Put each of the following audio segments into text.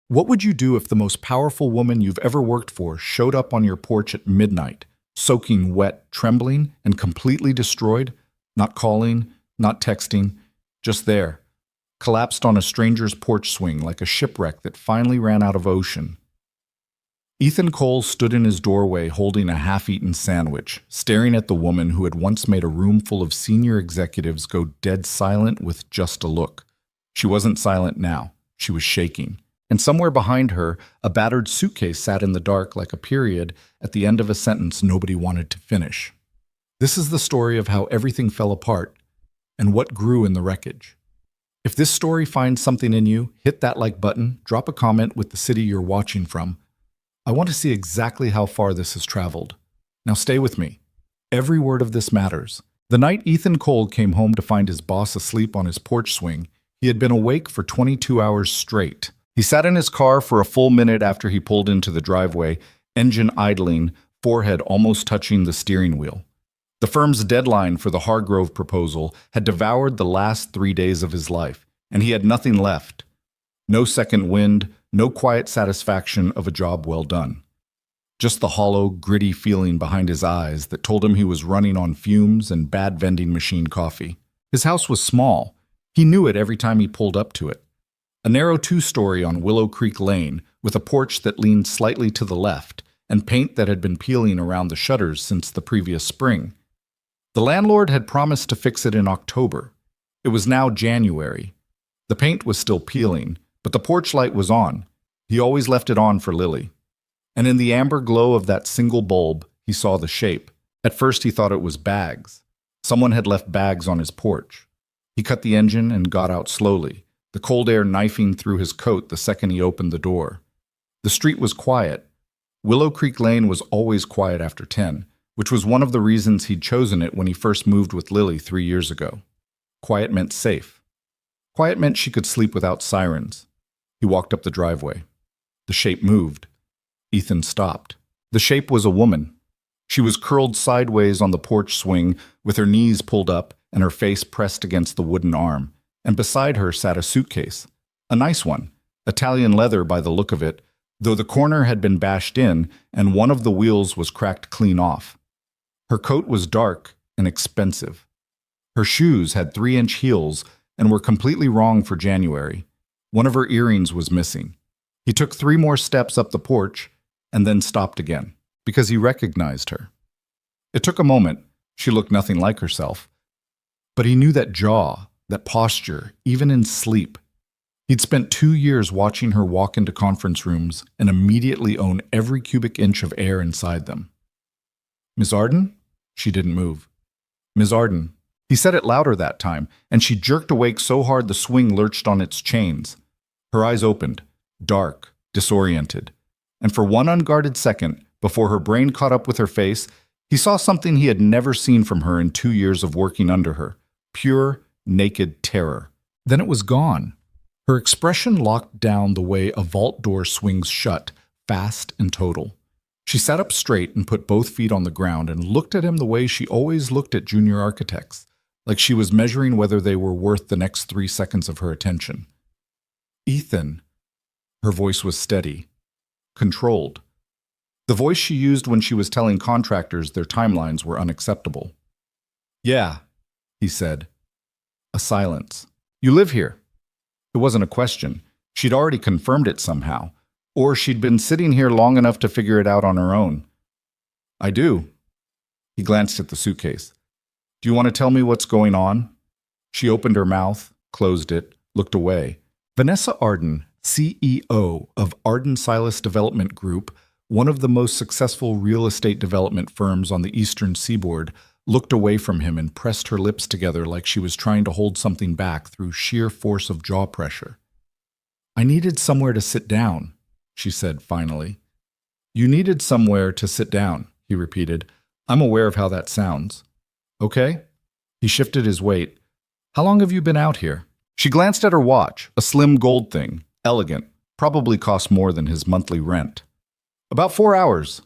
What would you do if the most powerful woman you've ever worked for showed up on your porch at midnight, soaking wet, trembling, and completely destroyed? Not calling, not texting, just there, collapsed on a stranger's porch swing like a shipwreck that finally ran out of ocean. Ethan Cole stood in his doorway holding a half-eaten sandwich, staring at the woman who had once made a room full of senior executives go dead silent with just a look. She wasn't silent now. She was shaking. And somewhere behind her, a battered suitcase sat in the dark like a period at the end of a sentence nobody wanted to finish. This is the story of how everything fell apart and what grew in the wreckage. If this story finds something in you, hit that like button, drop a comment with the city you're watching from. I want to see exactly how far this has traveled. Now stay with me. Every word of this matters. The night Ethan Cole came home to find his boss asleep on his porch swing, he had been awake for 22 hours straight. He sat in his car for a full minute after he pulled into the driveway, engine idling, forehead almost touching the steering wheel. The firm's deadline for the Hargrove proposal had devoured the last 3 days of his life, and he had nothing left. No second wind, no quiet satisfaction of a job well done. Just the hollow, gritty feeling behind his eyes that told him he was running on fumes and bad vending machine coffee. His house was small. He knew it every time he pulled up to it. A narrow two-story on Willow Creek Lane with a porch that leaned slightly to the left and paint that had been peeling around the shutters since the previous spring. The landlord had promised to fix it in October. It was now January. The paint was still peeling, but the porch light was on. He always left it on for Lily. And in the amber glow of that single bulb, he saw the shape. At first he thought it was bags. Someone had left bags on his porch. He cut the engine and got out slowly, the cold air knifing through his coat the second he opened the door. The street was quiet. Willow Creek Lane was always quiet after 10, which was one of the reasons he'd chosen it when he first moved with Lily 3 years ago. Quiet meant safe. Quiet meant she could sleep without sirens. He walked up the driveway. The shape moved. Ethan stopped. The shape was a woman. She was curled sideways on the porch swing with her knees pulled up and her face pressed against the wooden arm, and beside her sat a suitcase. A nice one, Italian leather by the look of it, though the corner had been bashed in and one of the wheels was cracked clean off. Her coat was dark and expensive. Her shoes had 3-inch heels and were completely wrong for January. One of her earrings was missing. He took 3 more steps up the porch and then stopped again, because he recognized her. It took a moment. She looked nothing like herself. But he knew that jaw, that posture, even in sleep. He'd spent 2 years watching her walk into conference rooms and immediately own every cubic inch of air inside them. "Ms. Arden?" She didn't move. "Ms. Arden." He said it louder that time, and she jerked awake so hard the swing lurched on its chains. Her eyes opened, dark, disoriented. And for one unguarded second, before her brain caught up with her face, he saw something he had never seen from her in 2 years of working under her. Pure, naked terror. Then it was gone. Her expression locked down the way a vault door swings shut, fast and total. She sat up straight and put both feet on the ground and looked at him the way she always looked at junior architects, like she was measuring whether they were worth the next 3 seconds of her attention. "Ethan." Her voice was steady, controlled. The voice she used when she was telling contractors their timelines were unacceptable. "Yeah," he said. A silence. "You live here?" It wasn't a question. She'd already confirmed it somehow. Or she'd been sitting here long enough to figure it out on her own. "I do." He glanced at the suitcase. "Do you want to tell me what's going on?" She opened her mouth, closed it, looked away. Vanessa Arden, CEO of Arden Silas Development Group, one of the most successful real estate development firms on the eastern seaboard, looked away from him and pressed her lips together like she was trying to hold something back through sheer force of jaw pressure. "I needed somewhere to sit down," she said finally. "You needed somewhere to sit down," he repeated. "I'm aware of how that sounds." "Okay." He shifted his weight. "How long have you been out here?" She glanced at her watch, a slim gold thing, elegant, probably cost more than his monthly rent. "About 4 hours."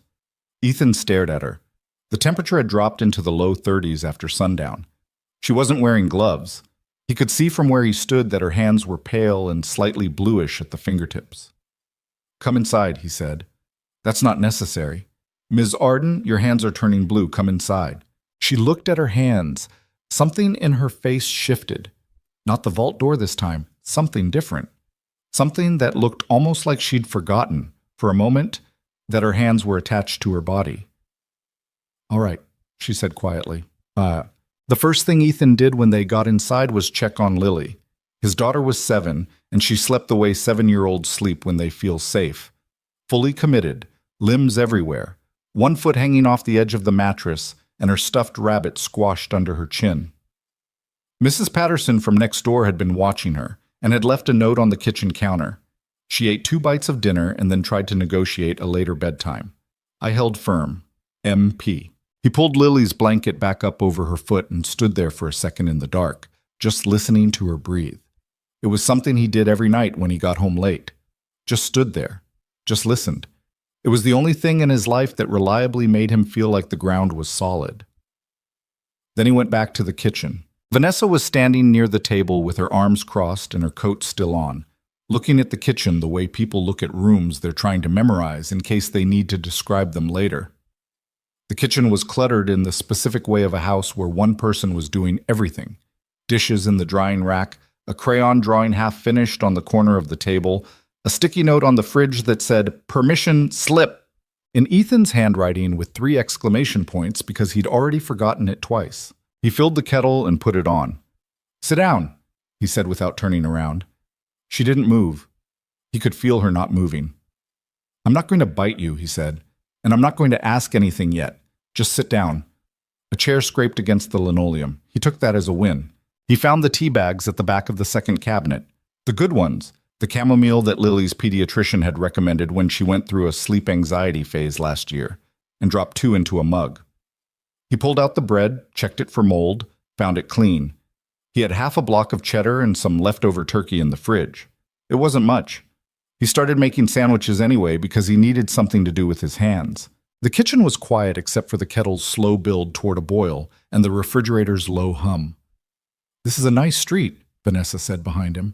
Ethan stared at her. The temperature had dropped into the low 30s after sundown. She wasn't wearing gloves. He could see from where he stood that her hands were pale and slightly bluish at the fingertips. Come inside, he said. That's not necessary. Ms. Arden, your hands are turning blue. Come inside. She looked at her hands. Something in her face shifted. Not the vault door this time. Something different. Something that looked almost like she'd forgotten, for a moment, that her hands were attached to her body. All right, she said quietly. The first thing Ethan did when they got inside was check on Lily. His daughter was 7, and she slept the way 7-year-olds sleep when they feel safe. Fully committed, limbs everywhere, one foot hanging off the edge of the mattress, and her stuffed rabbit squashed under her chin. Mrs. Patterson from next door had been watching her, and had left a note on the kitchen counter. She ate 2 bites of dinner and then tried to negotiate a later bedtime. I held firm. MP. He pulled Lily's blanket back up over her foot and stood there for a second in the dark, just listening to her breathe. It was something he did every night when he got home late. Just stood there. Just listened. It was the only thing in his life that reliably made him feel like the ground was solid. Then he went back to the kitchen. Vanessa was standing near the table with her arms crossed and her coat still on, looking at the kitchen the way people look at rooms they're trying to memorize in case they need to describe them later. The kitchen was cluttered in the specific way of a house where one person was doing everything. Dishes in the drying rack, a crayon drawing half finished on the corner of the table, a sticky note on the fridge that said, "Permission slip," in Ethan's handwriting with 3 exclamation points because he'd already forgotten it twice. He filled the kettle and put it on. "Sit down," he said without turning around. She didn't move. He could feel her not moving. "I'm not going to bite you," he said, "and I'm not going to ask anything yet. Just sit down." A chair scraped against the linoleum. He took that as a win. He found the tea bags at the back of the second cabinet. The good ones, the chamomile that Lily's pediatrician had recommended when she went through a sleep anxiety phase last year, and dropped 2 into a mug. He pulled out the bread, checked it for mold, found it clean. He had half a block of cheddar and some leftover turkey in the fridge. It wasn't much. He started making sandwiches anyway because he needed something to do with his hands. The kitchen was quiet except for the kettle's slow build toward a boil and the refrigerator's low hum. "This is a nice street," Vanessa said behind him.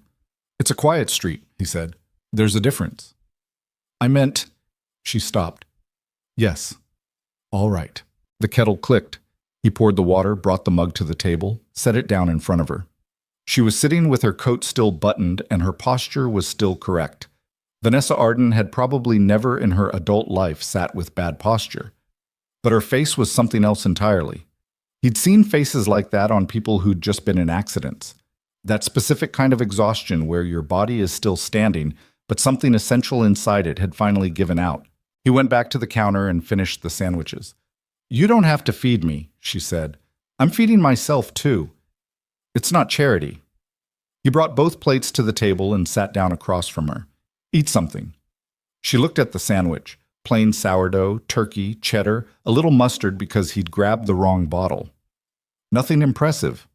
"It's a quiet street," he said. "There's a difference." "I meant—" She stopped. "Yes. All right." The kettle clicked. He poured the water, brought the mug to the table, set it down in front of her. She was sitting with her coat still buttoned and her posture was still correct. Vanessa Arden had probably never in her adult life sat with bad posture. But her face was something else entirely. He'd seen faces like that on people who'd just been in accidents. That specific kind of exhaustion where your body is still standing, but something essential inside it had finally given out. He went back to the counter and finished the sandwiches. "You don't have to feed me," she said. "I'm feeding myself, too. It's not charity." He brought both plates to the table and sat down across from her. "Eat something." She looked at the sandwich. Plain sourdough, turkey, cheddar, a little mustard because he'd grabbed the wrong bottle. Nothing impressive.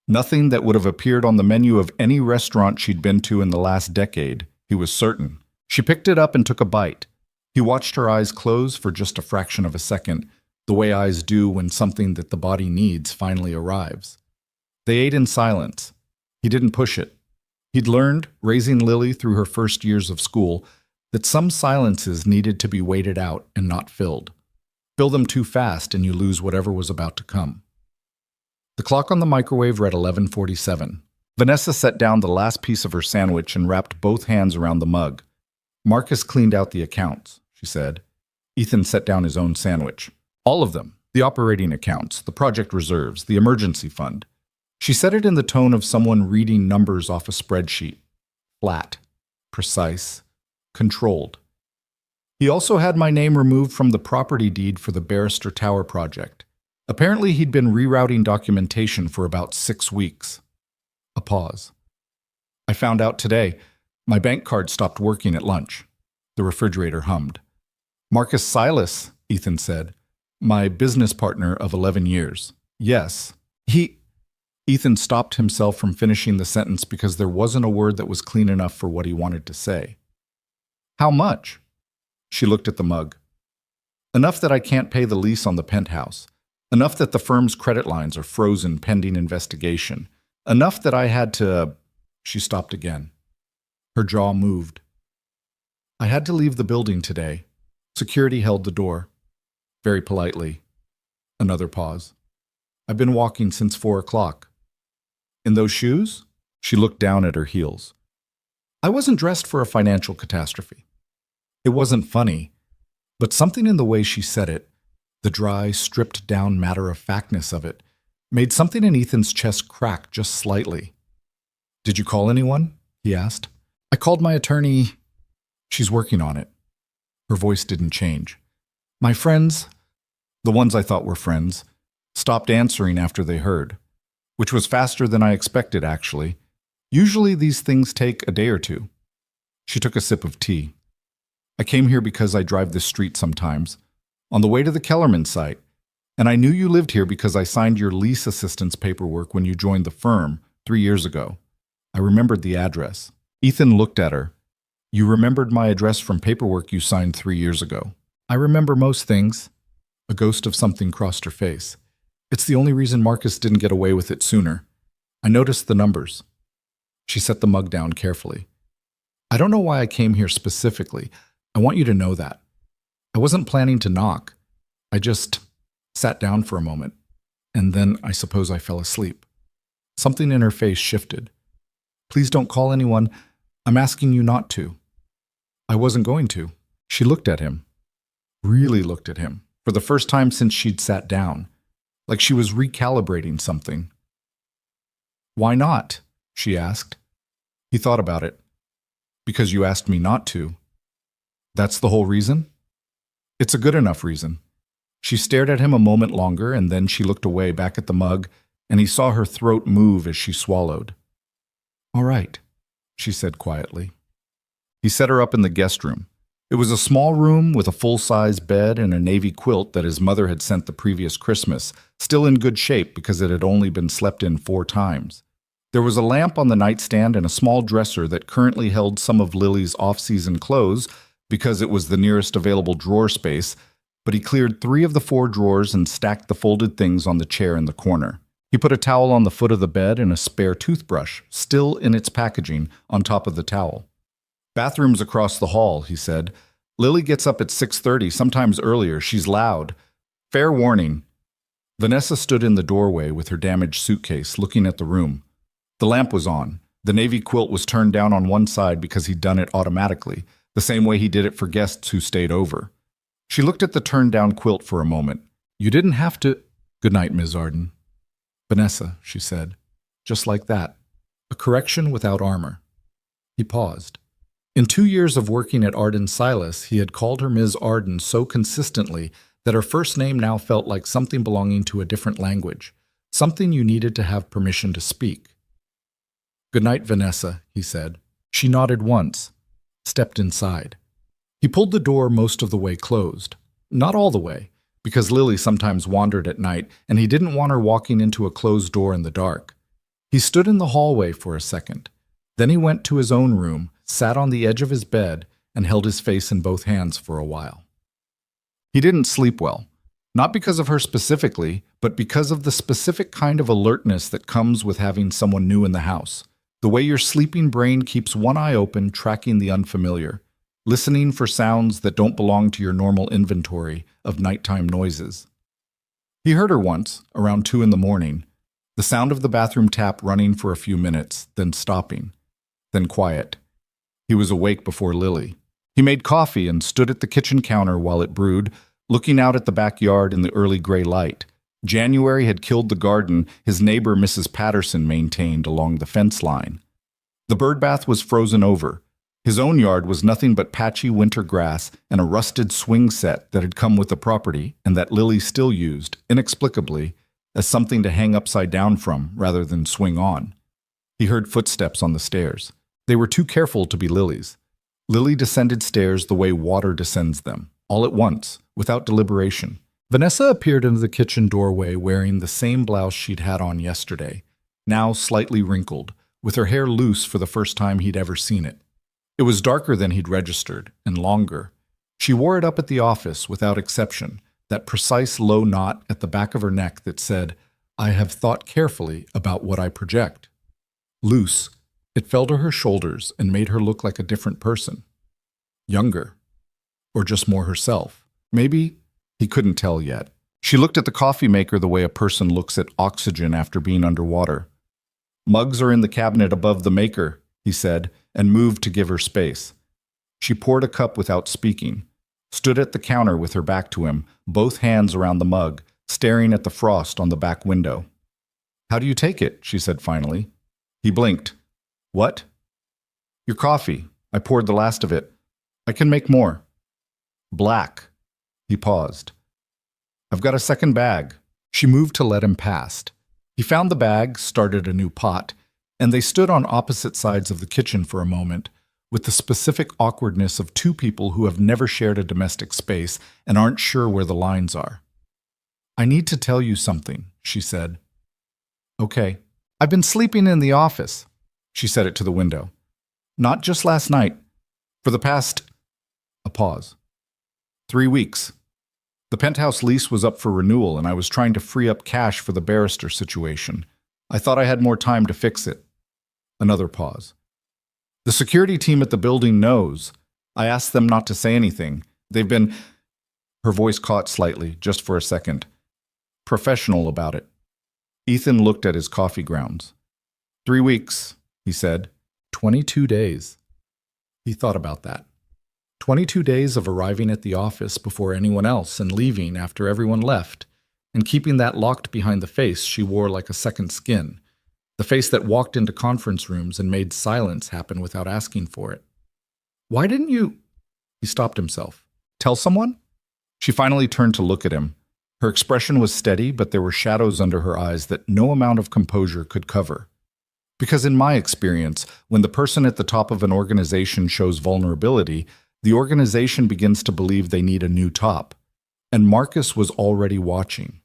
Nothing that would have appeared on the menu of any restaurant she'd been to in the last decade, he was certain. She picked it up and took a bite. He watched her eyes close for just a fraction of a second, the way eyes do when something that the body needs finally arrives. They ate in silence. He didn't push it. He'd learned, raising Lily through her first years of school, that some silences needed to be waited out and not filled. Fill them too fast and you lose whatever was about to come. The clock on the microwave read 11:47. Vanessa set down the last piece of her sandwich and wrapped both hands around the mug. "Marcus cleaned out the accounts," she said. Ethan set down his own sandwich. "All of them. The operating accounts, the project reserves, the emergency fund." She said it in the tone of someone reading numbers off a spreadsheet. Flat, precise, controlled. "He also had my name removed from the property deed for the Barrister Tower project. Apparently he'd been rerouting documentation for about 6 weeks." A pause. "I found out today. My bank card stopped working at lunch." The refrigerator hummed. "Marcus Silas," Ethan said. "My business partner of 11 years. Yes. Ethan stopped himself from finishing the sentence because there wasn't a word that was clean enough for what he wanted to say. "How much?" She looked at the mug. "Enough that I can't pay the lease on the penthouse. Enough that the firm's credit lines are frozen pending investigation. Enough that I had to—" She stopped again. Her jaw moved. I had to leave the building today. Security held the door. Very politely. Another pause. I've been walking since 4 o'clock. In those shoes? She looked down at her heels. I wasn't dressed for a financial catastrophe. It wasn't funny, but something in the way she said it, the dry, stripped-down matter-of-factness of it, made something in Ethan's chest crack just slightly. Did you call anyone? He asked. I called my attorney. She's working on it. Her voice didn't change. My friends, the ones I thought were friends, stopped answering after they heard, which was faster than I expected, actually. Usually these things take a day or two. She took a sip of tea. I came here because I drive this street sometimes, on the way to the Kellerman site, and I knew you lived here because I signed your lease assistance paperwork when you joined the firm 3 years ago. I remembered the address. Ethan looked at her. You remembered my address from paperwork you signed 3 years ago. I remember most things. A ghost of something crossed her face. It's the only reason Marcus didn't get away with it sooner. I noticed the numbers. She set the mug down carefully. I don't know why I came here specifically. I want you to know that. I wasn't planning to knock. I just sat down for a moment, and then I suppose I fell asleep. Something in her face shifted. Please don't call anyone. I'm asking you not to. I wasn't going to. She looked at him. Really looked at him, for the first time since she'd sat down, like she was recalibrating something. Why not? She asked. He thought about it. Because you asked me not to. That's the whole reason? It's a good enough reason. She stared at him a moment longer, and then she looked away back at the mug, and he saw her throat move as she swallowed. All right, she said quietly. He set her up in the guest room. It was a small room with a full-size bed and a navy quilt that his mother had sent the previous Christmas, still in good shape because it had only been slept in 4 times. There was a lamp on the nightstand and a small dresser that currently held some of Lily's off-season clothes because it was the nearest available drawer space, but he cleared 3 of the 4 drawers and stacked the folded things on the chair in the corner. He put a towel on the foot of the bed and a spare toothbrush, still in its packaging, on top of the towel. Bathroom's across the hall, he said. Lily gets up at 6:30, sometimes earlier. She's loud. Fair warning. Vanessa stood in the doorway with her damaged suitcase, looking at the room. The lamp was on. The navy quilt was turned down on one side because he'd done it automatically, the same way he did it for guests who stayed over. She looked at the turned-down quilt for a moment. You didn't have to— Good night, Ms. Arden. Vanessa, she said. Just like that. A correction without armor. He paused. In 2 years of working at Arden Silas, he had called her Ms. Arden so consistently that her first name now felt like something belonging to a different language, something you needed to have permission to speak. Good night, Vanessa, he said. She nodded once, stepped inside. He pulled the door most of the way closed. Not all the way, because Lily sometimes wandered at night, and he didn't want her walking into a closed door in the dark. He stood in the hallway for a second. Then he went to his own room, sat on the edge of his bed, and held his face in both hands for a while. He didn't sleep well, not because of her specifically, but because of the specific kind of alertness that comes with having someone new in the house. The way your sleeping brain keeps one eye open, tracking the unfamiliar, listening for sounds that don't belong to your normal inventory of nighttime noises. He heard her once, around 2 in the morning, the sound of the bathroom tap running for a few minutes, then stopping, then quiet. He was awake before Lily. He made coffee and stood at the kitchen counter while it brewed, looking out at the backyard in the early gray light. January had killed the garden his neighbor Mrs. Patterson maintained along the fence line. The birdbath was frozen over. His own yard was nothing but patchy winter grass and a rusted swing set that had come with the property and that Lily still used, inexplicably, as something to hang upside down from rather than swing on. He heard footsteps on the stairs. They were too careful to be Lily's. Lily descended stairs the way water descends them, all at once, without deliberation. Vanessa appeared into the kitchen doorway wearing the same blouse she'd had on yesterday, now slightly wrinkled, with her hair loose for the first time he'd ever seen it. It was darker than he'd registered, and longer. She wore it up at the office without exception, that precise low knot at the back of her neck that said, I have thought carefully about what I project. Loose, it fell to her shoulders and made her look like a different person. Younger. Or just more herself. Maybe? He couldn't tell yet. She looked at the coffee maker the way a person looks at oxygen after being underwater. Mugs are in the cabinet above the maker, he said, and moved to give her space. She poured a cup without speaking, stood at the counter with her back to him, both hands around the mug, staring at the frost on the back window. How do you take it? She said finally. He blinked. What? Your coffee. I poured the last of it. I can make more. Black. He paused. I've got a second bag. She moved to let him pass. He found the bag, started a new pot, and they stood on opposite sides of the kitchen for a moment, with the specific awkwardness of two people who have never shared a domestic space and aren't sure where the lines are. I need to tell you something, she said. Okay. I've been sleeping in the office. She said it to the window. Not just last night. For the past... A pause. 3 weeks. The penthouse lease was up for renewal, and I was trying to free up cash for the barrister situation. I thought I had more time to fix it. Another pause. The security team at the building knows. I asked them not to say anything. They've been... Her voice caught slightly, just for a second. Professional about it. Ethan looked at his coffee grounds. 3 weeks, he said. 22 days. He thought about that. 22 days of arriving at the office before anyone else and leaving after everyone left, and keeping that locked behind the face she wore like a second skin, the face that walked into conference rooms and made silence happen without asking for it. Why didn't you... He stopped himself. Tell someone? She finally turned to look at him. Her expression was steady, but there were shadows under her eyes that no amount of composure could cover. Because in my experience, when the person at the top of an organization shows vulnerability, the organization begins to believe they need a new top. And Marcus was already watching.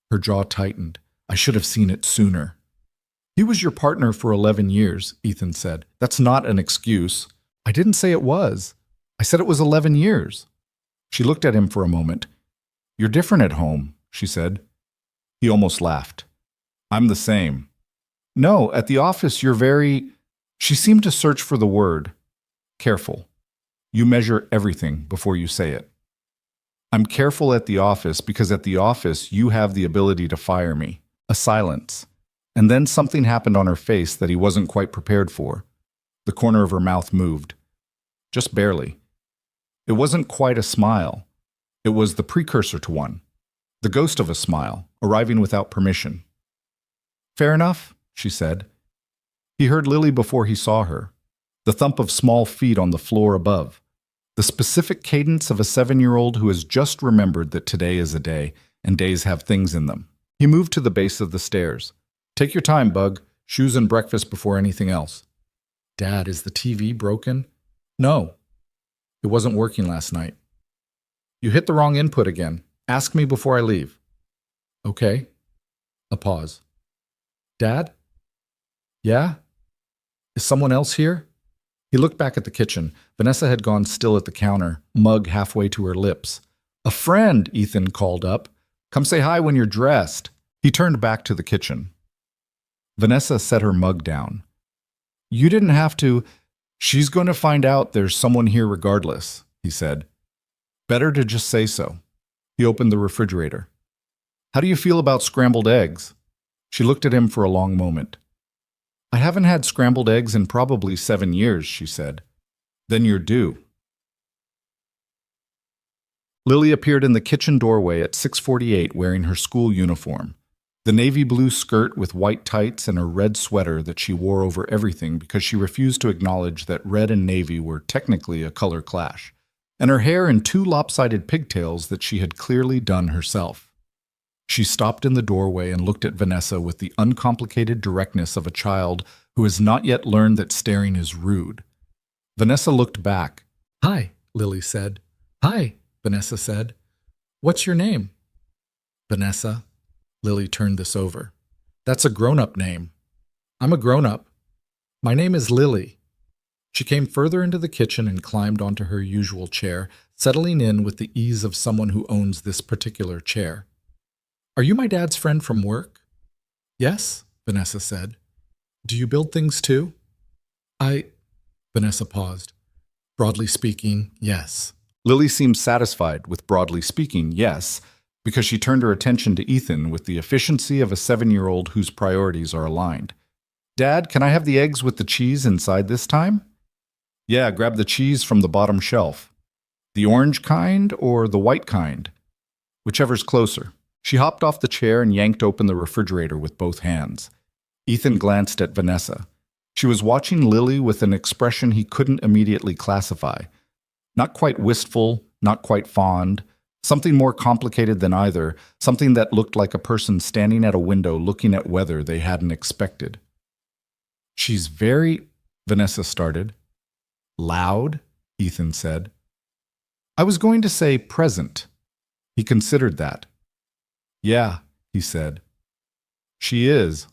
Her jaw tightened. I should have seen it sooner. He was your partner for 11 years, Ethan said. That's not an excuse. I didn't say it was. I said it was 11 years. She looked at him for a moment. You're different at home, she said. He almost laughed. I'm the same. No, at the office you're very... She seemed to search for the word. Careful. You measure everything before you say it. I'm careful at the office because at the office you have the ability to fire me. A silence. And then something happened on her face that he wasn't quite prepared for. The corner of her mouth moved. Just barely. It wasn't quite a smile. It was the precursor to one. The ghost of a smile, arriving without permission. Fair enough, she said. He heard Lily before he saw her. The thump of small feet on the floor above. The specific cadence of a 7-year-old who has just remembered that today is a day, and days have things in them. He moved to the base of the stairs. Take your time, Bug. Shoes and breakfast before anything else. Dad, is the TV broken? No. It wasn't working last night. You hit the wrong input again. Ask me before I leave. Okay. A pause. Dad? Yeah? Is someone else here? He looked back at the kitchen. Vanessa had gone still at the counter, mug halfway to her lips. A friend, Ethan called up. Come say hi when you're dressed. He turned back to the kitchen. Vanessa set her mug down. You didn't have to. She's going to find out there's someone here regardless, he said. Better to just say so. He opened the refrigerator. How do you feel about scrambled eggs? She looked at him for a long moment. I haven't had scrambled eggs in probably 7 years, she said. Then you're due. Lily appeared in the kitchen doorway at 6:48 wearing her school uniform, the navy blue skirt with white tights and a red sweater that she wore over everything because she refused to acknowledge that red and navy were technically a color clash, and her hair in 2 lopsided pigtails that she had clearly done herself. She stopped in the doorway and looked at Vanessa with the uncomplicated directness of a child who has not yet learned that staring is rude. Vanessa looked back. Hi, Lily said. Hi, Vanessa said. What's your name? Vanessa. Lily turned this over. That's a grown-up name. I'm a grown-up. My name is Lily. She came further into the kitchen and climbed onto her usual chair, settling in with the ease of someone who owns this particular chair. Are you my dad's friend from work? Yes, Vanessa said. Do you build things too? Vanessa paused. Broadly speaking, yes. Lily seemed satisfied with broadly speaking, yes, because she turned her attention to Ethan with the efficiency of a 7-year-old whose priorities are aligned. Dad, can I have the eggs with the cheese inside this time? Yeah, grab the cheese from the bottom shelf. The orange kind or the white kind? Whichever's closer. She hopped off the chair and yanked open the refrigerator with both hands. Ethan glanced at Vanessa. She was watching Lily with an expression he couldn't immediately classify. Not quite wistful, not quite fond, something more complicated than either, something that looked like a person standing at a window looking at weather they hadn't expected. She's very, Vanessa started. Loud, Ethan said. I was going to say present. He considered that. Yeah, he said. She is.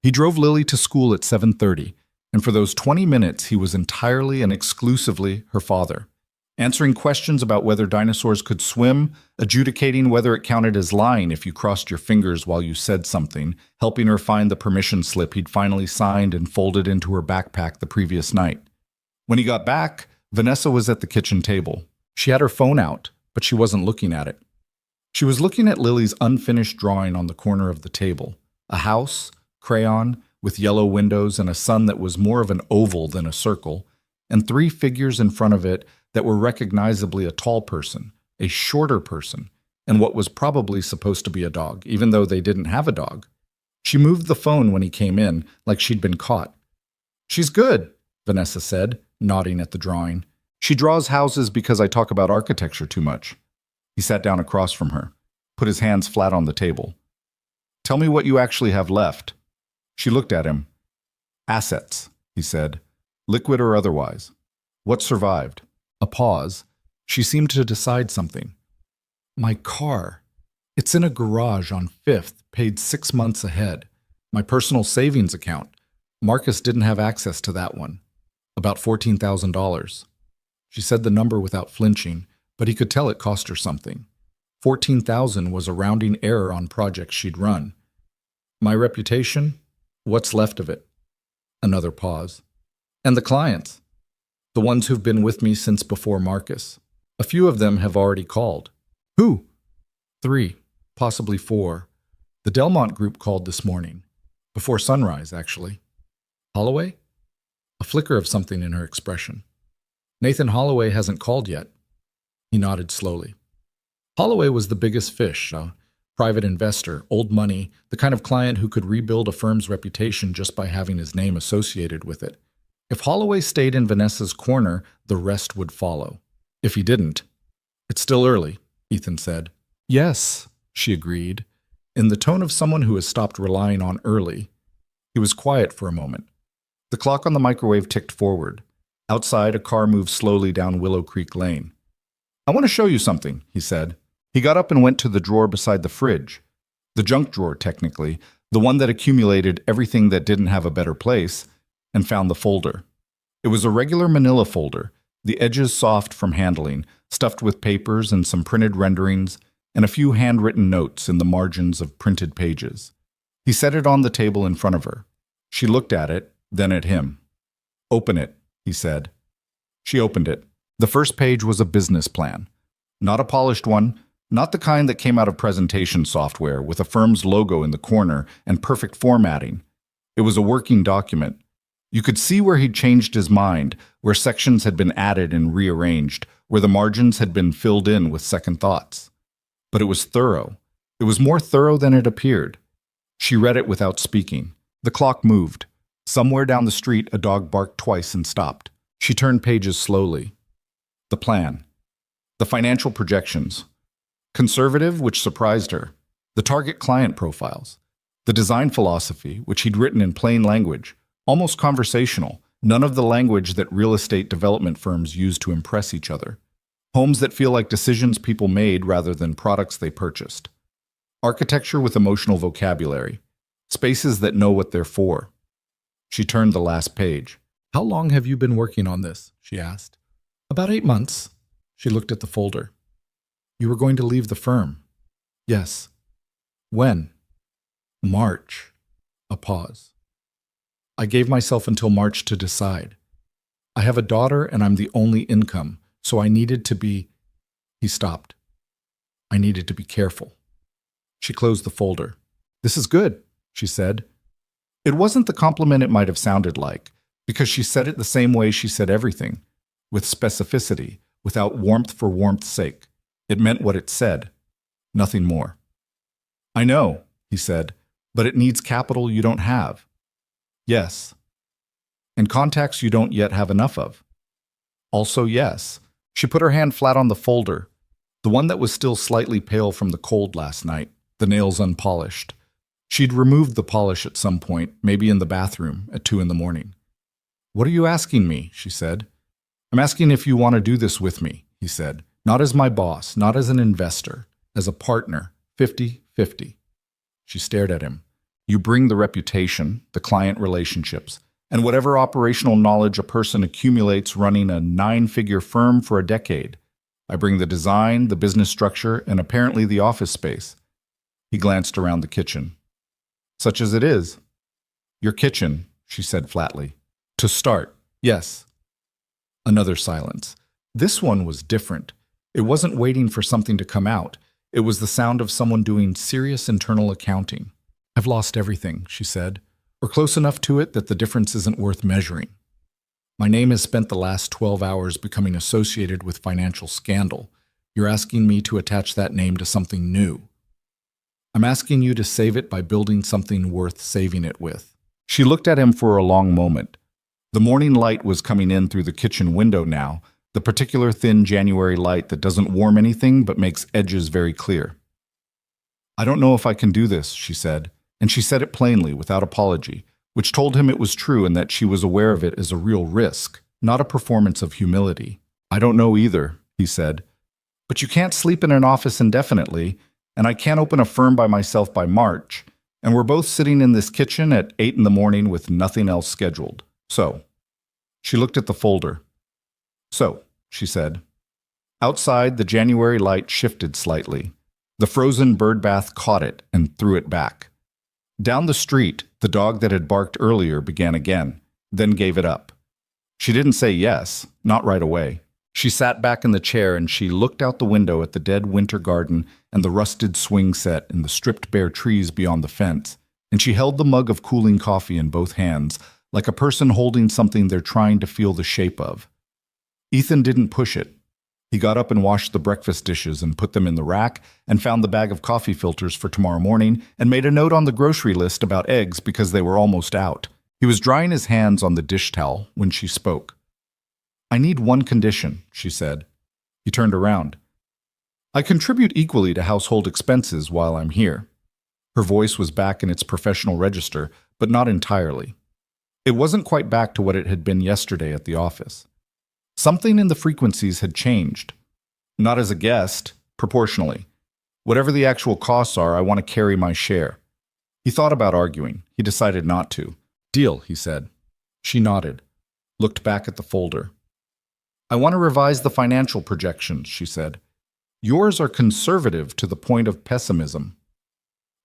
He drove Lily to school at 7:30, and for those 20 minutes he was entirely and exclusively her father, answering questions about whether dinosaurs could swim, adjudicating whether it counted as lying if you crossed your fingers while you said something, helping her find the permission slip he'd finally signed and folded into her backpack the previous night. When he got back, Vanessa was at the kitchen table. She had her phone out, but she wasn't looking at it. She was looking at Lily's unfinished drawing on the corner of the table. A house, crayon, with yellow windows and a sun that was more of an oval than a circle, and 3 figures in front of it that were recognizably a tall person, a shorter person, and what was probably supposed to be a dog, even though they didn't have a dog. She moved the phone when he came in, like she'd been caught. She's good, Vanessa said, nodding at the drawing. She draws houses because I talk about architecture too much. He sat down across from her, put his hands flat on the table. Tell me what you actually have left. She looked at him. Assets, he said, liquid or otherwise. What survived? A pause. She seemed to decide something. My car. It's in a garage on 5th, paid 6 months ahead. My personal savings account. Marcus didn't have access to that one. About $14,000. She said the number without flinching, but he could tell it cost her something. 14,000 was a rounding error on projects she'd run. My reputation? What's left of it? Another pause. And the clients? The ones who've been with me since before Marcus. A few of them have already called. Who? 3, possibly 4. The Delmont group called this morning. Before sunrise, actually. Holloway? A flicker of something in her expression. Nathan Holloway hasn't called yet. He nodded slowly. Holloway was the biggest fish, a private investor, old money, the kind of client who could rebuild a firm's reputation just by having his name associated with it. If Holloway stayed in Vanessa's corner, the rest would follow. If he didn't, it's still early, Ethan said. Yes, she agreed, in the tone of someone who has stopped relying on early. He was quiet for a moment. The clock on the microwave ticked forward. Outside, a car moved slowly down Willow Creek Lane. I want to show you something, he said. He got up and went to the drawer beside the fridge. The junk drawer, technically, the one that accumulated everything that didn't have a better place, and found the folder. It was a regular manila folder, the edges soft from handling, stuffed with papers and some printed renderings, and a few handwritten notes in the margins of printed pages. He set it on the table in front of her. She looked at it, then at him. Open it, he said. She opened it. The first page was a business plan. Not a polished one, not the kind that came out of presentation software with a firm's logo in the corner and perfect formatting. It was a working document. You could see where he'd changed his mind, where sections had been added and rearranged, where the margins had been filled in with second thoughts. But it was thorough. It was more thorough than it appeared. She read it without speaking. The clock moved. Somewhere down the street, a dog barked twice and stopped. She turned pages slowly. The plan. The financial projections. Conservative, which surprised her. The target client profiles. The design philosophy, which he'd written in plain language. Almost conversational. None of the language that real estate development firms use to impress each other. Homes that feel like decisions people made rather than products they purchased. Architecture with emotional vocabulary. Spaces that know what they're for. She turned the last page. How long have you been working on this? She asked. About 8 months. She looked at the folder. You were going to leave the firm. Yes. When? March. A pause. I gave myself until March to decide. I have a daughter and I'm the only income, so I needed to be. He stopped. I needed to be careful. She closed the folder. This is good, she said. It wasn't the compliment it might have sounded like, because she said it the same way she said everything, with specificity, without warmth for warmth's sake. It meant what it said, nothing more. I know, he said, but it needs capital you don't have. Yes. And contacts you don't yet have enough of. Also, yes. She put her hand flat on the folder, the one that was still slightly pale from the cold last night, the nails unpolished. She'd removed the polish at some point, maybe in the bathroom, at 2 a.m. What are you asking me? She said. I'm asking if you want to do this with me, he said. Not as my boss, not as an investor, as a partner, 50-50. She stared at him. You bring the reputation, the client relationships, and whatever operational knowledge a person accumulates running a 9-figure firm for a decade. I bring the design, the business structure, and apparently the office space. He glanced around the kitchen. Such as it is. Your kitchen, she said flatly. To start, yes. Another silence. This one was different. It wasn't waiting for something to come out. It was the sound of someone doing serious internal accounting. I've lost everything, she said, or close enough to it that the difference isn't worth measuring. My name has spent the last 12 hours becoming associated with financial scandal. You're asking me to attach that name to something new. I'm asking you to save it by building something worth saving it with. She looked at him for a long moment. The morning light was coming in through the kitchen window now, the particular thin January light that doesn't warm anything but makes edges very clear. I don't know if I can do this, she said, and she said it plainly, without apology, which told him it was true and that she was aware of it as a real risk, not a performance of humility. I don't know either, he said. But you can't sleep in an office indefinitely, and I can't open a firm by myself by March, and we're both sitting in this kitchen at 8 a.m. with nothing else scheduled. So, she looked at the folder. So, she said. Outside, the January light shifted slightly. The frozen birdbath caught it and threw it back. Down the street, the dog that had barked earlier began again, then gave it up. She didn't say yes, not right away. She sat back in the chair and she looked out the window at the dead winter garden and the rusted swing set and the stripped bare trees beyond the fence, and she held the mug of cooling coffee in both hands, like a person holding something they're trying to feel the shape of. Ethan didn't push it. He got up and washed the breakfast dishes and put them in the rack and found the bag of coffee filters for tomorrow morning and made a note on the grocery list about eggs because they were almost out. He was drying his hands on the dish towel when she spoke. I need one condition, she said. He turned around. I contribute equally to household expenses while I'm here. Her voice was back in its professional register, but not entirely. It wasn't quite back to what it had been yesterday at the office. Something in the frequencies had changed. Not as a guest, proportionally. Whatever the actual costs are, I want to carry my share. He thought about arguing. He decided not to. Deal, he said. She nodded, looked back at the folder. I want to revise the financial projections, she said. Yours are conservative to the point of pessimism.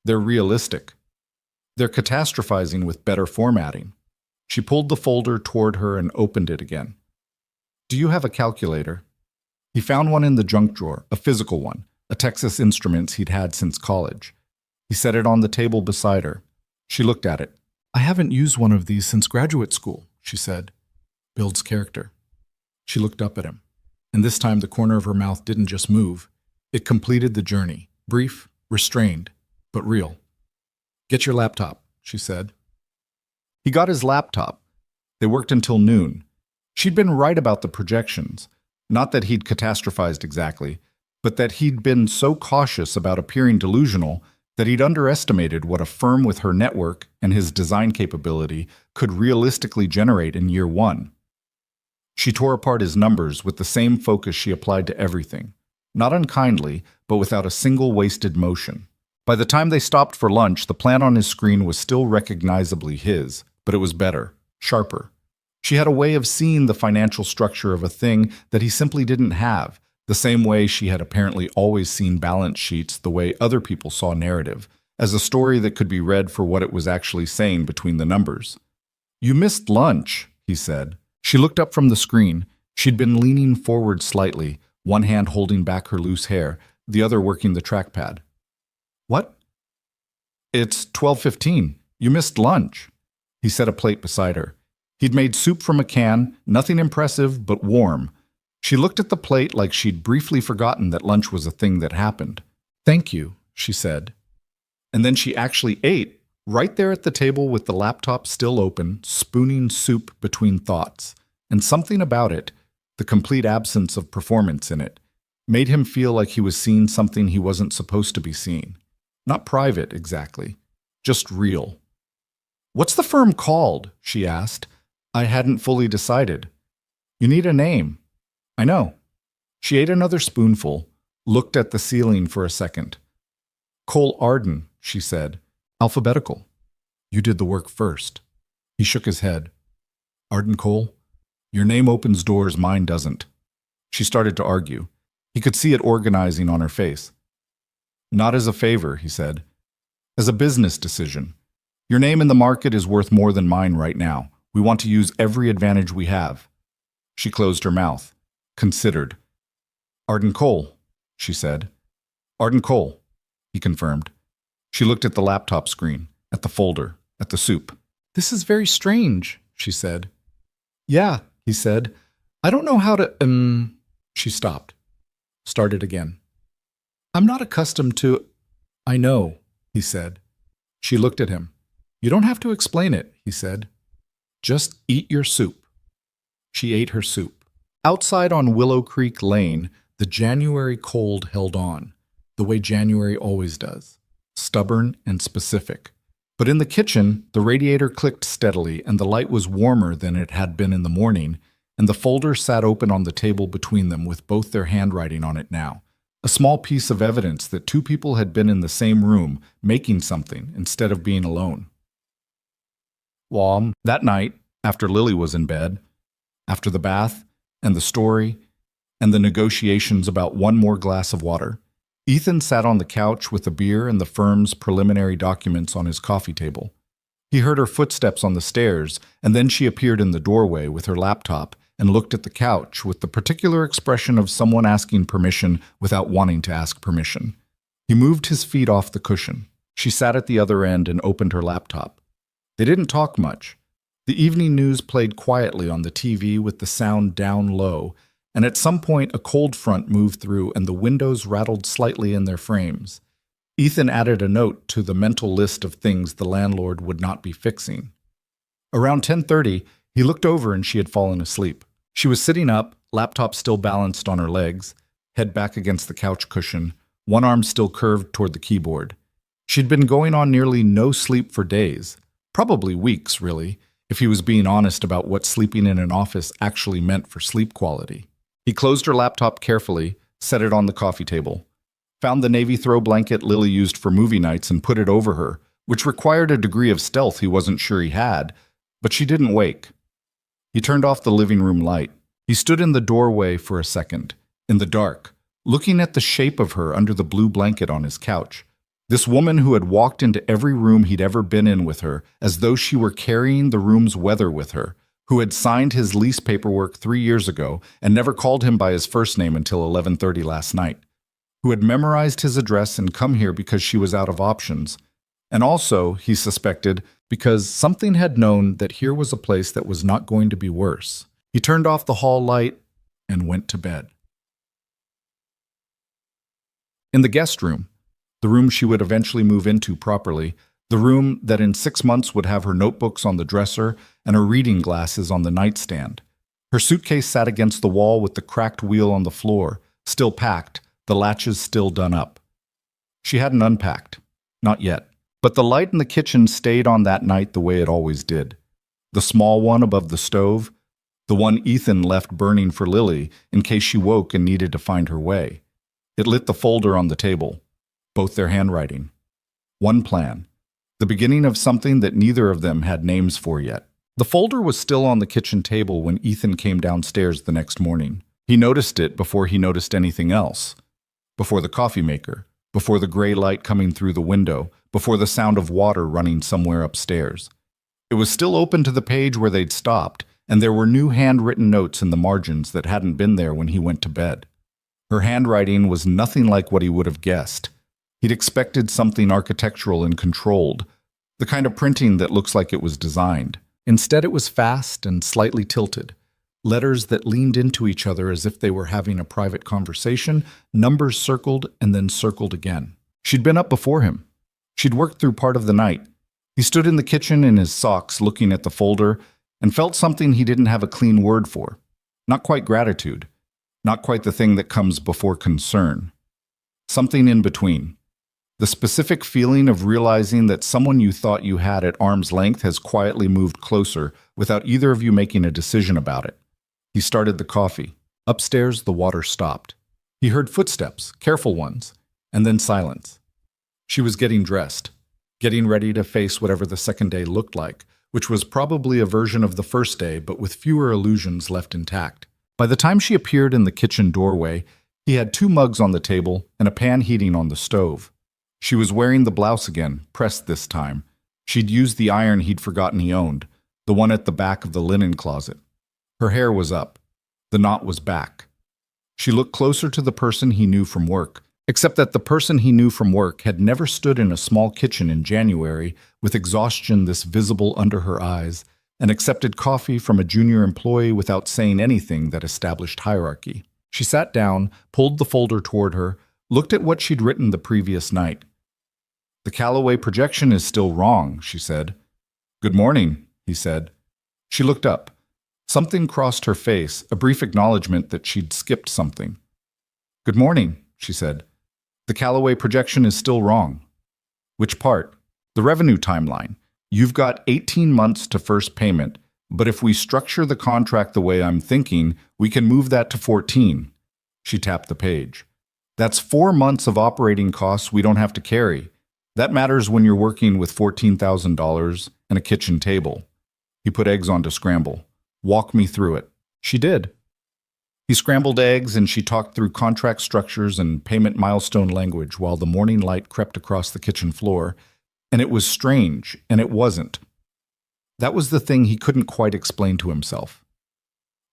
They're realistic. They're catastrophizing with better formatting. She pulled the folder toward her and opened it again. Do you have a calculator? He found one in the junk drawer, a physical one, a Texas Instruments he'd had since college. He set it on the table beside her. She looked at it. I haven't used one of these since graduate school, she said. Builds character. She looked up at him, and this time the corner of her mouth didn't just move. It completed the journey, brief, restrained, but real. Get your laptop, she said. He got his laptop. They worked until noon. She'd been right about the projections. Not that he'd catastrophized exactly, but that he'd been so cautious about appearing delusional that he'd underestimated what a firm with her network and his design capability could realistically generate in year one. She tore apart his numbers with the same focus she applied to everything, not unkindly, but without a single wasted motion. By the time they stopped for lunch, the plan on his screen was still recognizably his, but it was better, sharper. She had a way of seeing the financial structure of a thing that he simply didn't have, the same way she had apparently always seen balance sheets the way other people saw narrative, as a story that could be read for what it was actually saying between the numbers. You missed lunch, he said. She looked up from the screen. She'd been leaning forward slightly, one hand holding back her loose hair, the other working the trackpad. What? It's 12:15. You missed lunch. He set a plate beside her. He'd made soup from a can, nothing impressive, but warm. She looked at the plate like she'd briefly forgotten that lunch was a thing that happened. Thank you, she said. And then she actually ate, right there at the table with the laptop still open, spooning soup between thoughts. And something about it, the complete absence of performance in it, made him feel like he was seeing something he wasn't supposed to be seeing. Not private, exactly. Just real. What's the firm called? She asked. I hadn't fully decided. You need a name. I know. She ate another spoonful, looked at the ceiling for a second. Cole Arden, she said. Alphabetical. You did the work first. He shook his head. Arden Cole? Your name opens doors, mine doesn't. She started to argue. He could see it organizing on her face. Not as a favor, he said. As a business decision. Your name in the market is worth more than mine right now. We want to use every advantage we have. She closed her mouth. Considered. Arden Cole, she said. Arden Cole, he confirmed. She looked at the laptop screen, at the folder, at the soup. This is very strange, she said. Yeah, he said. I don't know how to, She stopped. Started again. I'm not accustomed to... I know, he said. She looked at him. You don't have to explain it, he said. Just eat your soup. She ate her soup. Outside on Willow Creek Lane, the January cold held on, the way January always does, stubborn and specific. But in the kitchen, the radiator clicked steadily and the light was warmer than it had been in the morning, and the folder sat open on the table between them with both their handwriting on it now. A small piece of evidence that two people had been in the same room, making something, instead of being alone. That night, after Lily was in bed, after the bath, and the story, and the negotiations about one more glass of water, Ethan sat on the couch with a beer and the firm's preliminary documents on his coffee table. He heard her footsteps on the stairs, and then she appeared in the doorway with her laptop and looked at the couch with the particular expression of someone asking permission without wanting to ask permission. He moved his feet off the cushion. She sat at the other end and opened her laptop. They didn't talk much. The evening news played quietly on the TV with the sound down low, and at some point a cold front moved through and the windows rattled slightly in their frames. Ethan added a note to the mental list of things the landlord would not be fixing. Around 10:30, he looked over and she had fallen asleep. She was sitting up, laptop still balanced on her legs, head back against the couch cushion, one arm still curved toward the keyboard. She'd been going on nearly no sleep for days, probably weeks, really, if he was being honest about what sleeping in an office actually meant for sleep quality. He closed her laptop carefully, set it on the coffee table, found the navy throw blanket Lily used for movie nights and put it over her, which required a degree of stealth he wasn't sure he had, but she didn't wake. He turned off the living room light. He stood in the doorway for a second, in the dark, looking at the shape of her under the blue blanket on his couch. This woman who had walked into every room he'd ever been in with her, as though she were carrying the room's weather with her, who had signed his lease paperwork 3 years ago and never called him by his first name until 11:30 last night, who had memorized his address and come here because she was out of options, and also, he suspected, because something had known that here was a place that was not going to be worse. He turned off the hall light and went to bed. In the guest room, the room she would eventually move into properly, the room that in 6 months would have her notebooks on the dresser and her reading glasses on the nightstand. Her suitcase sat against the wall with the cracked wheel on the floor, still packed, the latches still done up. She hadn't unpacked. Not yet. But the light in the kitchen stayed on that night the way it always did. The small one above the stove, the one Ethan left burning for Lily in case she woke and needed to find her way. It lit the folder on the table, both their handwriting. One plan, the beginning of something that neither of them had names for yet. The folder was still on the kitchen table when Ethan came downstairs the next morning. He noticed it before he noticed anything else. Before the coffee maker, before the gray light coming through the window, before the sound of water running somewhere upstairs. It was still open to the page where they'd stopped, and there were new handwritten notes in the margins that hadn't been there when he went to bed. Her handwriting was nothing like what he would have guessed. He'd expected something architectural and controlled, the kind of printing that looks like it was designed. Instead, it was fast and slightly tilted. Letters that leaned into each other as if they were having a private conversation, numbers circled and then circled again. She'd been up before him. She'd worked through part of the night. He stood in the kitchen in his socks looking at the folder and felt something he didn't have a clean word for. Not quite gratitude. Not quite the thing that comes before concern. Something in between. The specific feeling of realizing that someone you thought you had at arm's length has quietly moved closer without either of you making a decision about it. He started the coffee. Upstairs, the water stopped. He heard footsteps, careful ones, and then silence. She was getting dressed, getting ready to face whatever the second day looked like, which was probably a version of the first day, but with fewer illusions left intact. By the time she appeared in the kitchen doorway, he had 2 mugs on the table and a pan heating on the stove. She was wearing the blouse again, pressed this time. She'd used the iron he'd forgotten he owned, the one at the back of the linen closet. Her hair was up. The knot was back. She looked closer to the person he knew from work, except that the person he knew from work had never stood in a small kitchen in January with exhaustion this visible under her eyes, and accepted coffee from a junior employee without saying anything that established hierarchy. She sat down, pulled the folder toward her, looked at what she'd written the previous night. "The Callaway projection is still wrong," she said. "Good morning," he said. She looked up. Something crossed her face, a brief acknowledgement that she'd skipped something. "Good morning," she said. "The Callaway projection is still wrong." "Which part?" "The revenue timeline. You've got 18 months to first payment, but if we structure the contract the way I'm thinking, we can move that to 14. She tapped the page. "That's 4 months of operating costs we don't have to carry. That matters when you're working with $14,000 and a kitchen table." He put eggs on to scramble. "Walk me through it." She did. He scrambled eggs and she talked through contract structures and payment milestone language while the morning light crept across the kitchen floor. And it was strange, and it wasn't. That was the thing he couldn't quite explain to himself.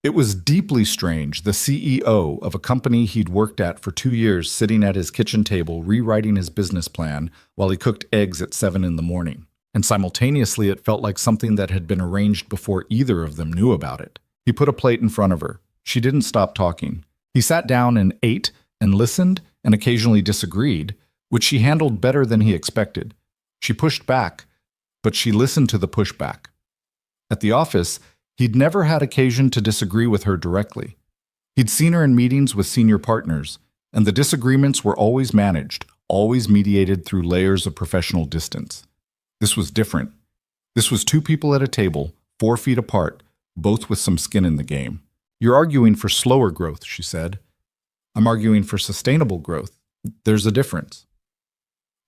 It was deeply strange, the CEO of a company he'd worked at for 2 years sitting at his kitchen table rewriting his business plan while he cooked eggs at 7 in the morning. And simultaneously it felt like something that had been arranged before either of them knew about it. He put a plate in front of her. She didn't stop talking. He sat down and ate and listened and occasionally disagreed, which she handled better than he expected. She pushed back, but she listened to the pushback. At the office, he'd never had occasion to disagree with her directly. He'd seen her in meetings with senior partners, and the disagreements were always managed, always mediated through layers of professional distance. This was different. This was 2 people at a table, 4 feet apart, both with some skin in the game. "You're arguing for slower growth," she said. "I'm arguing for sustainable growth. There's a difference."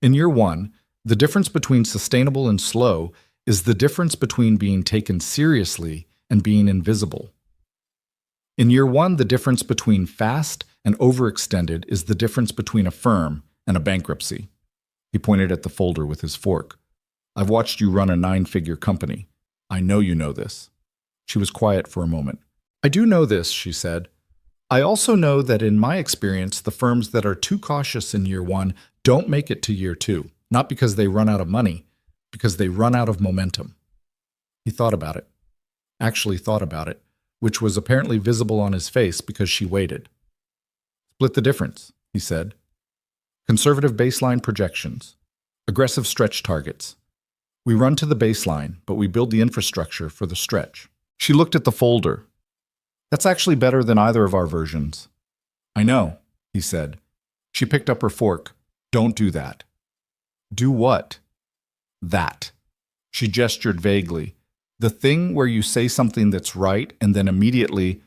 In year 1, the difference between sustainable and slow is the difference between being taken seriously and being invisible. In year 1, the difference between fast and overextended is the difference between a firm and a bankruptcy. He pointed at the folder with his fork. "I've watched you run a 9-figure company. I know you know this." She was quiet for a moment. "I do know this," she said. "I also know that in my experience, the firms that are too cautious in year 1 don't make it to year 2. Not because they run out of money, because they run out of momentum." He thought about it. Actually thought about it, which was apparently visible on his face because she waited. "Split the difference," he said. "Conservative baseline projections. Aggressive stretch targets. We run to the baseline, but we build the infrastructure for the stretch." She looked at the folder. "That's actually better than either of our versions." "I know," he said. She picked up her fork. "Don't do that." "Do what?" "That." She gestured vaguely. "The thing where you say something that's right and then immediately—"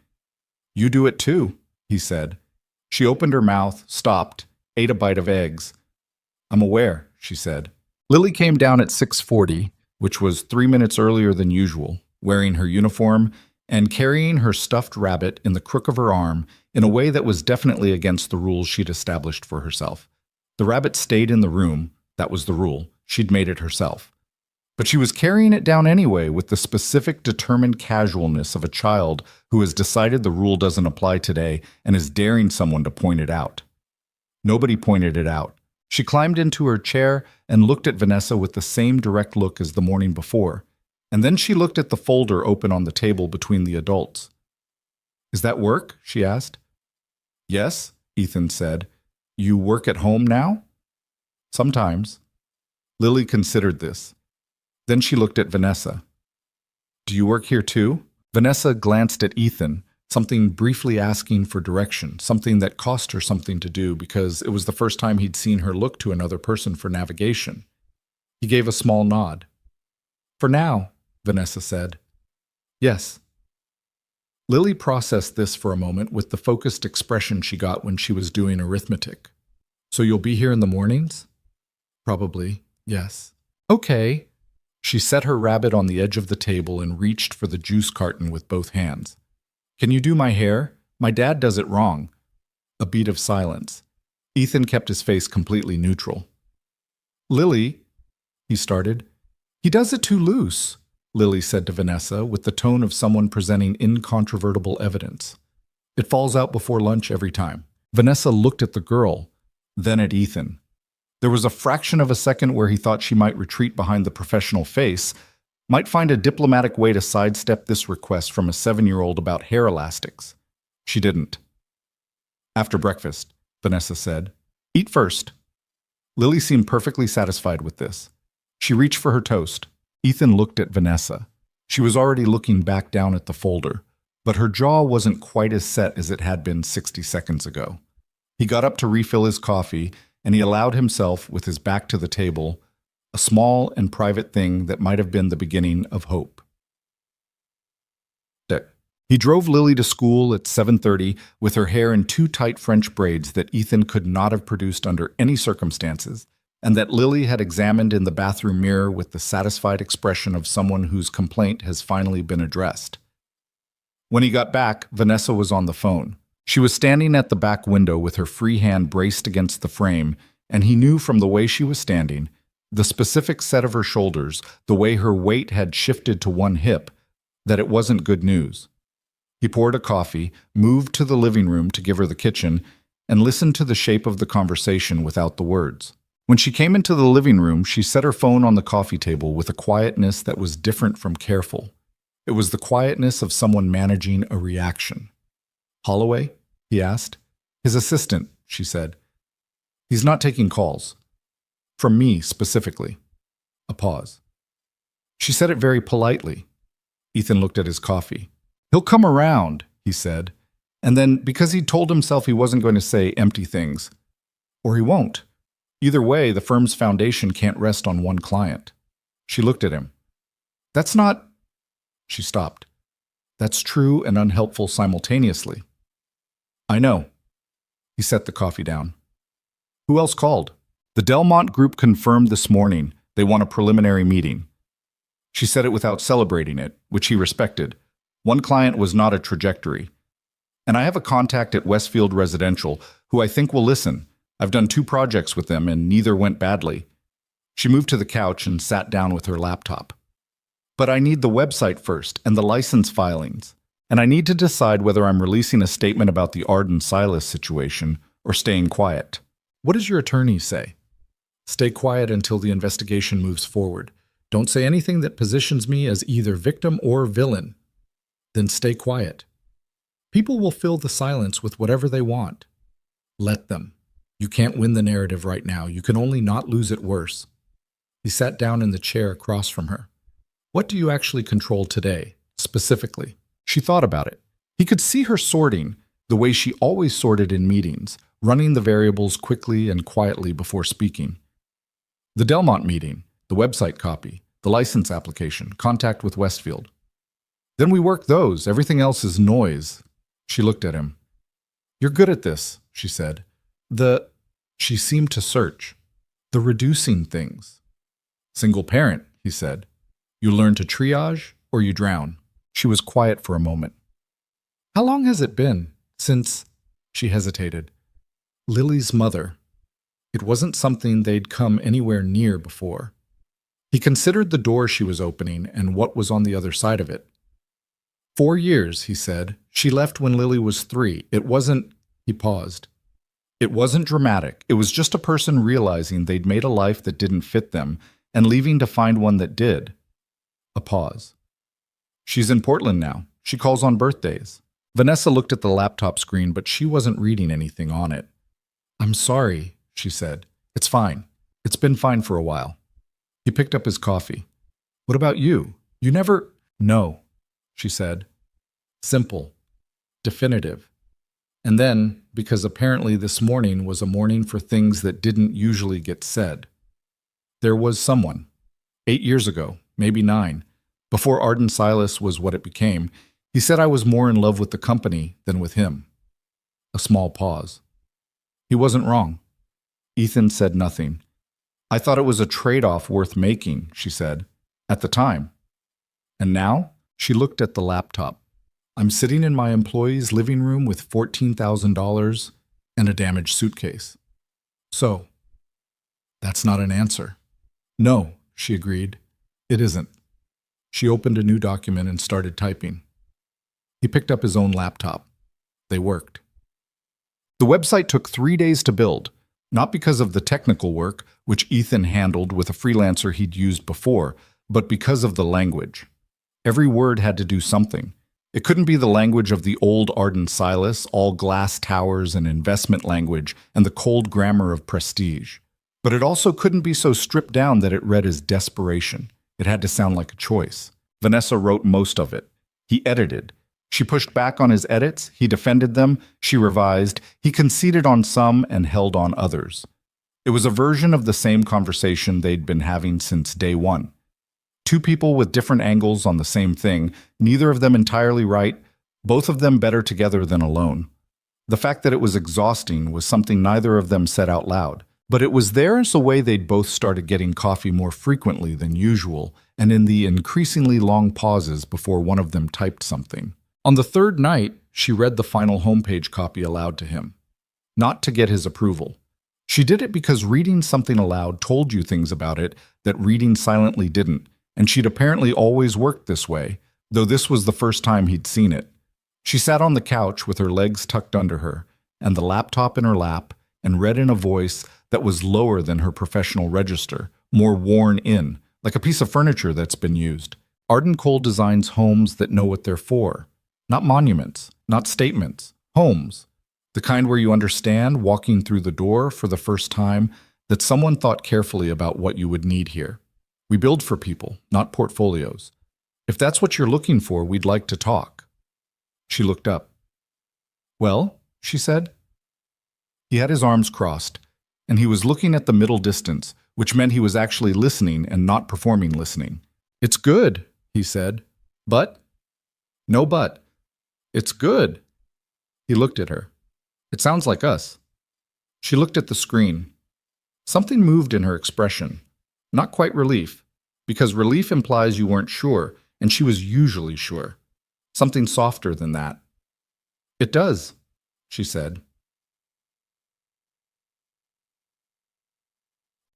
"You do it too," he said. She opened her mouth, stopped, ate a bite of eggs. "I'm aware," she said. Lily came down at 6:40, which was 3 minutes earlier than usual, wearing her uniform and carrying her stuffed rabbit in the crook of her arm in a way that was definitely against the rules she'd established for herself. The rabbit stayed in the room. That was the rule. She'd made it herself. But she was carrying it down anyway with the specific determined casualness of a child who has decided the rule doesn't apply today and is daring someone to point it out. Nobody pointed it out. She climbed into her chair and looked at Vanessa with the same direct look as the morning before, and then she looked at the folder open on the table between the adults. "Is that work?" she asked. "Yes," Ethan said. "You work at home now?" "Sometimes." Lily considered this. Then she looked at Vanessa. "Do you work here too?" Vanessa glanced at Ethan, something briefly asking for direction, something that cost her something to do because it was the first time he'd seen her look to another person for navigation. He gave a small nod. "For now," Vanessa said. "Yes." Lily processed this for a moment with the focused expression she got when she was doing arithmetic. "So you'll be here in the mornings?" "Probably, yes." "Okay." She set her rabbit on the edge of the table and reached for the juice carton with both hands. "Can you do my hair? My dad does it wrong." A beat of silence. Ethan kept his face completely neutral. "Lily," he started. "He does it too loose," Lily said to Vanessa with the tone of someone presenting incontrovertible evidence. "It falls out before lunch every time." Vanessa looked at the girl, then at Ethan. There was a fraction of a second where he thought she might retreat behind the professional face, might find a diplomatic way to sidestep this request from a 7-year-old about hair elastics. She didn't. "After breakfast," Vanessa said. "Eat first." Lily seemed perfectly satisfied with this. She reached for her toast. Ethan looked at Vanessa. She was already looking back down at the folder, but her jaw wasn't quite as set as it had been 60 seconds ago. He got up to refill his coffee, and he allowed himself, with his back to the table, a small and private thing that might have been the beginning of hope. He drove Lily to school at 7:30 with her hair in 2 tight French braids that Ethan could not have produced under any circumstances, and that Lily had examined in the bathroom mirror with the satisfied expression of someone whose complaint has finally been addressed. When he got back, Vanessa was on the phone. She was standing at the back window with her free hand braced against the frame, and he knew from the way she was standing, the specific set of her shoulders, the way her weight had shifted to one hip, that it wasn't good news. He poured a coffee, moved to the living room to give her the kitchen, and listened to the shape of the conversation without the words. When she came into the living room, she set her phone on the coffee table with a quietness that was different from careful. It was the quietness of someone managing a reaction. "Holloway?" he asked. "His assistant," she said. "He's not taking calls. From me, specifically." A pause. She said it very politely. Ethan looked at his coffee. "He'll come around," he said. And then, because he'd told himself he wasn't going to say empty things. Or he won't. Either way, the firm's foundation can't rest on one client. She looked at him. "That's not—" She stopped. "That's true and unhelpful simultaneously." "I know." He set the coffee down. "Who else called?" "The Delmont Group confirmed this morning they want a preliminary meeting." She said it without celebrating it, which he respected. One client was not a trajectory. "And I have a contact at Westfield Residential who I think will listen. I've done 2 projects with them and neither went badly." She moved to the couch and sat down with her laptop. "But I need the website first and the license filings. And I need to decide whether I'm releasing a statement about the Arden Silas situation or staying quiet." "What does your attorney say?" "Stay quiet until the investigation moves forward. Don't say anything that positions me as either victim or villain." "Then stay quiet. People will fill the silence with whatever they want. Let them. You can't win the narrative right now. You can only not lose it worse." He sat down in the chair across from her. "What do you actually control today, specifically?" She thought about it. He could see her sorting, the way she always sorted in meetings, running the variables quickly and quietly before speaking. The Delmont meeting, the website copy, the license application, contact with Westfield. "Then we work those. Everything else is noise." She looked at him. "You're good at this," she said. She seemed to search. "The reducing things." "Single parent," he said. "You learn to triage or you drown." She was quiet for a moment. "How long has it been since—" She hesitated. "Lily's mother." It wasn't something they'd come anywhere near before. He considered the door she was opening and what was on the other side of it. 4 years, he said. She left when Lily was 3. It wasn't— He paused. It wasn't dramatic. It was just a person realizing they'd made a life that didn't fit them and leaving to find one that did. A pause. She's in Portland now. She calls on birthdays. Vanessa looked at the laptop screen, but she wasn't reading anything on it. I'm sorry, she said. It's fine. It's been fine for a while. He picked up his coffee. What about you? You never— No, she said. Simple. Definitive. And then, because apparently this morning was a morning for things that didn't usually get said, there was someone. 8 years ago, maybe 9, before Arden Silas was what it became, he said I was more in love with the company than with him. A small pause. He wasn't wrong. Ethan said nothing. I thought it was a trade-off worth making, she said, at the time. And now? She looked at the laptop. I'm sitting in my employee's living room with $14,000 and a damaged suitcase. So, that's not an answer. No, she agreed. It isn't. She opened a new document and started typing. He picked up his own laptop. They worked. The website took 3 days to build, not because of the technical work, which Ethan handled with a freelancer he'd used before, but because of the language. Every word had to do something. It couldn't be the language of the old Arden Silas, all glass towers and investment language, and the cold grammar of prestige. But it also couldn't be so stripped down that it read as desperation. It had to sound like a choice. Vanessa wrote most of it. He edited. She pushed back on his edits, he defended them, she revised, he conceded on some and held on others. It was a version of the same conversation they'd been having since day one. 2 people with different angles on the same thing, neither of them entirely right, both of them better together than alone. The fact that it was exhausting was something neither of them said out loud, but it was there as a way they'd both started getting coffee more frequently than usual, and in the increasingly long pauses before one of them typed something. On the 3rd night, she read the final homepage copy aloud to him. Not to get his approval. She did it because reading something aloud told you things about it that reading silently didn't, and she'd apparently always worked this way, though this was the first time he'd seen it. She sat on the couch with her legs tucked under her, and the laptop in her lap, and read in a voice that was lower than her professional register, more worn in, like a piece of furniture that's been used. Arden Cole designs homes that know what they're for. Not monuments, not statements, homes. The kind where you understand, walking through the door for the first time, that someone thought carefully about what you would need here. We build for people, not portfolios. If that's what you're looking for, we'd like to talk. She looked up. Well, she said. He had his arms crossed, and he was looking at the middle distance, which meant he was actually listening and not performing listening. It's good, he said. But? No but. It's good. He looked at her. It sounds like us. She looked at the screen. Something moved in her expression. Not quite relief, because relief implies you weren't sure, and she was usually sure. Something softer than that. It does, she said.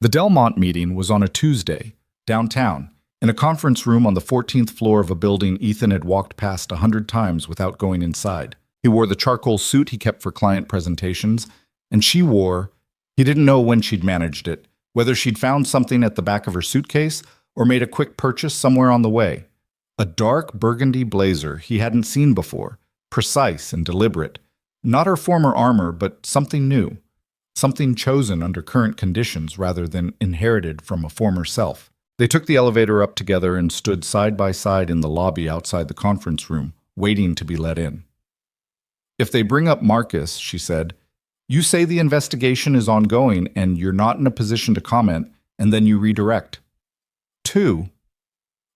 The Delmont meeting was on a Tuesday, downtown, in a conference room on the 14th floor of a building Ethan had walked past 100 times without going inside. He wore the charcoal suit he kept for client presentations, and she wore— He didn't know when she'd managed it, whether she'd found something at the back of her suitcase or made a quick purchase somewhere on the way. A dark burgundy blazer he hadn't seen before, precise and deliberate. Not her former armor, but something new. Something chosen under current conditions rather than inherited from a former self. They took the elevator up together and stood side by side in the lobby outside the conference room, waiting to be let in. If they bring up Marcus, she said, you say the investigation is ongoing and you're not in a position to comment, and then you redirect. 2.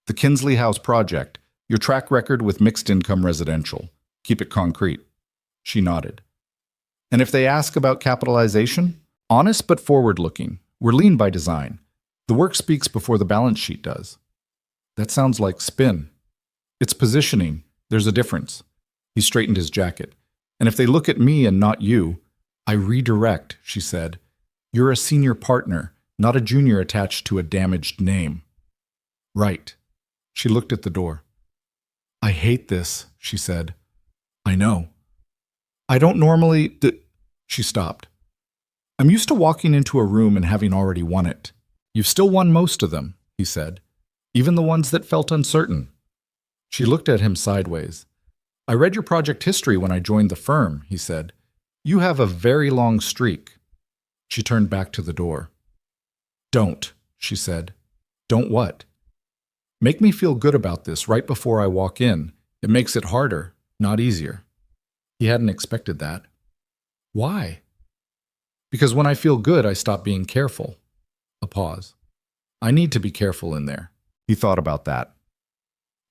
The Kinsley House project, your track record with mixed income residential. Keep it concrete. She nodded. And if they ask about capitalization? Honest but forward-looking. We're lean by design. The work speaks before the balance sheet does. That sounds like spin. It's positioning. There's a difference. He straightened his jacket. And if they look at me and not you, I redirect, she said. You're a senior partner, not a junior attached to a damaged name. Right. She looked at the door. I hate this, she said. I know. I don't normally She stopped. I'm used to walking into a room and having already won it. You've still won most of them, he said, even the ones that felt uncertain. She looked at him sideways. I read your project history when I joined the firm, he said. You have a very long streak. She turned back to the door. Don't, she said. Don't what? Make me feel good about this right before I walk in. It makes it harder, not easier. He hadn't expected that. Why? Because when I feel good, I stop being careful. A pause. I need to be careful in there. He thought about that.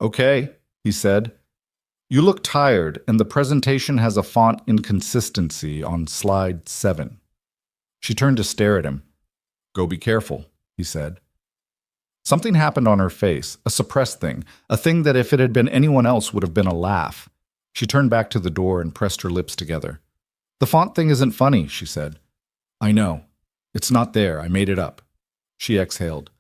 Okay, he said. You look tired, and the presentation has a font inconsistency on slide 7. She turned to stare at him. Go be careful, he said. Something happened on her face, a suppressed thing, a thing that if it had been anyone else would have been a laugh. She turned back to the door and pressed her lips together. The font thing isn't funny, she said. I know. It's not there. I made it up. She exhaled.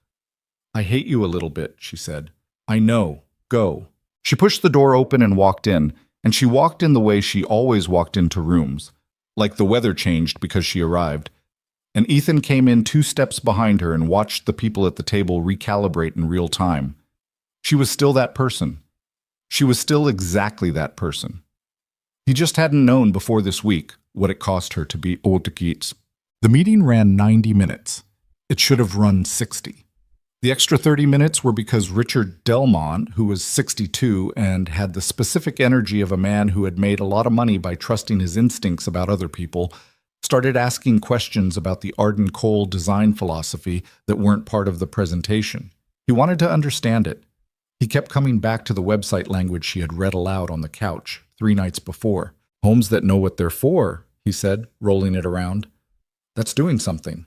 I hate you a little bit, she said. I know. Go. She pushed the door open and walked in, and she walked in the way she always walked into rooms, like the weather changed because she arrived. And Ethan came in 2 steps behind her and watched the people at the table recalibrate in real time. She was still that person. She was still exactly that person. He just hadn't known before this week what it cost her to be old geeks. The meeting ran 90 minutes. It should have run 60. The extra 30 minutes were because Richard Delmont, who was 62 and had the specific energy of a man who had made a lot of money by trusting his instincts about other people, started asking questions about the Arden Cole design philosophy that weren't part of the presentation. He wanted to understand it. He kept coming back to the website language she had read aloud on the couch 3 nights before. Homes that know what they're for, he said, rolling it around. That's doing something.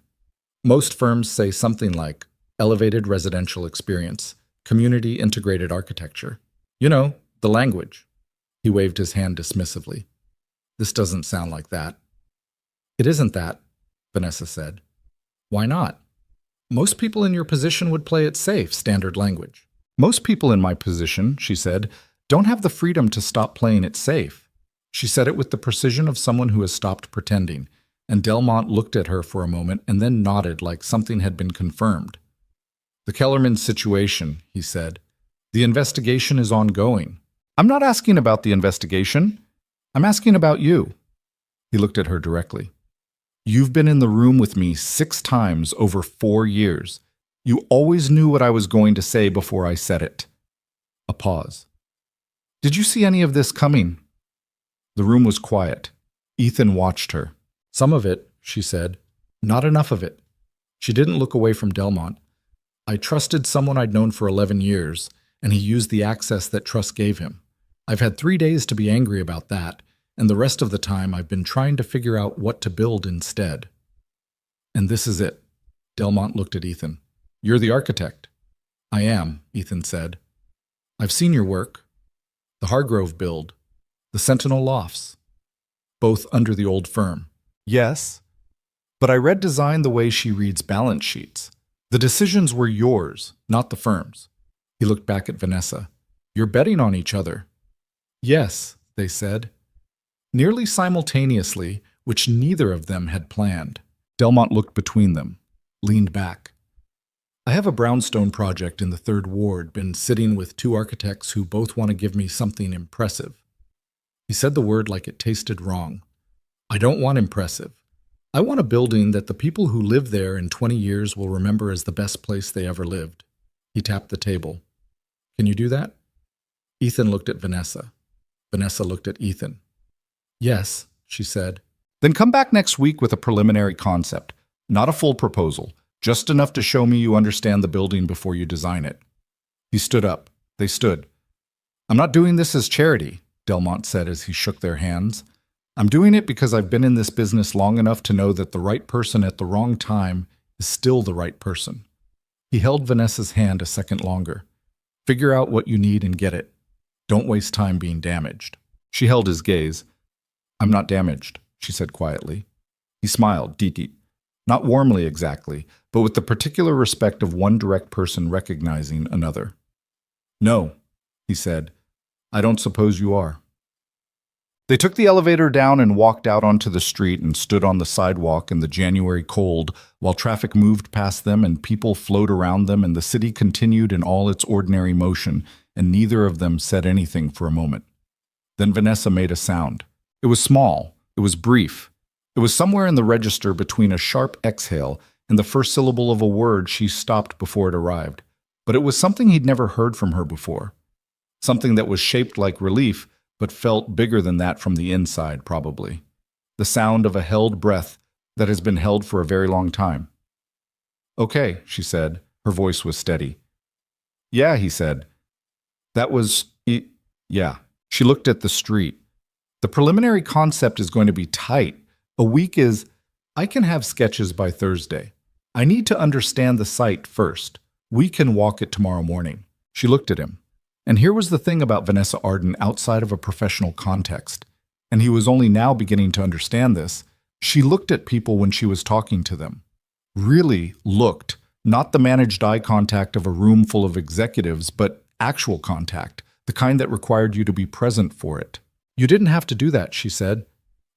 Most firms say something like elevated residential experience, community integrated architecture. You know, the language. He waved his hand dismissively. This doesn't sound like that. It isn't that, Vanessa said. Why not? Most people in your position would play it safe, standard language. Most people in my position, she said, don't have the freedom to stop playing it safe. She said it with the precision of someone who has stopped pretending, and Delmont looked at her for a moment and then nodded like something had been confirmed. The Kellerman situation, he said. The investigation is ongoing. I'm not asking about the investigation. I'm asking about you. He looked at her directly. You've been in the room with me 6 times over 4 years. You always knew what I was going to say before I said it. A pause. Did you see any of this coming? The room was quiet. Ethan watched her. Some of it, she said. Not enough of it. She didn't look away from Delmont. I trusted someone I'd known for 11 years, and he used the access that trust gave him. I've had 3 days to be angry about that, and the rest of the time I've been trying to figure out what to build instead. And this is it. Delmont looked at Ethan. You're the architect. I am, Ethan said. I've seen your work. The Hargrove build. The Sentinel Lofts. Both under the old firm. Yes, but I read design the way she reads balance sheets. The decisions were yours, not the firm's. He looked back at Vanessa. You're betting on each other. Yes, they said. Nearly simultaneously, which neither of them had planned. Delmont looked between them, leaned back. I have a brownstone project in the 3rd Ward, been sitting with 2 architects who both want to give me something impressive. He said the word like it tasted wrong. I don't want impressive. I want a building that the people who live there in 20 years will remember as the best place they ever lived. He tapped the table. Can you do that? Ethan looked at Vanessa. Vanessa looked at Ethan. Yes, she said. Then come back next week with a preliminary concept, not a full proposal, just enough to show me you understand the building before you design it. He stood up. They stood. I'm not doing this as charity, Delmont said as he shook their hands. I'm doing it because I've been in this business long enough to know that the right person at the wrong time is still the right person. He held Vanessa's hand a second longer. Figure out what you need and get it. Don't waste time being damaged. She held his gaze. I'm not damaged, she said quietly. He smiled, deep. Not warmly exactly, but with the particular respect of one direct person recognizing another. "No," he said, "I don't suppose you are." They took the elevator down and walked out onto the street and stood on the sidewalk in the January cold while traffic moved past them and people flowed around them and the city continued in all its ordinary motion, and neither of them said anything for a moment. Then Vanessa made a sound. It was small. It was brief. It was somewhere in the register between a sharp exhale and the first syllable of a word she stopped before it arrived. But it was something he'd never heard from her before. Something that was shaped like relief, but felt bigger than that from the inside, probably. The sound of a held breath that has been held for a very long time. "Okay," she said. Her voice was steady. "Yeah," he said. "That was... yeah." She looked at the street. "The preliminary concept is going to be tight. A week is... I can have sketches by Thursday. I need to understand the site first. We can walk it tomorrow morning." She looked at him. And here was the thing about Vanessa Arden outside of a professional context. And he was only now beginning to understand this. She looked at people when she was talking to them. Really looked. Not the managed eye contact of a room full of executives, but actual contact, the kind that required you to be present for it. "You didn't have to do that," she said.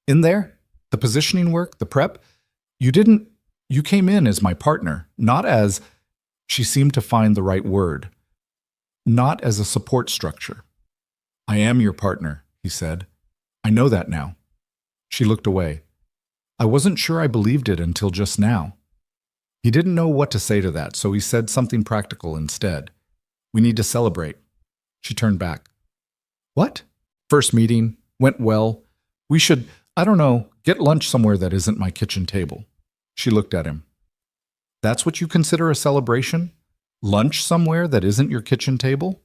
"In there? The positioning work, the prep? You didn't... You came in as my partner, not as..." She seemed to find the right word. "Not as a support structure." "I am your partner," he said. "I know that now." She looked away. "I wasn't sure I believed it until just now." He didn't know what to say to that, so he said something practical instead. "We need to celebrate." She turned back. "What?" "First meeting. Went well. We should, I don't know, get lunch somewhere that isn't my kitchen table." She looked at him. "That's what you consider a celebration? Lunch somewhere that isn't your kitchen table?"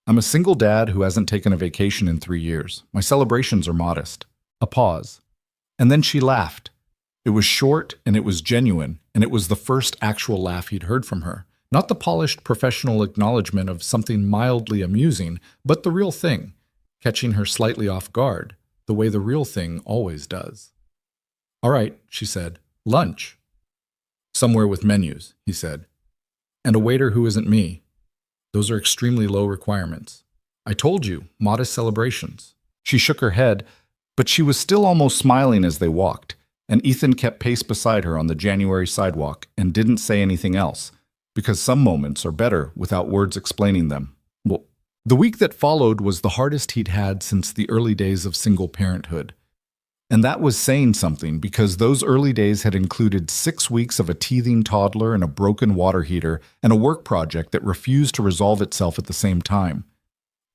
"I'm a single dad who hasn't taken a vacation in 3 years. My celebrations are modest." A pause. And then she laughed. It was short and it was genuine, and it was the first actual laugh he'd heard from her. Not the polished professional acknowledgement of something mildly amusing, but the real thing, catching her slightly off guard, the way the real thing always does. "All right," she said. "Lunch." "Somewhere with menus," he said. "And a waiter who isn't me. Those are extremely low requirements. I told you, modest celebrations." She shook her head, but she was still almost smiling as they walked, and Ethan kept pace beside her on the January sidewalk and didn't say anything else, because some moments are better without words explaining them. Well, the week that followed was the hardest he'd had since the early days of single parenthood. And that was saying something, because those early days had included 6 weeks of a teething toddler and a broken water heater and a work project that refused to resolve itself at the same time.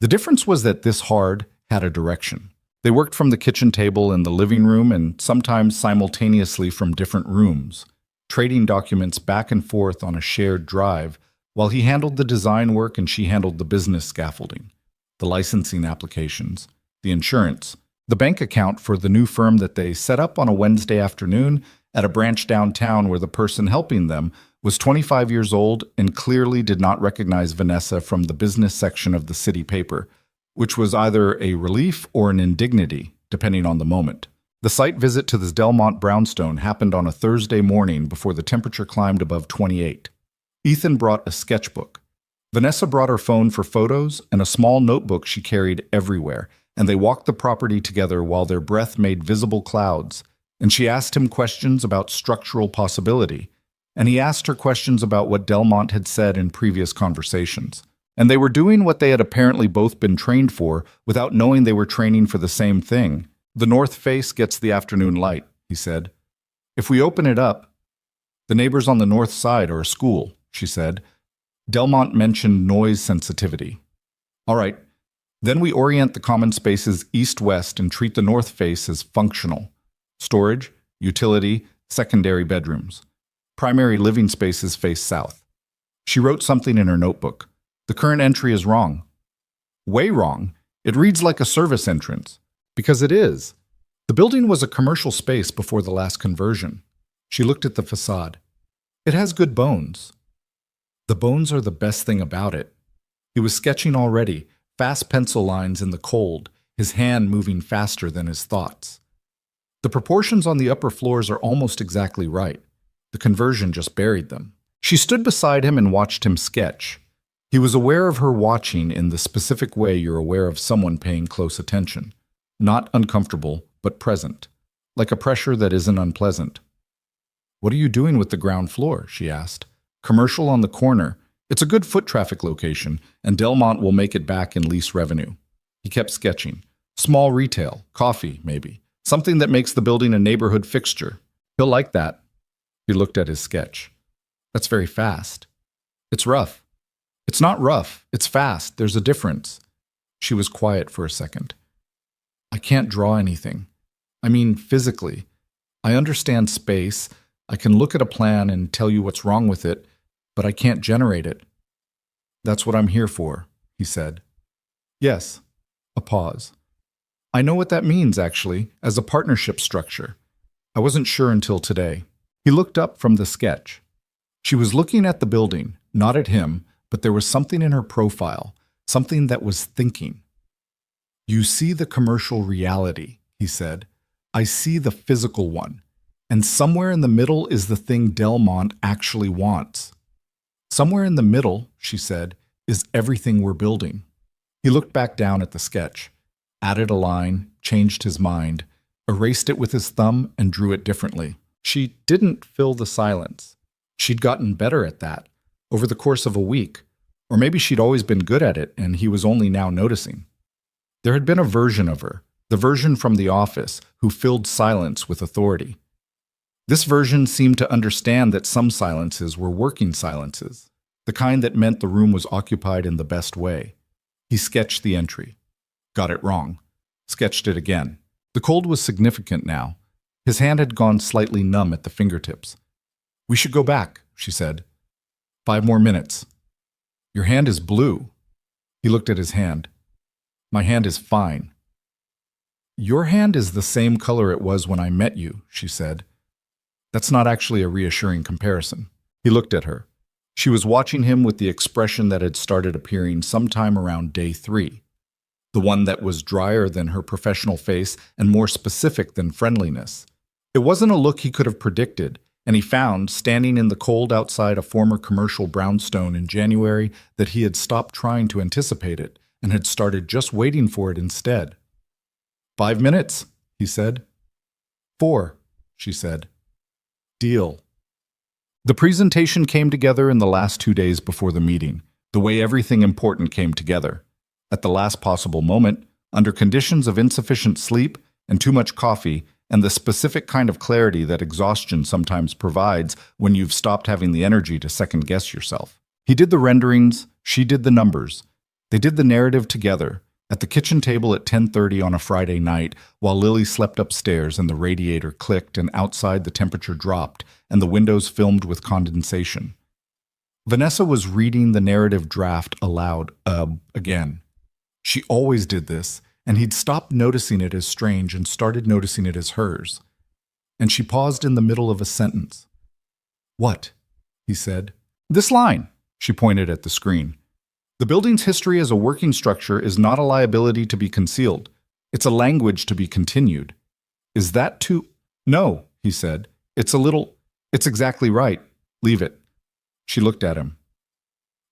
The difference was that this hard had a direction. They worked from the kitchen table in the living room and sometimes simultaneously from different rooms, trading documents back and forth on a shared drive, while he handled the design work and she handled the business scaffolding, the licensing applications, the insurance, the bank account for the new firm that they set up on a Wednesday afternoon at a branch downtown where the person helping them was 25 years old and clearly did not recognize Vanessa from the business section of the city paper, which was either a relief or an indignity, depending on the moment. The site visit to the Delmont brownstone happened on a Thursday morning before the temperature climbed above 28. Ethan brought a sketchbook. Vanessa brought her phone for photos and a small notebook she carried everywhere, and they walked the property together while their breath made visible clouds, and she asked him questions about structural possibility, and he asked her questions about what Delmont had said in previous conversations. And they were doing what they had apparently both been trained for without knowing they were training for the same thing. "The north face gets the afternoon light," he said. "If we open it up..." "The neighbors on the north side are a school," she said. Delmont mentioned noise sensitivity. "All right. Then we orient the common spaces east-west and treat the north face as functional. Storage, utility, secondary bedrooms. Primary living spaces face south." She wrote something in her notebook. "The current entry is wrong." "Way wrong. It reads like a service entrance." "Because it is. The building was a commercial space before the last conversion." She looked at the facade. "It has good bones." "The bones are the best thing about it." He was sketching already, fast pencil lines in the cold, his hand moving faster than his thoughts. The proportions on the upper floors are almost exactly right. The conversion just buried them. She stood beside him and watched him sketch. He was aware of her watching in the specific way you're aware of someone paying close attention. Not uncomfortable, but present. Like a pressure that isn't unpleasant. "What are you doing with the ground floor?" she asked. "Commercial on the corner. It's a good foot traffic location, and Delmont will make it back in lease revenue." He kept sketching. "Small retail, coffee, maybe. Something that makes the building a neighborhood fixture. He'll like that." He looked at his sketch. "That's very fast." "It's rough." "It's not rough. It's fast. There's a difference." She was quiet for a second. "I can't draw anything. I mean, physically. I understand space. I can look at a plan and tell you what's wrong with it, but I can't generate it." "That's what I'm here for," he said. "Yes." A pause. "I know what that means, actually, as a partnership structure. I wasn't sure until today." He looked up from the sketch. She was looking at the building, not at him, but there was something in her profile, something that was thinking. "You see the commercial reality," he said. "I see the physical one. And somewhere in the middle is the thing Delmont actually wants." "Somewhere in the middle," she said, "is everything we're building." He looked back down at the sketch, added a line, changed his mind, erased it with his thumb, and drew it differently. She didn't fill the silence. She'd gotten better at that, over the course of a week. Or maybe she'd always been good at it, and he was only now noticing. There had been a version of her, the version from the office, who filled silence with authority. This version seemed to understand that some silences were working silences, the kind that meant the room was occupied in the best way. He sketched the entry. Got it wrong. Sketched it again. The cold was significant now. His hand had gone slightly numb at the fingertips. "We should go back," she said. 5 more minutes." "Your hand is blue." He looked at his hand. "My hand is fine." "Your hand is the same color it was when I met you," she said. "That's not actually a reassuring comparison." He looked at her. She was watching him with the expression that had started appearing sometime around day 3. The one that was drier than her professional face and more specific than friendliness. It wasn't a look he could have predicted, and he found, standing in the cold outside a former commercial brownstone in January, that he had stopped trying to anticipate it and had started just waiting for it instead. 5 minutes, he said. 4, she said. Deal. The presentation came together in the last 2 days before the meeting, the way everything important came together. At the last possible moment, under conditions of insufficient sleep and too much coffee, and the specific kind of clarity that exhaustion sometimes provides when you've stopped having the energy to second-guess yourself. He did the renderings, she did the numbers. They did the narrative together, at the kitchen table at 10:30 on a Friday night, while Lily slept upstairs and the radiator clicked and outside the temperature dropped and the windows filmed with condensation. Vanessa was reading the narrative draft aloud, again. She always did this, and he'd stopped noticing it as strange and started noticing it as hers. And she paused in the middle of a sentence. "What?" he said. "This line," she pointed at the screen. "The building's history as a working structure is not a liability to be concealed. It's a language to be continued. Is that too—" "No," he said. "It's a little— It's exactly right. Leave it." She looked at him.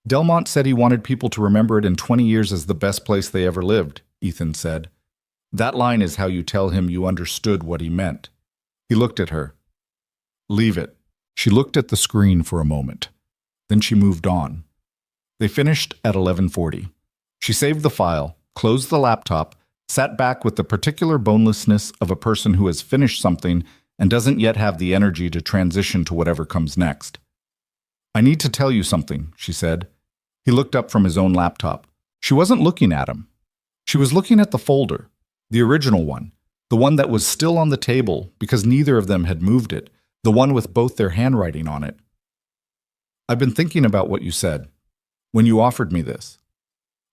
"Delmont said he wanted people to remember it in 20 years as the best place they ever lived," Ethan said. "That line is how you tell him you understood what he meant." He looked at her. "Leave it." She looked at the screen for a moment. Then she moved on. They finished at 11:40. She saved the file, closed the laptop, sat back with the particular bonelessness of a person who has finished something and doesn't yet have the energy to transition to whatever comes next. "I need to tell you something," she said. He looked up from his own laptop. She wasn't looking at him. She was looking at the folder, the original one, the one that was still on the table because neither of them had moved it, the one with both their handwriting on it. "I've been thinking about what you said, when you offered me this."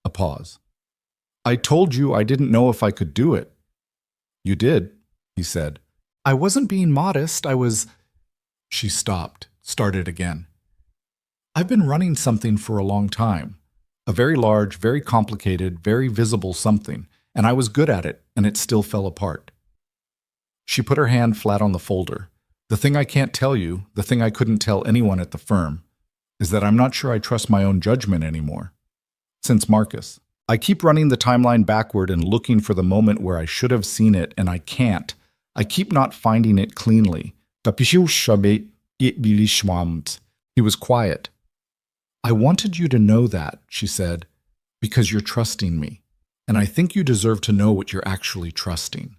A pause. "I told you I didn't know if I could do it." "You did," he said. "I wasn't being modest, I was—" She stopped, started again. "I've been running something for a long time. A very large, very complicated, very visible something, and I was good at it, and it still fell apart." She put her hand flat on the folder. The thing I can't tell you, the thing I couldn't tell anyone at the firm, is that I'm not sure I trust my own judgment anymore. Since Marcus. I keep running the timeline backward and looking for the moment where I should have seen it, and I can't. I keep not finding it cleanly. He was quiet. I wanted you to know that, she said, because you're trusting me, and I think you deserve to know what you're actually trusting.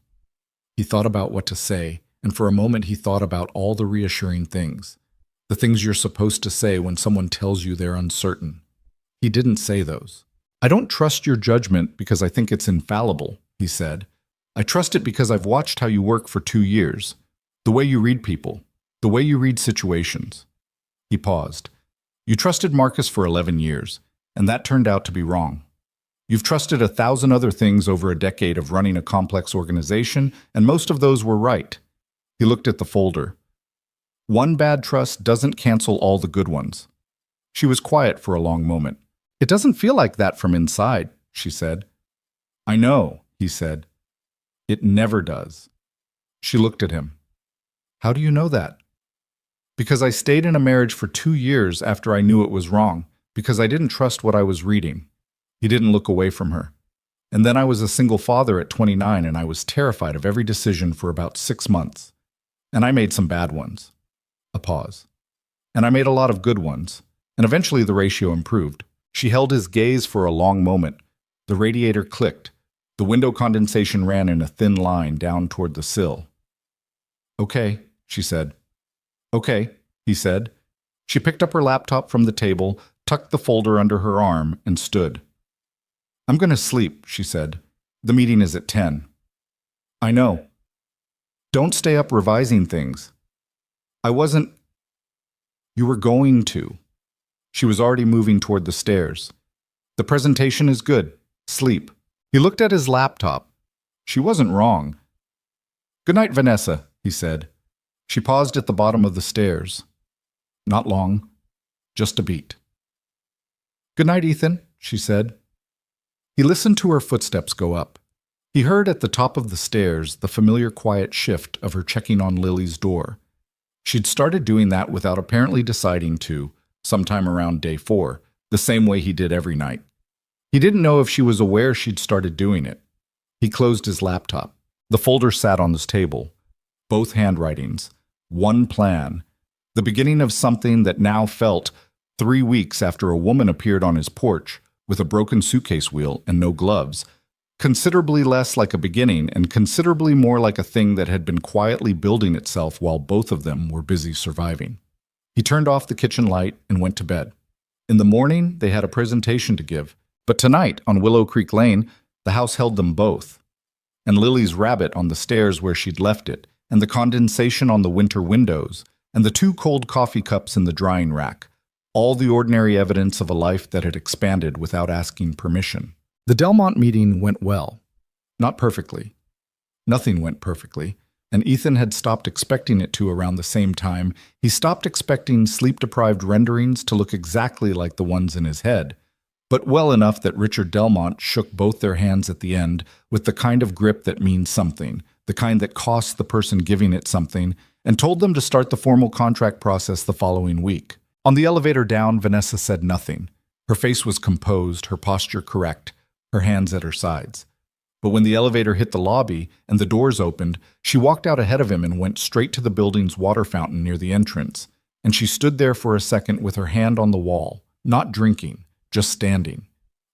He thought about what to say, and for a moment he thought about all the reassuring things, the things you're supposed to say when someone tells you they're uncertain. He didn't say those. I don't trust your judgment because I think it's infallible, he said. I trust it because I've watched how you work for 2 years, the way you read people, the way you read situations. He paused. You trusted Marcus for 11 years, and that turned out to be wrong. You've trusted 1,000 other things over a decade of running a complex organization, and most of those were right. He looked at the folder. One bad trust doesn't cancel all the good ones. She was quiet for a long moment. It doesn't feel like that from inside, she said. I know, he said. It never does. She looked at him. How do you know that? Because I stayed in a marriage for 2 years after I knew it was wrong, because I didn't trust what I was reading. He didn't look away from her. And then I was a single father at 29, and I was terrified of every decision for about 6 months. And I made some bad ones. A pause. And I made a lot of good ones. And eventually the ratio improved. She held his gaze for a long moment. The radiator clicked. The window condensation ran in a thin line down toward the sill. Okay, she said. Okay, he said. She picked up her laptop from the table, tucked the folder under her arm, and stood. I'm going to sleep, she said. The meeting is at 10. I know. Don't stay up revising things. I wasn't. You were going to. She was already moving toward the stairs. The presentation is good. Sleep. He looked at his laptop. She wasn't wrong. Good night, Vanessa, he said. She paused at the bottom of the stairs. Not long. Just a beat. Good night, Ethan, she said. He listened to her footsteps go up. He heard at the top of the stairs the familiar quiet shift of her checking on Lily's door. She'd started doing that without apparently deciding to, sometime around day 4, the same way he did every night. He didn't know if she was aware she'd started doing it. He closed his laptop. The folder sat on his table. Both handwritings. One plan. The beginning of something that now felt, 3 weeks after a woman appeared on his porch, with a broken suitcase wheel and no gloves, considerably less like a beginning and considerably more like a thing that had been quietly building itself while both of them were busy surviving. He turned off the kitchen light and went to bed. In the morning, they had a presentation to give, but tonight, on Willow Creek Lane, the house held them both. And Lily's rabbit on the stairs where she'd left it, and the condensation on the winter windows, and the 2 cold coffee cups in the drying rack, all the ordinary evidence of a life that had expanded without asking permission. The Delmont meeting went well. Not perfectly. Nothing went perfectly. And Ethan had stopped expecting it to around the same time. He stopped expecting sleep-deprived renderings to look exactly like the ones in his head, but well enough that Richard Delmont shook both their hands at the end with the kind of grip that means something, the kind that costs the person giving it something, and told them to start the formal contract process the following week. On the elevator down, Vanessa said nothing. Her face was composed, her posture correct, her hands at her sides. But when the elevator hit the lobby and the doors opened, she walked out ahead of him and went straight to the building's water fountain near the entrance. And she stood there for a second with her hand on the wall, not drinking, just standing.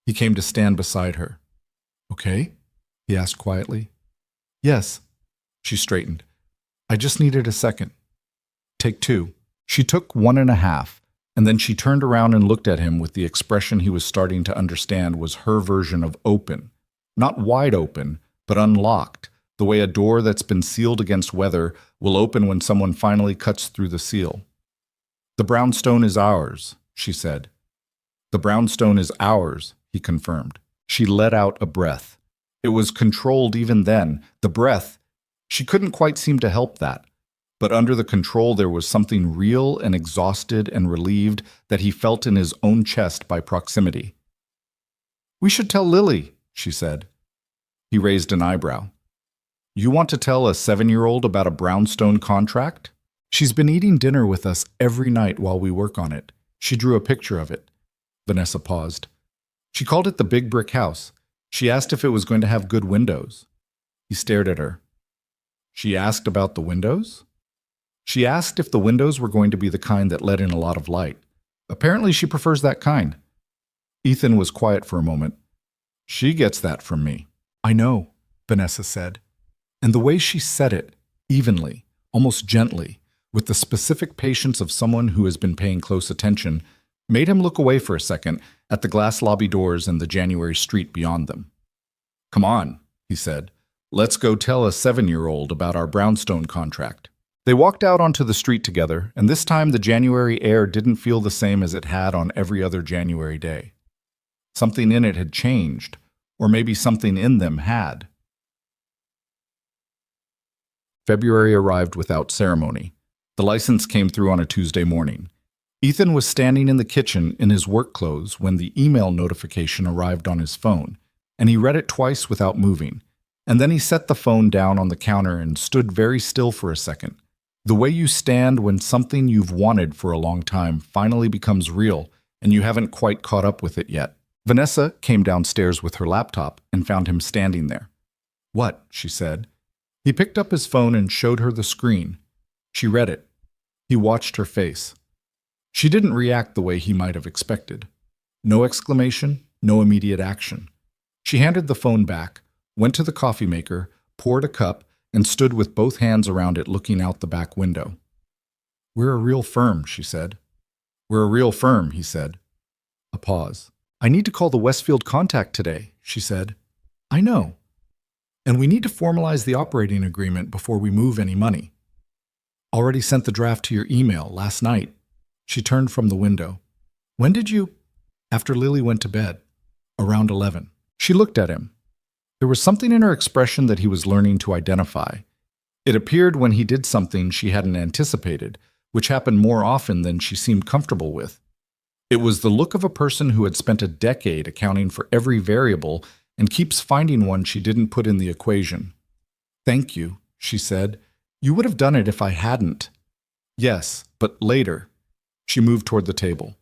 He came to stand beside her. Okay? He asked quietly. Yes. She straightened. I just needed a second. Take 2. She took 1.5, and then she turned around and looked at him with the expression he was starting to understand was her version of open. Not wide open, but unlocked, the way a door that's been sealed against weather will open when someone finally cuts through the seal. The brownstone is ours, she said. The brownstone is ours, he confirmed. She let out a breath. It was controlled even then. The breath, she couldn't quite seem to help that. But under the control there was something real and exhausted and relieved that he felt in his own chest by proximity. We should tell Lily, she said. He raised an eyebrow. You want to tell a 7-year-old about a brownstone contract? She's been eating dinner with us every night while we work on it. She drew a picture of it. Vanessa paused. She called it the big brick house. She asked if it was going to have good windows. He stared at her. She asked about the windows? She asked if the windows were going to be the kind that let in a lot of light. Apparently she prefers that kind. Ethan was quiet for a moment. She gets that from me. I know, Vanessa said. And the way she said it, evenly, almost gently, with the specific patience of someone who has been paying close attention, made him look away for a second at the glass lobby doors and the January street beyond them. Come on, he said. Let's go tell a 7-year-old about our brownstone contract. They walked out onto the street together, and this time the January air didn't feel the same as it had on every other January day. Something in it had changed, or maybe something in them had. February arrived without ceremony. The license came through on a Tuesday morning. Ethan was standing in the kitchen in his work clothes when the email notification arrived on his phone, and he read it twice without moving. And then he set the phone down on the counter and stood very still for a second. The way you stand when something you've wanted for a long time finally becomes real and you haven't quite caught up with it yet. Vanessa came downstairs with her laptop and found him standing there. What? She said. He picked up his phone and showed her the screen. She read it. He watched her face. She didn't react the way he might have expected. No exclamation, no immediate action. She handed the phone back, went to the coffee maker, poured a cup, and stood with both hands around it looking out the back window. We're a real firm, she said. We're a real firm, he said. A pause. I need to call the Westfield contact today, she said. I know. And we need to formalize the operating agreement before we move any money. Already sent the draft to your email last night. She turned from the window. When did you? After Lily went to bed. Around 11. She looked at him. There was something in her expression that he was learning to identify. It appeared when he did something she hadn't anticipated, which happened more often than she seemed comfortable with. It was the look of a person who had spent a decade accounting for every variable and keeps finding one she didn't put in the equation. Thank you, she said. You would have done it if I hadn't. Yes, but later. She moved toward the table.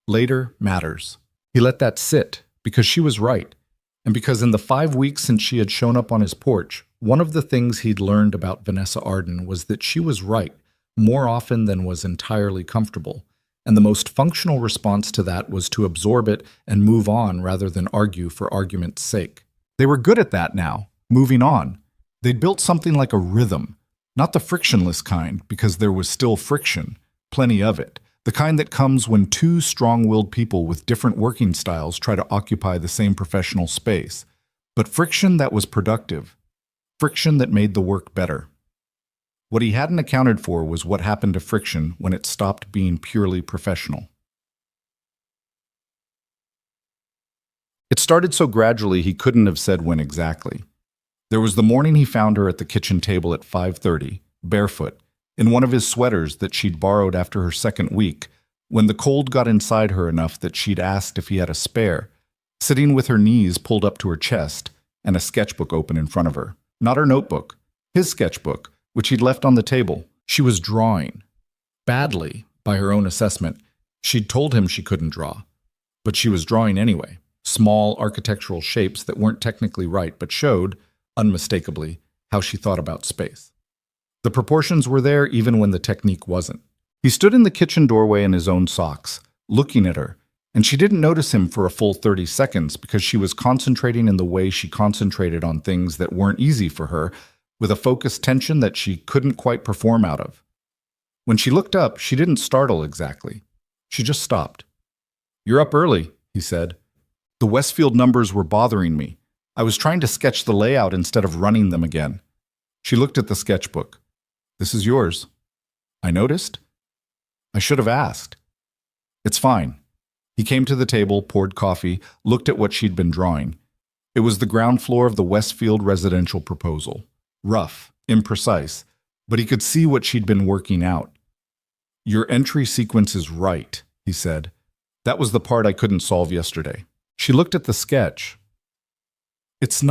Later matters. He let that sit, because she was right. And because in the 5 weeks since she had shown up on his porch, one of the things he'd learned about Vanessa Arden was that she was right more often than was entirely comfortable, and the most functional response to that was to absorb it and move on rather than argue for argument's sake. They were good at that now, moving on. They'd built something like a rhythm, not the frictionless kind, because there was still friction, plenty of it. The kind that comes when two strong-willed people with different working styles try to occupy the same professional space. But friction that was productive. Friction that made the work better. What he hadn't accounted for was what happened to friction when it stopped being purely professional. It started so gradually he couldn't have said when exactly. There was the morning he found her at the kitchen table at 5:30, barefoot, in one of his sweaters that she'd borrowed after her second week, when the cold got inside her enough that she'd asked if he had a spare, sitting with her knees pulled up to her chest and a sketchbook open in front of her. Not her notebook, his sketchbook, which he'd left on the table. She was drawing. Badly, by her own assessment. She'd told him she couldn't draw. But she was drawing anyway. Small architectural shapes that weren't technically right, but showed, unmistakably, how she thought about space. The proportions were there even when the technique wasn't. He stood in the kitchen doorway in his own socks, looking at her, and she didn't notice him for a full 30 seconds because she was concentrating in the way she concentrated on things that weren't easy for her, with a focused tension that she couldn't quite perform out of. When she looked up, she didn't startle exactly. She just stopped. You're up early, he said. The Westfield numbers were bothering me. I was trying to sketch the layout instead of running them again. She looked at the sketchbook. This is yours. I noticed. I should have asked. It's fine. He came to the table, poured coffee, looked at what she'd been drawing. It was the ground floor of the Westfield residential proposal. Rough, imprecise, but he could see what she'd been working out. Your entry sequence is right, he said. That was the part I couldn't solve yesterday. She looked at the sketch. It's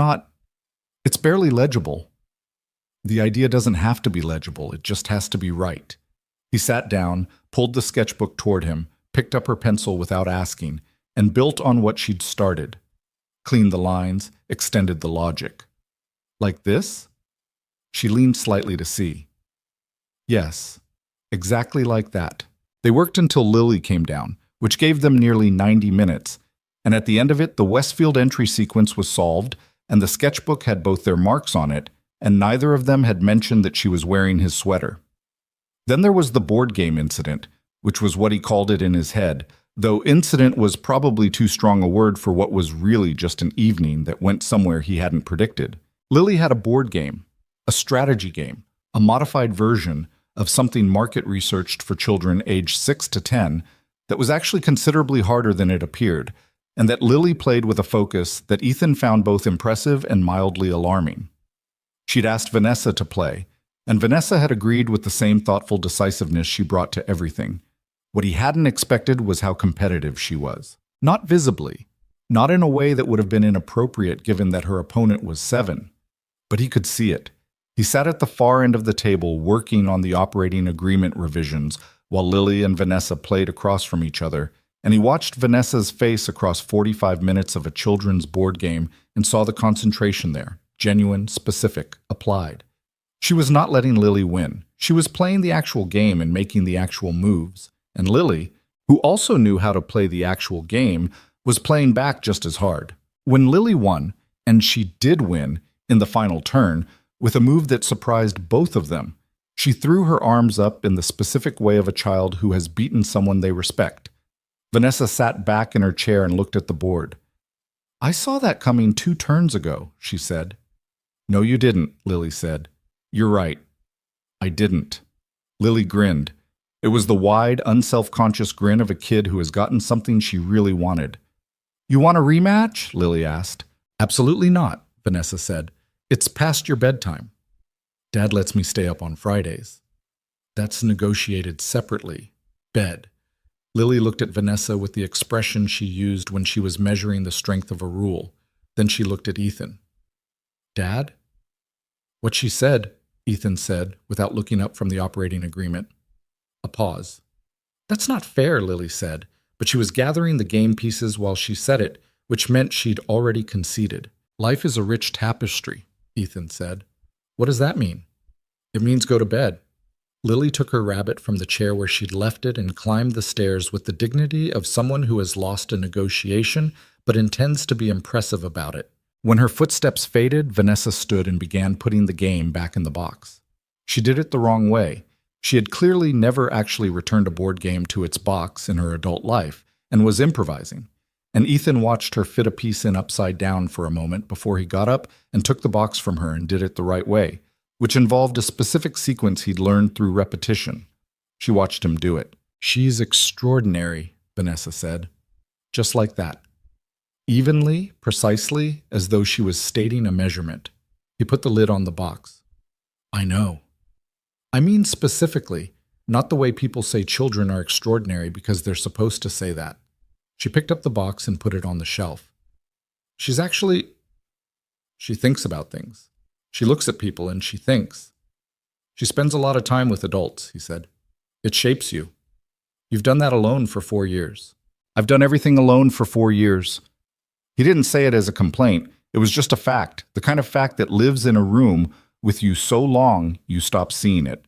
barely legible. The idea doesn't have to be legible, it just has to be right. He sat down, pulled the sketchbook toward him, picked up her pencil without asking, and built on what she'd started. Cleaned the lines, extended the logic. Like this? She leaned slightly to see. Yes, exactly like that. They worked until Lily came down, which gave them nearly 90 minutes, and at the end of it, the Westfield entry sequence was solved, and the sketchbook had both their marks on it, and neither of them had mentioned that she was wearing his sweater. Then there was the board game incident, which was what he called it in his head, though incident was probably too strong a word for what was really just an evening that went somewhere he hadn't predicted. Lily had a board game, a strategy game, a modified version of something market researched for children aged 6 to 10 that was actually considerably harder than it appeared, and that Lily played with a focus that Ethan found both impressive and mildly alarming. She'd asked Vanessa to play, and Vanessa had agreed with the same thoughtful decisiveness she brought to everything. What he hadn't expected was how competitive she was. Not visibly, not in a way that would have been inappropriate given that her opponent was 7, but he could see it. He sat at the far end of the table working on the operating agreement revisions while Lily and Vanessa played across from each other, and he watched Vanessa's face across 45 minutes of a children's board game and saw the concentration there, genuine, specific, applied. She was not letting Lily win. She was playing the actual game and making the actual moves. And Lily, who also knew how to play the actual game, was playing back just as hard. When Lily won, and she did win in the final turn, with a move that surprised both of them, she threw her arms up in the specific way of a child who has beaten someone they respect. Vanessa sat back in her chair and looked at the board. "I saw that coming 2 turns ago," she said. "No, you didn't," Lily said. "You're right. I didn't." Lily grinned. It was the wide, unself-conscious grin of a kid who has gotten something she really wanted. "You want a rematch?" Lily asked. "Absolutely not," Vanessa said. "It's past your bedtime." "Dad lets me stay up on Fridays." "That's negotiated separately." Bed. Lily looked at Vanessa with the expression she used when she was measuring the strength of a rule. Then she looked at Ethan. "Dad?" "What she said," Ethan said, without looking up from the operating agreement. A pause. "That's not fair," Lily said, but she was gathering the game pieces while she said it, which meant she'd already conceded. "Life is a rich tapestry," Ethan said. "What does that mean?" "It means go to bed." Lily took her rabbit from the chair where she'd left it and climbed the stairs with the dignity of someone who has lost a negotiation but intends to be impressive about it. When her footsteps faded, Vanessa stood and began putting the game back in the box. She did it the wrong way. She had clearly never actually returned a board game to its box in her adult life and was improvising. And Ethan watched her fit a piece in upside down for a moment before he got up and took the box from her and did it the right way, which involved a specific sequence he'd learned through repetition. She watched him do it. "She's extraordinary," Vanessa said. Just like that. Evenly, precisely, as though she was stating a measurement. He put the lid on the box. "I know. I mean specifically, not the way people say children are extraordinary because they're supposed to say that." She picked up the box and put it on the shelf. She thinks about things. She looks at people and she thinks. She spends a lot of time with adults, he said. It shapes you. You've done that alone for 4 years. I've done everything alone for 4 years. He didn't say it as a complaint. It was just a fact, the kind of fact that lives in a room with you so long you stop seeing it.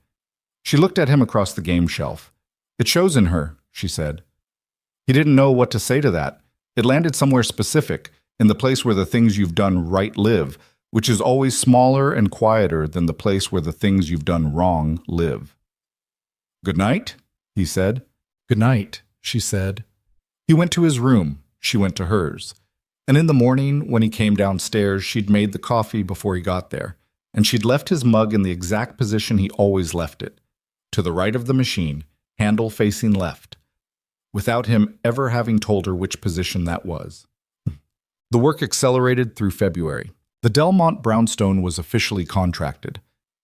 She looked at him across the game shelf. "It shows in her," she said. He didn't know what to say to that. It landed somewhere specific, in the place where the things you've done right live, which is always smaller and quieter than the place where the things you've done wrong live. "Good night," he said. "Good night," she said. He went to his room. She went to hers. And in the morning, when he came downstairs, she'd made the coffee before he got there, and she'd left his mug in the exact position he always left it, to the right of the machine, handle facing left, without him ever having told her which position that was. The work accelerated through February. The Delmont brownstone was officially contracted.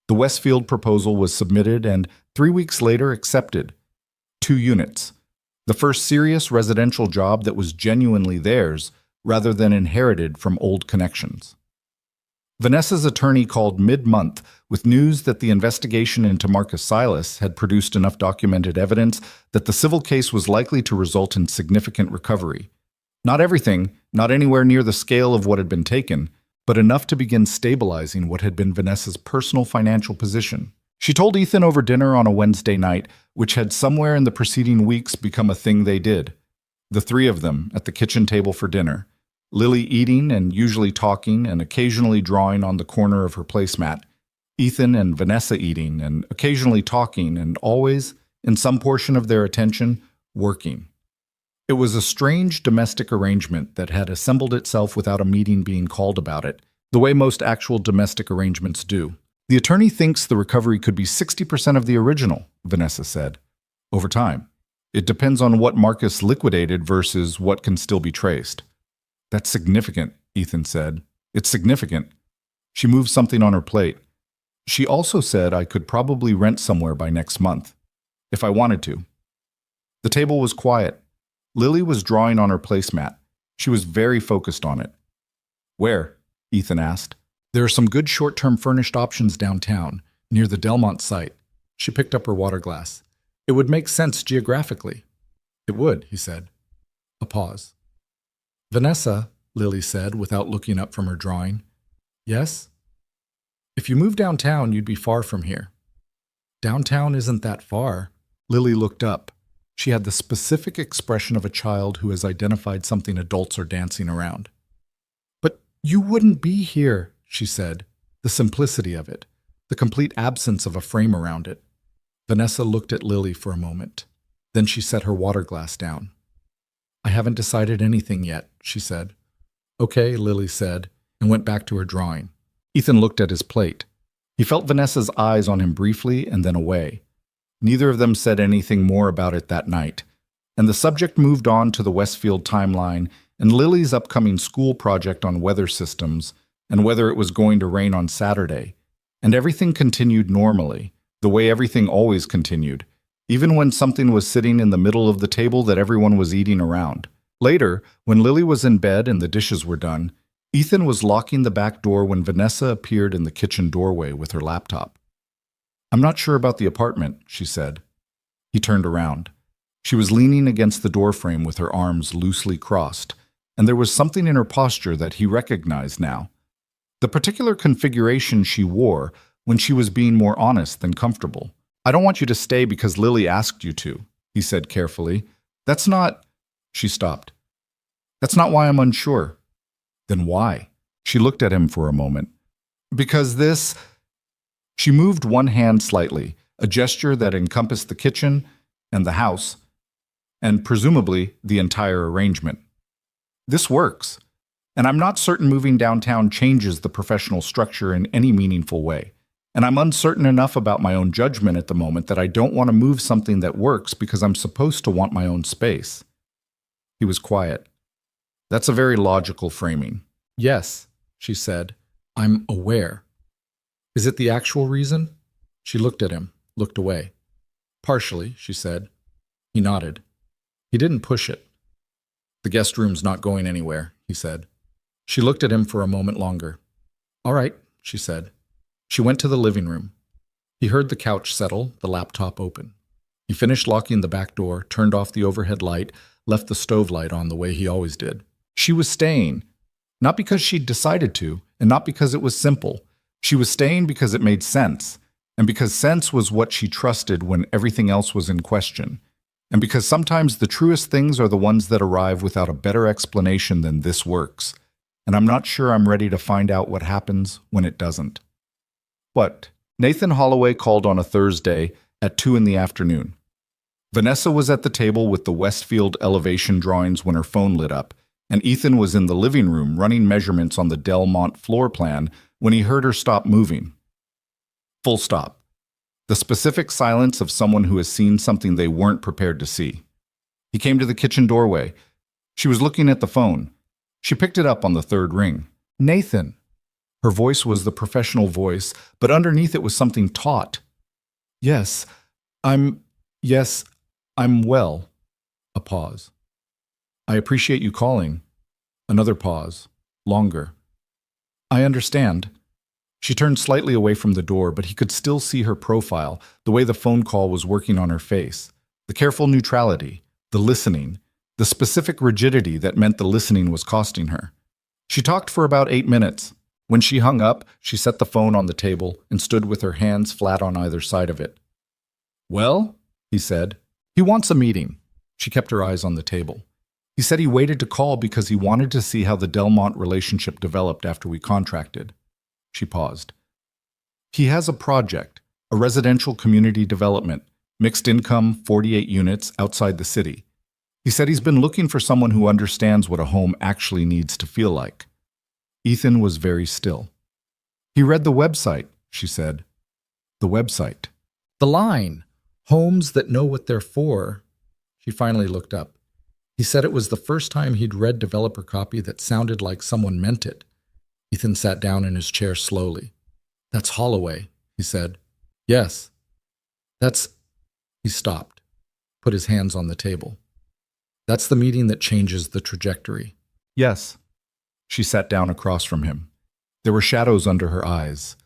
The Westfield proposal was submitted and 3 weeks later accepted. 2 units. The first serious residential job that was genuinely theirs, rather than inherited from old connections. Vanessa's attorney called mid-month with news that the investigation into Marcus Silas had produced enough documented evidence that the civil case was likely to result in significant recovery. Not everything, not anywhere near the scale of what had been taken, but enough to begin stabilizing what had been Vanessa's personal financial position. She told Ethan over dinner on a Wednesday night, which had somewhere in the preceding weeks become a thing they did. The three of them at the kitchen table for dinner, Lily eating and usually talking and occasionally drawing on the corner of her placemat, Ethan and Vanessa eating and occasionally talking and always, in some portion of their attention, working. It was a strange domestic arrangement that had assembled itself without a meeting being called about it, the way most actual domestic arrangements do. The attorney thinks the recovery could be 60% of the original, Vanessa said. Over time. It depends on what Marcus liquidated versus what can still be traced. That's significant, Ethan said. It's significant. She moved something on her plate. She also said I could probably rent somewhere by next month, if I wanted to. The table was quiet. Lily was drawing on her placemat. She was very focused on it. Where? Ethan asked. There are some good short-term furnished options downtown, near the Delmont site. She picked up her water glass. It would make sense geographically. It would, he said. A pause. Vanessa, Lily said, without looking up from her drawing. Yes? If you move downtown, you'd be far from here. Downtown isn't that far. Lily looked up. She had the specific expression of a child who has identified something adults are dancing around. But you wouldn't be here, she said. The simplicity of it, the complete absence of a frame around it. Vanessa looked at Lily for a moment. Then she set her water glass down. I haven't decided anything yet, she said. Okay, Lily said, and went back to her drawing. Ethan looked at his plate. He felt Vanessa's eyes on him briefly and then away. Neither of them said anything more about it that night, and the subject moved on to the Westfield timeline and Lily's upcoming school project on weather systems and whether it was going to rain on Saturday, and everything continued normally, the way everything always continued, even when something was sitting in the middle of the table that everyone was eating around. Later, when Lily was in bed and the dishes were done, Ethan was locking the back door when Vanessa appeared in the kitchen doorway with her laptop. I'm not sure about the apartment, she said. He turned around. She was leaning against the doorframe with her arms loosely crossed, and there was something in her posture that he recognized now. The particular configuration she wore when she was being more honest than comfortable. I don't want you to stay because Lily asked you to, he said carefully. That's not... She stopped. That's not why I'm unsure. Then why? She looked at him for a moment. Because this... She moved one hand slightly, a gesture that encompassed the kitchen and the house, and presumably the entire arrangement. This works, and I'm not certain moving downtown changes the professional structure in any meaningful way. And I'm uncertain enough about my own judgment at the moment that I don't want to move something that works because I'm supposed to want my own space. He was quiet. That's a very logical framing. Yes, she said. I'm aware. Is it the actual reason? She looked at him, looked away. Partially, she said. He nodded. He didn't push it. The guest room's not going anywhere, he said. She looked at him for a moment longer. All right, she said. She went to the living room. He heard the couch settle, the laptop open. He finished locking the back door, turned off the overhead light, left the stove light on the way he always did. She was staying, not because she'd decided to, and not because it was simple. She was staying because it made sense, and because sense was what she trusted when everything else was in question, and because sometimes the truest things are the ones that arrive without a better explanation than this works, and I'm not sure I'm ready to find out what happens when it doesn't. What? Nathan Holloway called on a Thursday at 2 in the afternoon. Vanessa was at the table with the Westfield elevation drawings when her phone lit up, and Ethan was in the living room running measurements on the Delmont floor plan when he heard her stop moving. Full stop. The specific silence of someone who has seen something they weren't prepared to see. He came to the kitchen doorway. She was looking at the phone. She picked it up on the third ring. Nathan. Her voice was the professional voice, but underneath it was something taut. Yes, I'm well. A pause. I appreciate you calling. Another pause. Longer. I understand. She turned slightly away from the door, but he could still see her profile, the way the phone call was working on her face, the careful neutrality, the listening, the specific rigidity that meant the listening was costing her. She talked for about 8 minutes. When she hung up, she set the phone on the table and stood with her hands flat on either side of it. "Well," he said, "he wants a meeting." She kept her eyes on the table. "He said he waited to call because he wanted to see how the Delmont relationship developed after we contracted." She paused. "He has a project, a residential community development, mixed income, 48 units outside the city. He said he's been looking for someone who understands what a home actually needs to feel like." Ethan was very still. "He read the website," she said. "The website." "The line. Homes that know what they're for." She finally looked up. He said it was the first time he'd read developer copy that sounded like someone meant it. Ethan sat down in his chair slowly. "That's Holloway," he said. "Yes. That's—" He stopped, put his hands on the table. "That's the meeting that changes the trajectory." "Yes." She sat down across from him. There were shadows under her eyes.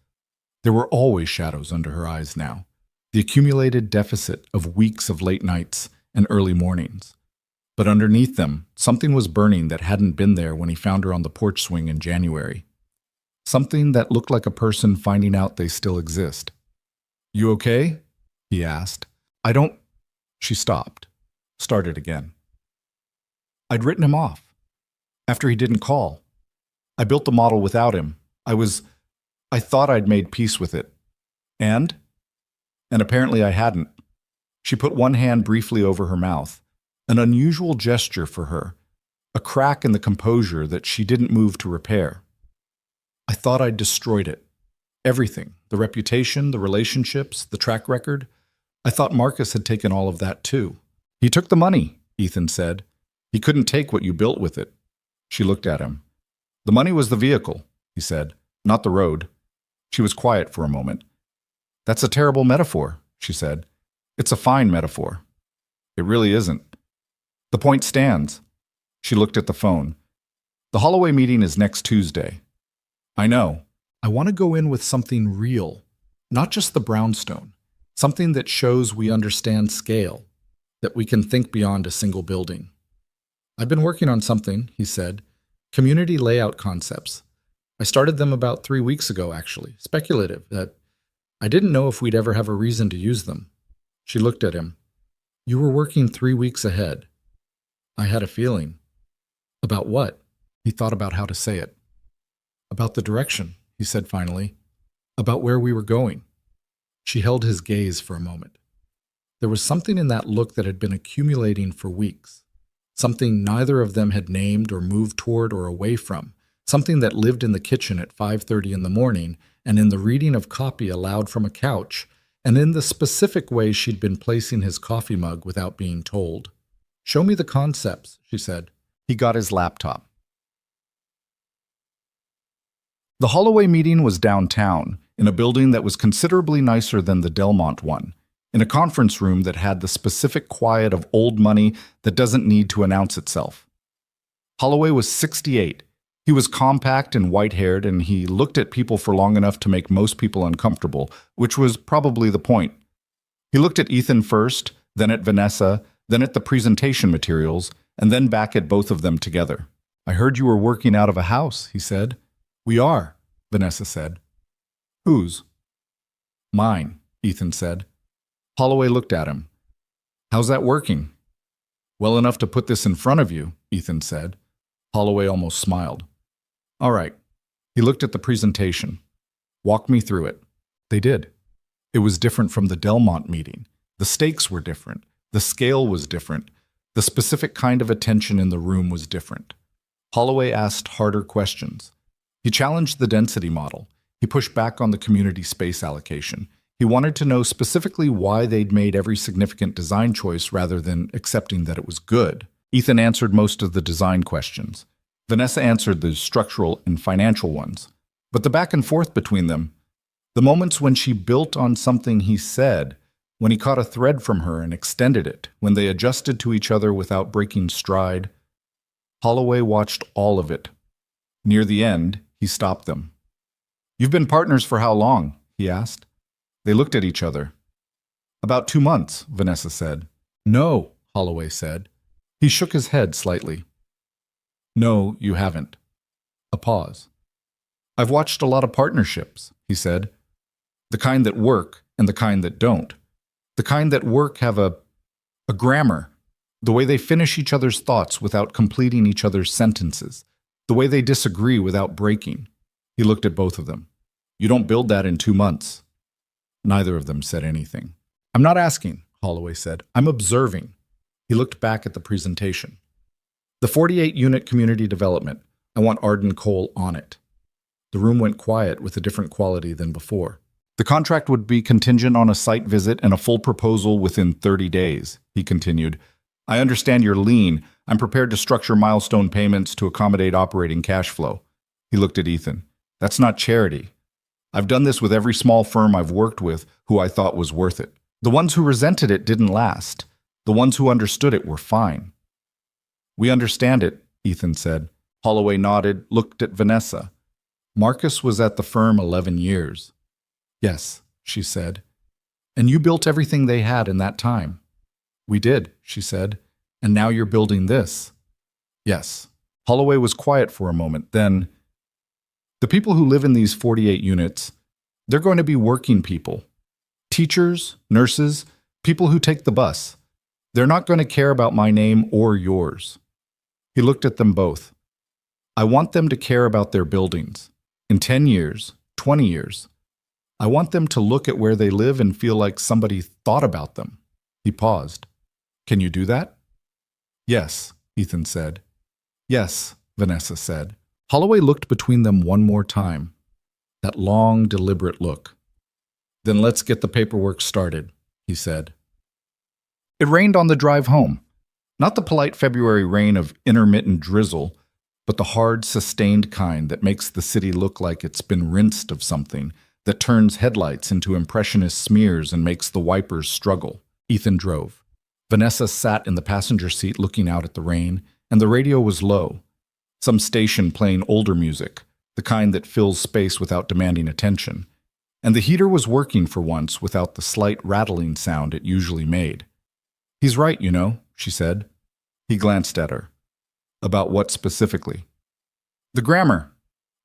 There were always shadows under her eyes now. The accumulated deficit of weeks of late nights and early mornings. But underneath them, something was burning that hadn't been there when he found her on the porch swing in January. Something that looked like a person finding out they still exist. "You okay?" he asked. "I don't—" She stopped, started again. "I'd written him off. After he didn't call. I built the model without him. I thought I'd made peace with it. And apparently I hadn't." She put one hand briefly over her mouth, an unusual gesture for her, a crack in the composure that she didn't move to repair. "I thought I'd destroyed it. Everything, the reputation, the relationships, the track record. I thought Marcus had taken all of that too." "He took the money," Ethan said. "He couldn't take what you built with it." She looked at him. "The money was the vehicle," he said, "not the road." She was quiet for a moment. "That's a terrible metaphor," she said. "It's a fine metaphor." "It really isn't." "The point stands." She looked at the phone. "The Holloway meeting is next Tuesday." "I know. I want to go in with something real, not just the brownstone, something that shows we understand scale, that we can think beyond a single building." "I've been working on something," he said. "Community layout concepts. I started them about 3 weeks ago, actually. Speculative, that I didn't know if we'd ever have a reason to use them." She looked at him. "You were working 3 weeks ahead." "I had a feeling." "About what?" He thought about how to say it. "About the direction," he said finally. "About where we were going." She held his gaze for a moment. There was something in that look that had been accumulating for weeks. Something neither of them had named or moved toward or away from. Something that lived in the kitchen at 5:30 in the morning, and in the reading of copy aloud from a couch, and in the specific way she'd been placing his coffee mug without being told. "Show me the concepts," she said. He got his laptop. The Holloway meeting was downtown, in a building that was considerably nicer than the Delmont one, in a conference room that had the specific quiet of old money that doesn't need to announce itself. Holloway was 68. He was compact and white-haired, and he looked at people for long enough to make most people uncomfortable, which was probably the point. He looked at Ethan first, then at Vanessa, then at the presentation materials, and then back at both of them together. "I heard you were working out of a house," he said. "We are," Vanessa said. "Whose?" "Mine," Ethan said. Holloway looked at him. "How's that working?" "Well enough to put this in front of you," Ethan said. Holloway almost smiled. "All right." He looked at the presentation. "Walk me through it." They did. It was different from the Delmont meeting. The stakes were different. The scale was different. The specific kind of attention in the room was different. Holloway asked harder questions. He challenged the density model. He pushed back on the community space allocation. He wanted to know specifically why they'd made every significant design choice rather than accepting that it was good. Ethan answered most of the design questions. Vanessa answered the structural and financial ones. But the back and forth between them, the moments when she built on something he said, when he caught a thread from her and extended it, when they adjusted to each other without breaking stride, Holloway watched all of it. Near the end, he stopped them. You've been partners for how long? He asked. They looked at each other. About 2 months, Vanessa said. No, Holloway said. He shook his head slightly. No, you haven't. A pause. I've watched a lot of partnerships, he said. The kind that work and the kind that don't. The kind that work have a grammar, the way they finish each other's thoughts without completing each other's sentences, the way they disagree without breaking. He looked at both of them. You don't build that in 2 months. Neither of them said anything. I'm not asking, Holloway said. I'm observing. He looked back at the presentation. The 48-unit community development. I want Arden Cole on it. The room went quiet with a different quality than before. The contract would be contingent on a site visit and a full proposal within 30 days, he continued. I understand you're lean. I'm prepared to structure milestone payments to accommodate operating cash flow. He looked at Ethan. That's not charity. I've done this with every small firm I've worked with who I thought was worth it. The ones who resented it didn't last. The ones who understood it were fine. We understand it, Ethan said. Holloway nodded, looked at Vanessa. Marcus was at the firm 11 years. Yes, she said. And you built everything they had in that time. We did, she said. And now you're building this. Yes. Holloway was quiet for a moment. Then, the people who live in these 48 units, they're going to be working people. Teachers, nurses, people who take the bus. They're not going to care about my name or yours. He looked at them both. I want them to care about their buildings. In 10 years, 20 years. I want them to look at where they live and feel like somebody thought about them. He paused. Can you do that? Yes, Ethan said. Yes, Vanessa said. Holloway looked between them one more time. That long, deliberate look. Then let's get the paperwork started, he said. It rained on the drive home. Not the polite February rain of intermittent drizzle, but the hard, sustained kind that makes the city look like it's been rinsed of something, that turns headlights into impressionist smears and makes the wipers struggle. Ethan drove. Vanessa sat in the passenger seat looking out at the rain, and the radio was low. Some station playing older music, the kind that fills space without demanding attention. And the heater was working for once without the slight rattling sound it usually made. He's right, you know, she said. He glanced at her. About what specifically? The grammar.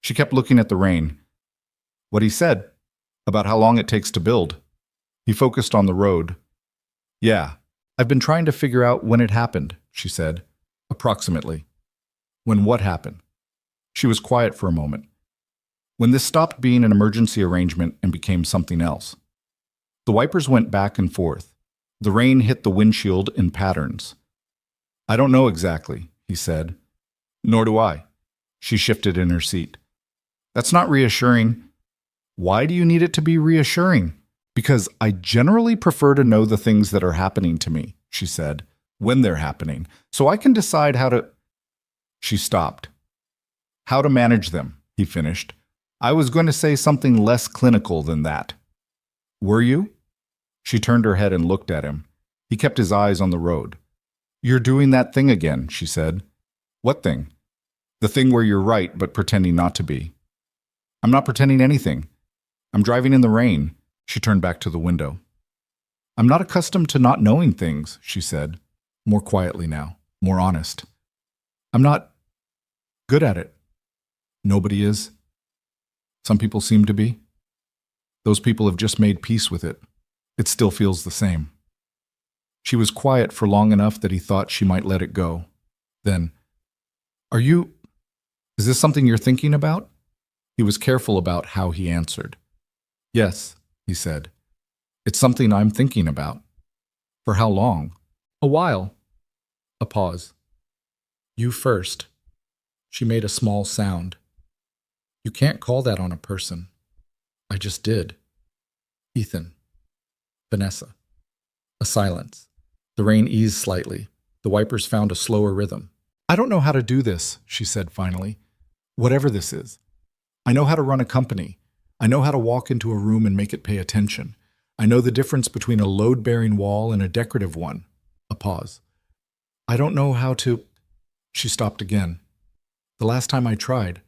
She kept looking at the rain. What he said. About how long it takes to build. He focused on the road. Yeah, I've been trying to figure out when it happened, she said. Approximately. When what happened? She was quiet for a moment. When this stopped being an emergency arrangement and became something else. The wipers went back and forth. The rain hit the windshield in patterns. I don't know exactly, he said. Nor do I. She shifted in her seat. That's not reassuring. Why do you need it to be reassuring? Because I generally prefer to know the things that are happening to me, she said, when they're happening, so I can decide how to... She stopped. How to manage them, he finished. I was going to say something less clinical than that. Were you? She turned her head and looked at him. He kept his eyes on the road. You're doing that thing again, she said. What thing? The thing where you're right but pretending not to be. I'm not pretending anything. I'm driving in the rain. She turned back to the window. I'm not accustomed to not knowing things, she said, more quietly now, more honest. I'm not good at it. Nobody is. Some people seem to be. Those people have just made peace with it. It still feels the same. She was quiet for long enough that he thought she might let it go. Then, is this something you're thinking about? He was careful about how he answered. Yes, he said. It's something I'm thinking about. For how long? A while. A pause. You first. She made a small sound. You can't call that on a person. I just did. Ethan. Vanessa. A silence. The rain eased slightly. The wipers found a slower rhythm. I don't know how to do this, she said finally. Whatever this is. I know how to run a company. I know how to walk into a room and make it pay attention. I know the difference between a load-bearing wall and a decorative one. A pause. I don't know how to... She stopped again. The last time I tried,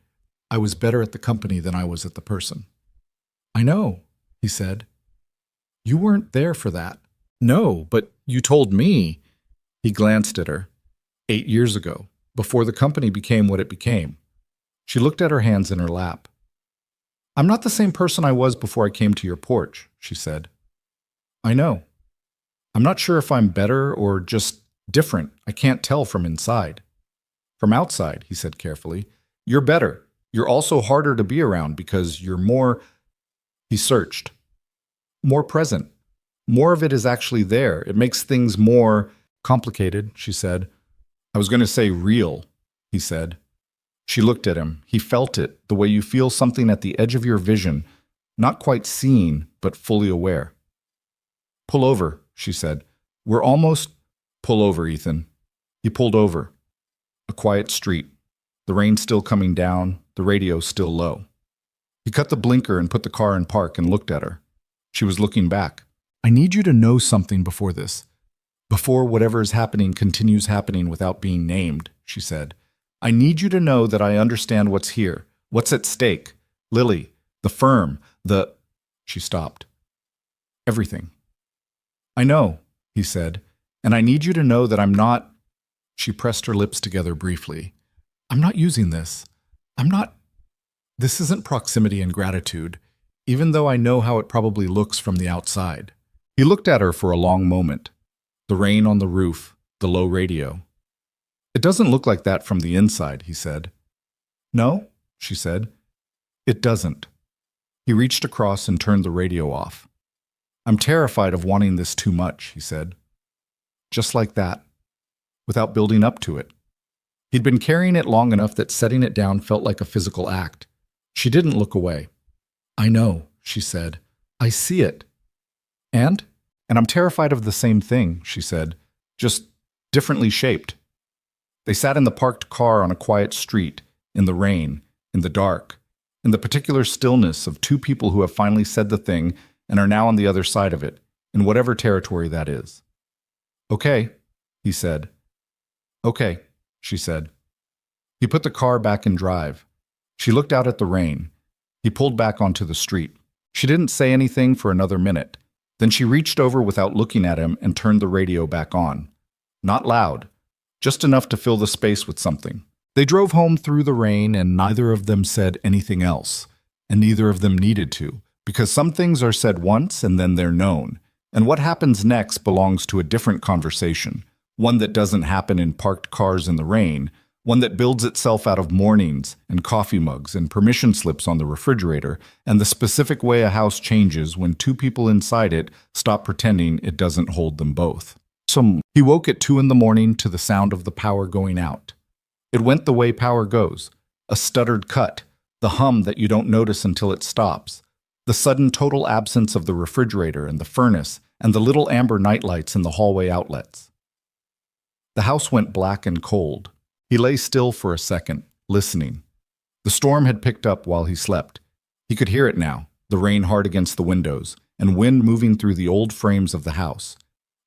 I was better at the company than I was at the person. I know, he said. You weren't there for that. No, but you told me. He glanced at her. 8 years ago, before the company became what it became. She looked at her hands in her lap. I'm not the same person I was before I came to your porch, she said. I know. I'm not sure if I'm better or just different. I can't tell from inside. From outside, he said carefully. You're better. You're also harder to be around because you're more... He searched. More present. More of it is actually there. It makes things more complicated, she said. I was going to say real, he said. She looked at him. He felt it, the way you feel something at the edge of your vision, not quite seen, but fully aware. Pull over, she said. We're almost... Pull over, Ethan. He pulled over. A quiet street. The rain still coming down, the radio still low. He cut the blinker and put the car in park and looked at her. She was looking back. I need you to know something before this. Before whatever is happening continues happening without being named, she said. I need you to know that I understand what's here, what's at stake. Lily, the firm, the... She stopped. Everything. I know, he said, and I need you to know that I'm not... She pressed her lips together briefly. I'm not using this. I'm not... This isn't proximity and gratitude, even though I know how it probably looks from the outside. He looked at her for a long moment. The rain on the roof, the low radio. It doesn't look like that from the inside, he said. No, she said. It doesn't. He reached across and turned the radio off. I'm terrified of wanting this too much, he said. Just like that, without building up to it. He'd been carrying it long enough that setting it down felt like a physical act. She didn't look away. I know, she said. I see it. And I'm terrified of the same thing, she said, just differently shaped. They sat in the parked car on a quiet street, in the rain, in the dark, in the particular stillness of two people who have finally said the thing and are now on the other side of it, in whatever territory that is. Okay, he said. Okay, she said. He put the car back in drive. She looked out at the rain. He pulled back onto the street. She didn't say anything for another minute. Then she reached over without looking at him and turned the radio back on. Not loud, just enough to fill the space with something. They drove home through the rain, and neither of them said anything else, and neither of them needed to, because some things are said once and then they're known, and what happens next belongs to a different conversation, one that doesn't happen in parked cars in the rain, one that builds itself out of mornings and coffee mugs and permission slips on the refrigerator and the specific way a house changes when two people inside it stop pretending it doesn't hold them both. He woke at 2 a.m. to the sound of the power going out. It went the way power goes, a stuttered cut, the hum that you don't notice until it stops, the sudden total absence of the refrigerator and the furnace and the little amber nightlights in the hallway outlets. The house went black and cold. He lay still for a second, listening. The storm had picked up while he slept. He could hear it now, the rain hard against the windows, and wind moving through the old frames of the house.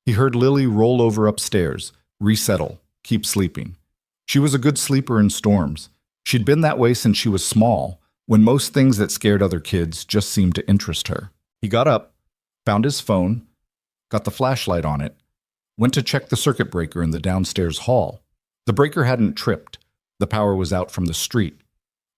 He heard Lily roll over upstairs, resettle, keep sleeping. She was a good sleeper in storms. She'd been that way since she was small, when most things that scared other kids just seemed to interest her. He got up, found his phone, got the flashlight on it, went to check the circuit breaker in the downstairs hall. The breaker hadn't tripped. The power was out from the street.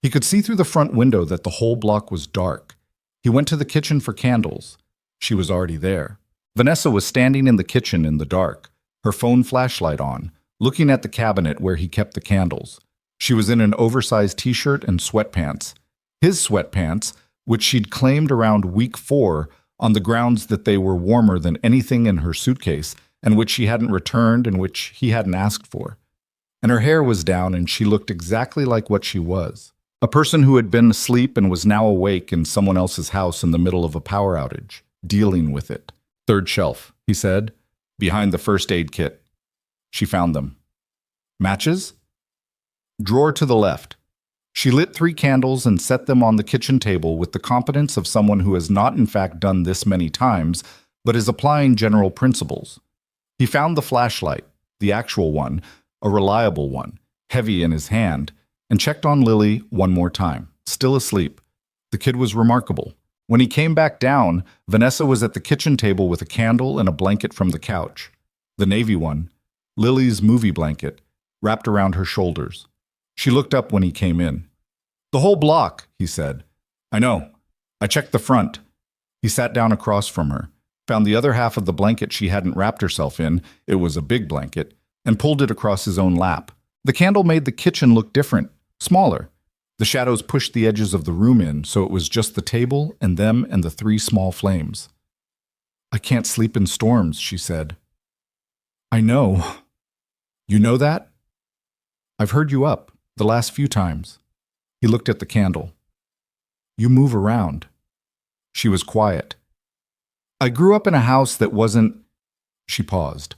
He could see through the front window that the whole block was dark. He went to the kitchen for candles. She was already there. Vanessa was standing in the kitchen in the dark, her phone flashlight on, looking at the cabinet where he kept the candles. She was in an oversized t-shirt and sweatpants. His sweatpants, which she'd claimed around week 4 on the grounds that they were warmer than anything in her suitcase and which she hadn't returned and which he hadn't asked for. And her hair was down and she looked exactly like what she was. A person who had been asleep and was now awake in someone else's house in the middle of a power outage, dealing with it. 3rd shelf, he said, behind the first aid kit. She found them. Matches? Drawer to the left. She lit 3 candles and set them on the kitchen table with the competence of someone who has not in fact done this many times, but is applying general principles. He found the flashlight, the actual one, a reliable one, heavy in his hand, and checked on Lily one more time, still asleep. The kid was remarkable. When he came back down, Vanessa was at the kitchen table with a candle and a blanket from the couch. The navy one, Lily's movie blanket, wrapped around her shoulders. She looked up when he came in. "The whole block," he said. "I know. I checked the front." He sat down across from her, found the other half of the blanket she hadn't wrapped herself in, it was a big blanket, and pulled it across his own lap. The candle made the kitchen look different, smaller. The shadows pushed the edges of the room in, so it was just the table and them and the three small flames. "I can't sleep in storms," she said. "I know." "You know that?" "I've heard you up, the last few times." He looked at the candle. "You move around." She was quiet. "I grew up in a house that wasn't—" She paused.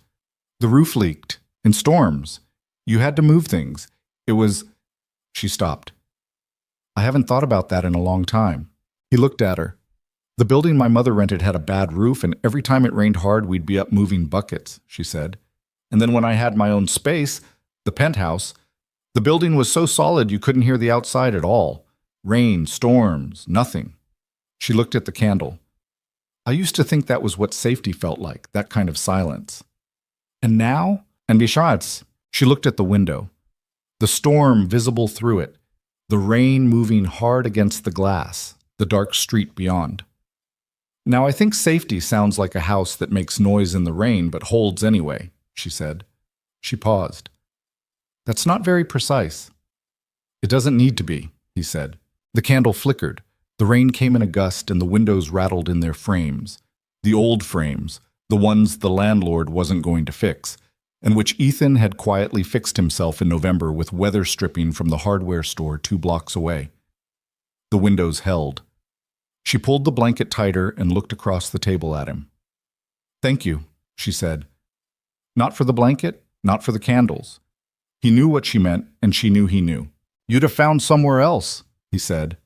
"The roof leaked. In storms. You had to move things. It was—" She stopped. "I haven't thought about that in a long time." He looked at her. "The building my mother rented had a bad roof, and every time it rained hard, we'd be up moving buckets," she said. "And then when I had my own space, the penthouse, the building was so solid you couldn't hear the outside at all. Rain, storms, nothing." She looked at the candle. "I used to think that was what safety felt like, that kind of silence. And now, and besides," she looked at the window. The storm visible through it, the rain moving hard against the glass, the dark street beyond. "Now I think safety sounds like a house that makes noise in the rain but holds anyway," she said. She paused. "That's not very precise." "It doesn't need to be," he said. The candle flickered. The rain came in a gust and the windows rattled in their frames. The old frames, the ones the landlord wasn't going to fix, and which Ethan had quietly fixed himself in November with weather stripping from the hardware store 2 blocks away. The windows held. She pulled the blanket tighter and looked across the table at him. "Thank you," she said. Not for the blanket, not for the candles. He knew what she meant, and she knew he knew. "You'd have found somewhere else," he said.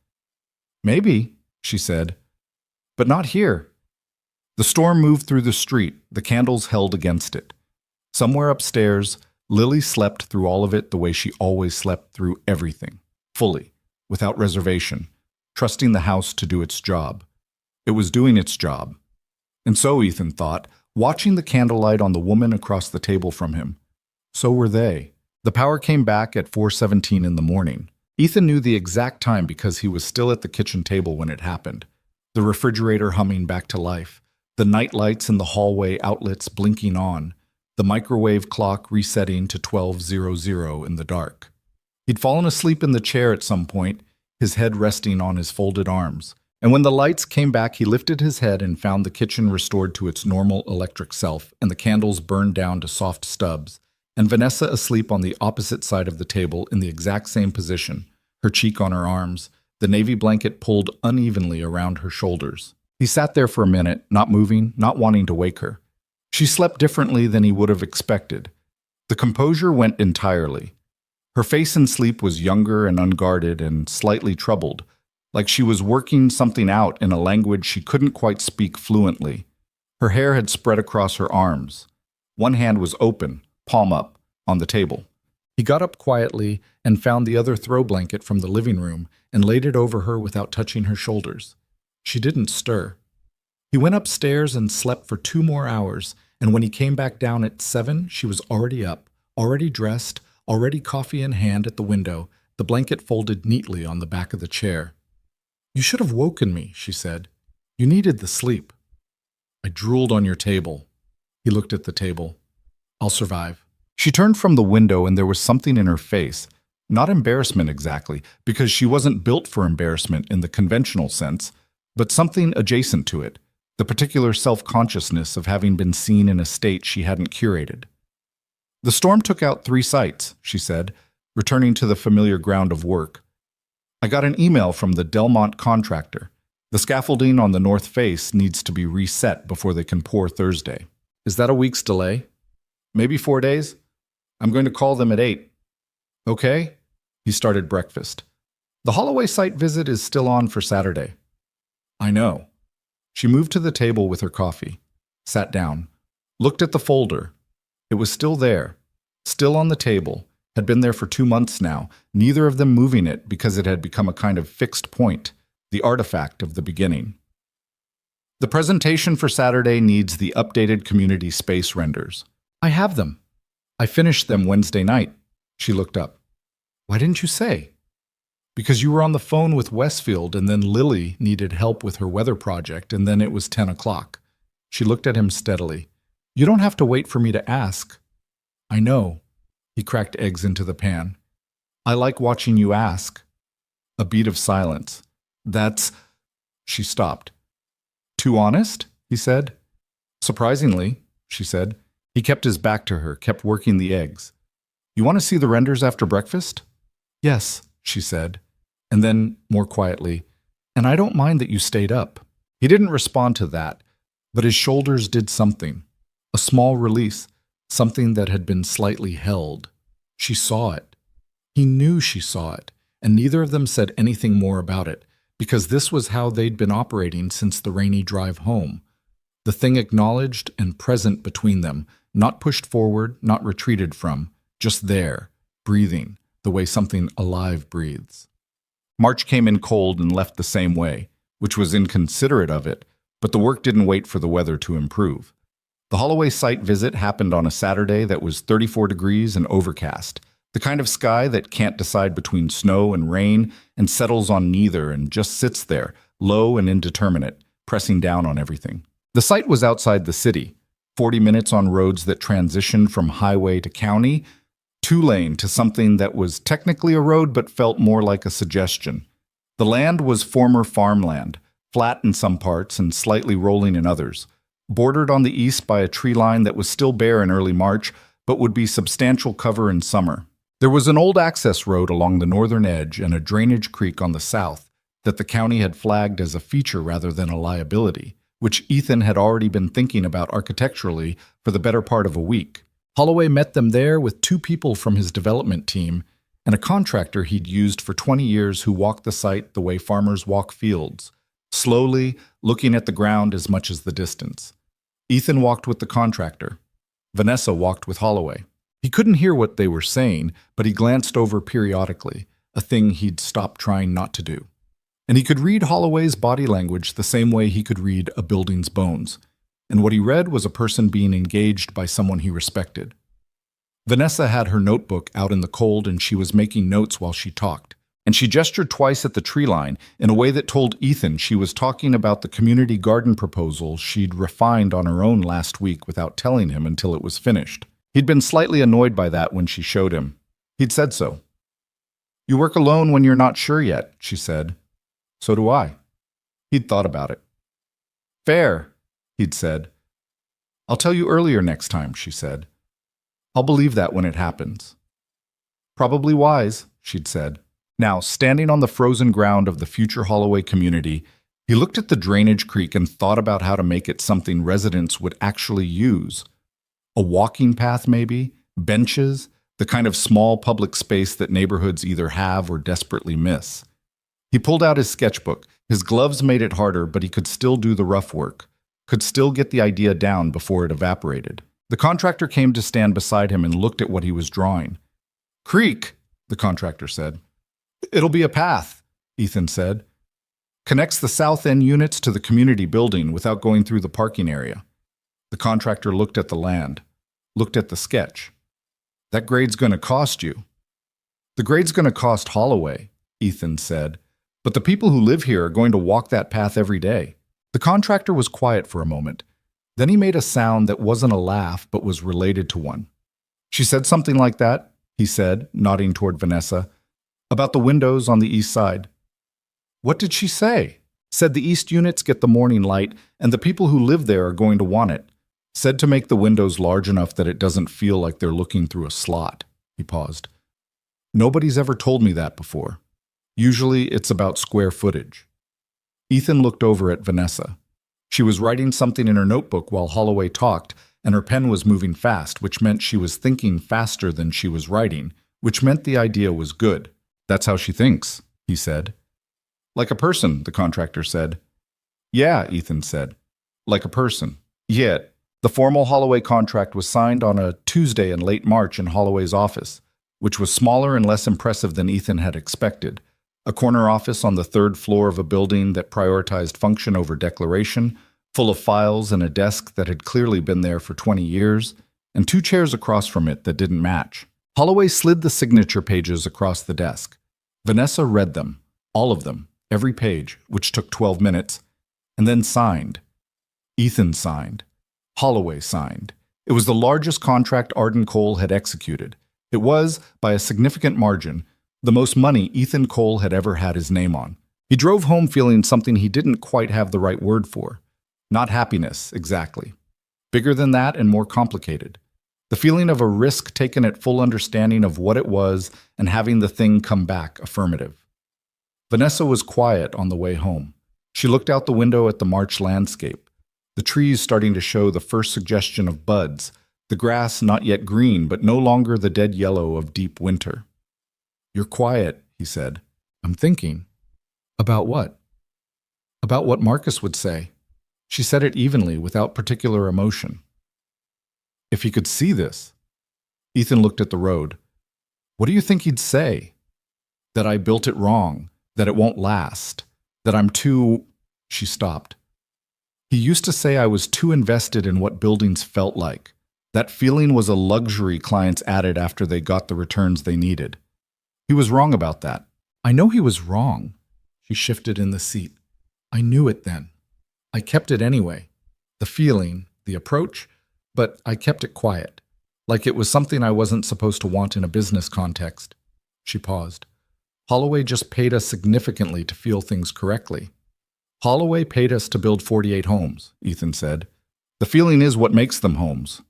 "Maybe," she said, "but not here." The storm moved through the street, the candles held against it. Somewhere upstairs, Lily slept through all of it the way she always slept through everything, fully, without reservation, trusting the house to do its job. It was doing its job. And so, Ethan thought, watching the candlelight on the woman across the table from him. So were they. The power came back at 4:17 in the morning. Ethan knew the exact time because he was still at the kitchen table when it happened. The refrigerator humming back to life, the night lights in the hallway outlets blinking on, the microwave clock resetting to 12:00 in the dark. He'd fallen asleep in the chair at some point, his head resting on his folded arms. And when the lights came back, he lifted his head and found the kitchen restored to its normal electric self, and the candles burned down to soft stubs, and Vanessa asleep on the opposite side of the table in the exact same position, her cheek on her arms, the navy blanket pulled unevenly around her shoulders. He sat there for a minute, not moving, not wanting to wake her. She slept differently than he would have expected. The composure went entirely. Her face in sleep was younger and unguarded and slightly troubled, like she was working something out in a language she couldn't quite speak fluently. Her hair had spread across her arms. One hand was open, palm up, on the table. He got up quietly and found the other throw blanket from the living room and laid it over her without touching her shoulders. She didn't stir. He went upstairs and slept for 2 more hours, and when he came back down at 7, she was already up, already dressed, already coffee in hand at the window, the blanket folded neatly on the back of the chair. "You should have woken me," she said. "You needed the sleep." "I drooled on your table." He looked at the table. "I'll survive." She turned from the window and there was something in her face. Not embarrassment exactly, because she wasn't built for embarrassment in the conventional sense, but something adjacent to it, the particular self-consciousness of having been seen in a state she hadn't curated. "The storm took out 3 sites," she said, returning to the familiar ground of work. "I got an email from the Delmont contractor. The scaffolding on the north face needs to be reset before they can pour Thursday. Is that a week's delay? Maybe 4 days? I'm going to call them at 8. Okay?" He started breakfast. "The Holloway site visit is still on for Saturday." "I know." She moved to the table with her coffee, sat down, looked at the folder. It was still there, still on the table, had been there for 2 months now, neither of them moving it because it had become a kind of fixed point, the artifact of the beginning. The presentation for Saturday needs the updated community space renders. I have them. I finished them Wednesday night. She looked up. Why didn't you say? Because you were on the phone with Westfield, and then Lily needed help with her weather project, and then it was 10 o'clock. She looked at him steadily. You don't have to wait for me to ask. I know. He cracked eggs into the pan. I like watching you ask. A beat of silence. That's... She stopped. Too honest? He said. Surprisingly, she said. He kept his back to her, kept working the eggs. You want to see the renders after breakfast? Yes, she said. And then, more quietly, and I don't mind that you stayed up. He didn't respond to that, but his shoulders did something. A small release, something that had been slightly held. She saw it. He knew she saw it, and neither of them said anything more about it, because this was how they'd been operating since the rainy drive home. The thing acknowledged and present between them, not pushed forward, not retreated from, just there, breathing, the way something alive breathes. March came in cold and left the same way, which was inconsiderate of it, but the work didn't wait for the weather to improve. The Holloway site visit happened on a Saturday that was 34 degrees and overcast, the kind of sky that can't decide between snow and rain and settles on neither and just sits there, low and indeterminate, pressing down on everything. The site was outside the city, 40 minutes on roads that transitioned from highway to county, two-lane to something that was technically a road but felt more like a suggestion. The land was former farmland, flat in some parts and slightly rolling in others, bordered on the east by a tree line that was still bare in early March but would be substantial cover in summer. There was an old access road along the northern edge and a drainage creek on the south that the county had flagged as a feature rather than a liability, which Ethan had already been thinking about architecturally for the better part of a week. Holloway met them there with 2 people from his development team and a contractor he'd used for 20 years who walked the site the way farmers walk fields, slowly, looking at the ground as much as the distance. Ethan walked with the contractor. Vanessa walked with Holloway. He couldn't hear what they were saying, but he glanced over periodically, a thing he'd stopped trying not to do. And he could read Holloway's body language the same way he could read a building's bones. And what he read was a person being engaged by someone he respected. Vanessa had her notebook out in the cold and she was making notes while she talked. And she gestured twice at the tree line in a way that told Ethan she was talking about the community garden proposal she'd refined on her own last week without telling him until it was finished. He'd been slightly annoyed by that when she showed him. He'd said so. You work alone when you're not sure yet, she said. So do I. He'd thought about it. Fair, he'd said. I'll tell you earlier next time, she said. I'll believe that when it happens. Probably wise, she'd said. Now, standing on the frozen ground of the future Holloway community, he looked at the drainage creek and thought about how to make it something residents would actually use. A walking path, maybe? Benches? The kind of small public space that neighborhoods either have or desperately miss. He pulled out his sketchbook. His gloves made it harder, but he could still do the rough work. Could still get the idea down before it evaporated. The contractor came to stand beside him and looked at what he was drawing. Creek, the contractor said. It'll be a path, Ethan said. Connects the south end units to the community building without going through the parking area. The contractor looked at the land, looked at the sketch. That grade's going to cost you. The grade's going to cost Holloway, Ethan said, but the people who live here are going to walk that path every day. The contractor was quiet for a moment. Then he made a sound that wasn't a laugh but was related to one. She said something like that, he said, nodding toward Vanessa, about the windows on the east side. What did she say? Said the east units get the morning light and the people who live there are going to want it. Said to make the windows large enough that it doesn't feel like they're looking through a slot. He paused. Nobody's ever told me that before. Usually it's about square footage. Ethan looked over at Vanessa. She was writing something in her notebook while Holloway talked, and her pen was moving fast, which meant she was thinking faster than she was writing, which meant the idea was good. That's how she thinks, he said. Like a person, the contractor said. Yeah, Ethan said. Like a person. Yet, the formal Holloway contract was signed on a Tuesday in late March in Holloway's office, which was smaller and less impressive than Ethan had expected. A corner office on the 3rd floor of a building that prioritized function over declaration, full of files and a desk that had clearly been there for 20 years, and 2 chairs across from it that didn't match. Holloway slid the signature pages across the desk. Vanessa read them, all of them, every page, which took 12 minutes, and then signed. Ethan signed. Holloway signed. It was the largest contract Arden Cole had executed. It was, by a significant margin, the most money Ethan Cole had ever had his name on. He drove home feeling something he didn't quite have the right word for. Not happiness, exactly. Bigger than that and more complicated. The feeling of a risk taken at full understanding of what it was and having the thing come back affirmative. Vanessa was quiet on the way home. She looked out the window at the March landscape, the trees starting to show the first suggestion of buds, the grass not yet green but no longer the dead yellow of deep winter. "You're quiet," he said. "I'm thinking." "About what?" "About what Marcus would say." She said it evenly, without particular emotion. "If he could see this." Ethan looked at the road. "What do you think he'd say?" "That I built it wrong, that it won't last, that I'm too—" She stopped. "He used to say I was too invested in what buildings felt like. That feeling was a luxury clients added after they got the returns they needed. He was wrong about that." "I know he was wrong." She shifted in the seat. "I knew it then. I kept it anyway. The feeling, the approach, but I kept it quiet, like it was something I wasn't supposed to want in a business context." She paused. "Holloway just paid us significantly to feel things correctly." "Holloway paid us to build 48 homes," Ethan said. "The feeling is what makes them homes."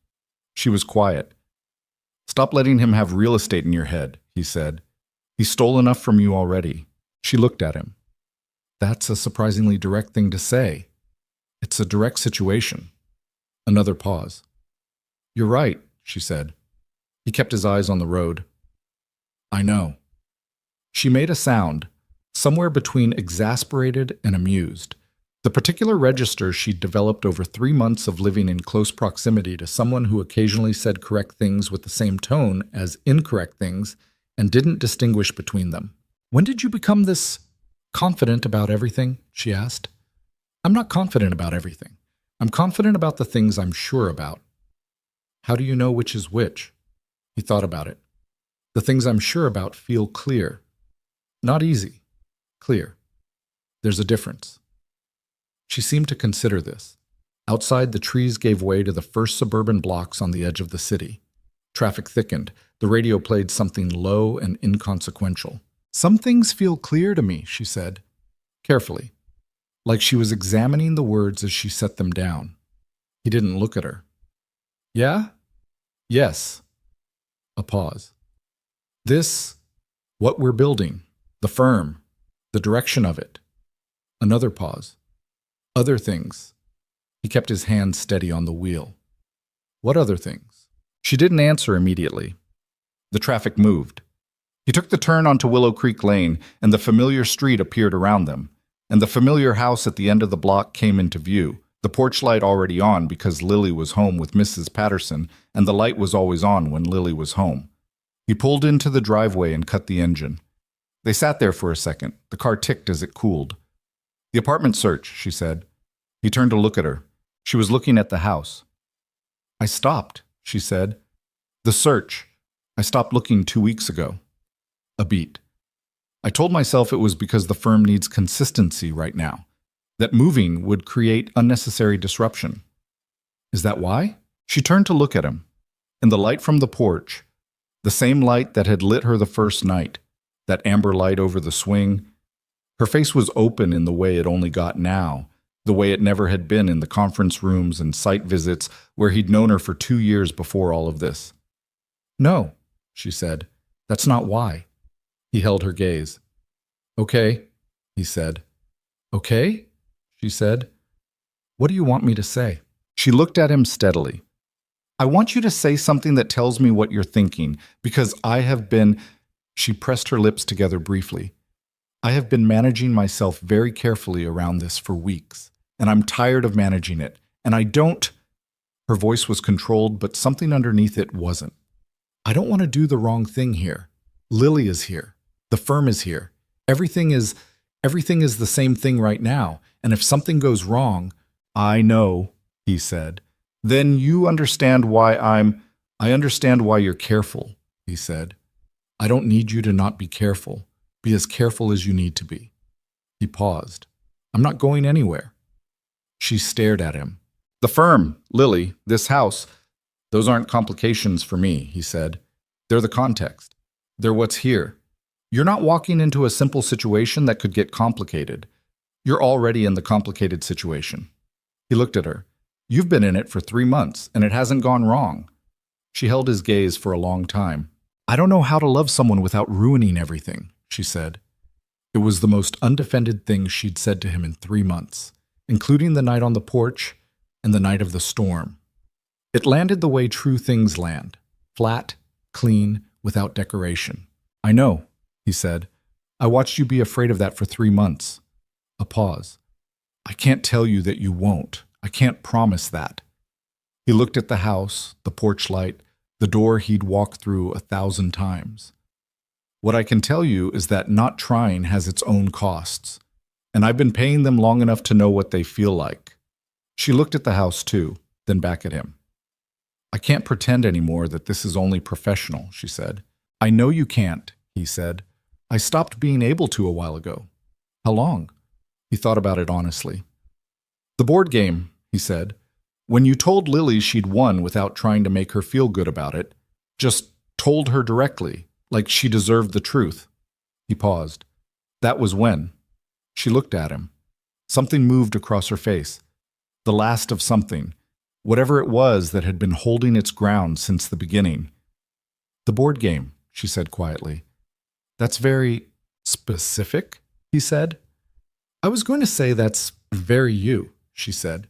She was quiet. "Stop letting him have real estate in your head," he said. "He stole enough from you already." She looked at him. "That's a surprisingly direct thing to say." "It's a direct situation." Another pause. "You're right," she said. He kept his eyes on the road. "I know." She made a sound, somewhere between exasperated and amused. The particular register she'd developed over 3 months of living in close proximity to someone who occasionally said correct things with the same tone as incorrect things and didn't distinguish between them. "When did you become this confident about everything?" she asked. "I'm not confident about everything. I'm confident about the things I'm sure about." "How do you know which is which?" He thought about it. "The things I'm sure about feel clear. Not easy. Clear. There's a difference." She seemed to consider this. Outside, the trees gave way to the first suburban blocks on the edge of the city. Traffic thickened. The radio played something low and inconsequential. "Some things feel clear to me," she said, carefully, like she was examining the words as she set them down. He didn't look at her. "Yeah?" "Yes." A pause. "This, what we're building, the firm, the direction of it." Another pause. "Other things." He kept his hand steady on the wheel. "What other things?" She didn't answer immediately. The traffic moved. He took the turn onto Willow Creek Lane, and the familiar street appeared around them, and the familiar house at the end of the block came into view, the porch light already on because Lily was home with Mrs. Patterson, and the light was always on when Lily was home. He pulled into the driveway and cut the engine. They sat there for a second. The car ticked as it cooled. "The apartment search," she said. He turned to look at her. She was looking at the house. "I stopped," she said. "The search. I stopped looking 2 weeks ago." A beat. "I told myself it was because the firm needs consistency right now, that moving would create unnecessary disruption." "Is that why?" She turned to look at him. In the light from the porch, the same light that had lit her the first night, that amber light over the swing, her face was open in the way it only got now, the way it never had been in the conference rooms and site visits where he'd known her for 2 years before all of this. "No," she said. "That's not why." He held her gaze. "Okay," he said. "Okay?" she said. "What do you want me to say?" She looked at him steadily. "I want you to say something that tells me what you're thinking, because I have been—" She pressed her lips together briefly. "I have been managing myself very carefully around this for weeks, and I'm tired of managing it, and I don't—" Her voice was controlled, but something underneath it wasn't. "I don't want to do the wrong thing here. Lily is here. The firm is here. Everything is the same thing right now, and if something goes wrong, I know, he said. Then you understand why I understand why you're careful, he said. I don't need you to not be careful. Be as careful as you need to be. He paused. I'm not going anywhere. She stared at him. The firm, Lily, this house, those aren't complications for me, he said. They're the context. They're what's here. You're not walking into a simple situation that could get complicated. You're already in the complicated situation. He looked at her. You've been in it for 3 months, and it hasn't gone wrong. She held his gaze for a long time. I don't know how to love someone without ruining everything, she said. It was the most undefended thing she'd said to him in 3 months, including the night on the porch and the night of the storm. It landed the way true things land, flat, clean, without decoration. I know, he said. I watched you be afraid of that for 3 months. A pause. I can't tell you that you won't. I can't promise that. He looked at the house, the porch light, the door he'd walked through 1,000 times. What I can tell you is that not trying has its own costs, and I've been paying them long enough to know what they feel like. She looked at the house too, then back at him. I can't pretend anymore that this is only professional, she said. I know you can't, he said. I stopped being able to a while ago. How long? He thought about it honestly. The board game, he said. When you told Lily she'd won without trying to make her feel good about it, just told her directly, like she deserved the truth. He paused. That was when. She looked at him. Something moved across her face. The last of something, whatever it was that had been holding its ground since the beginning. The board game, she said quietly. That's very specific, he said. I was going to say that's very you, she said.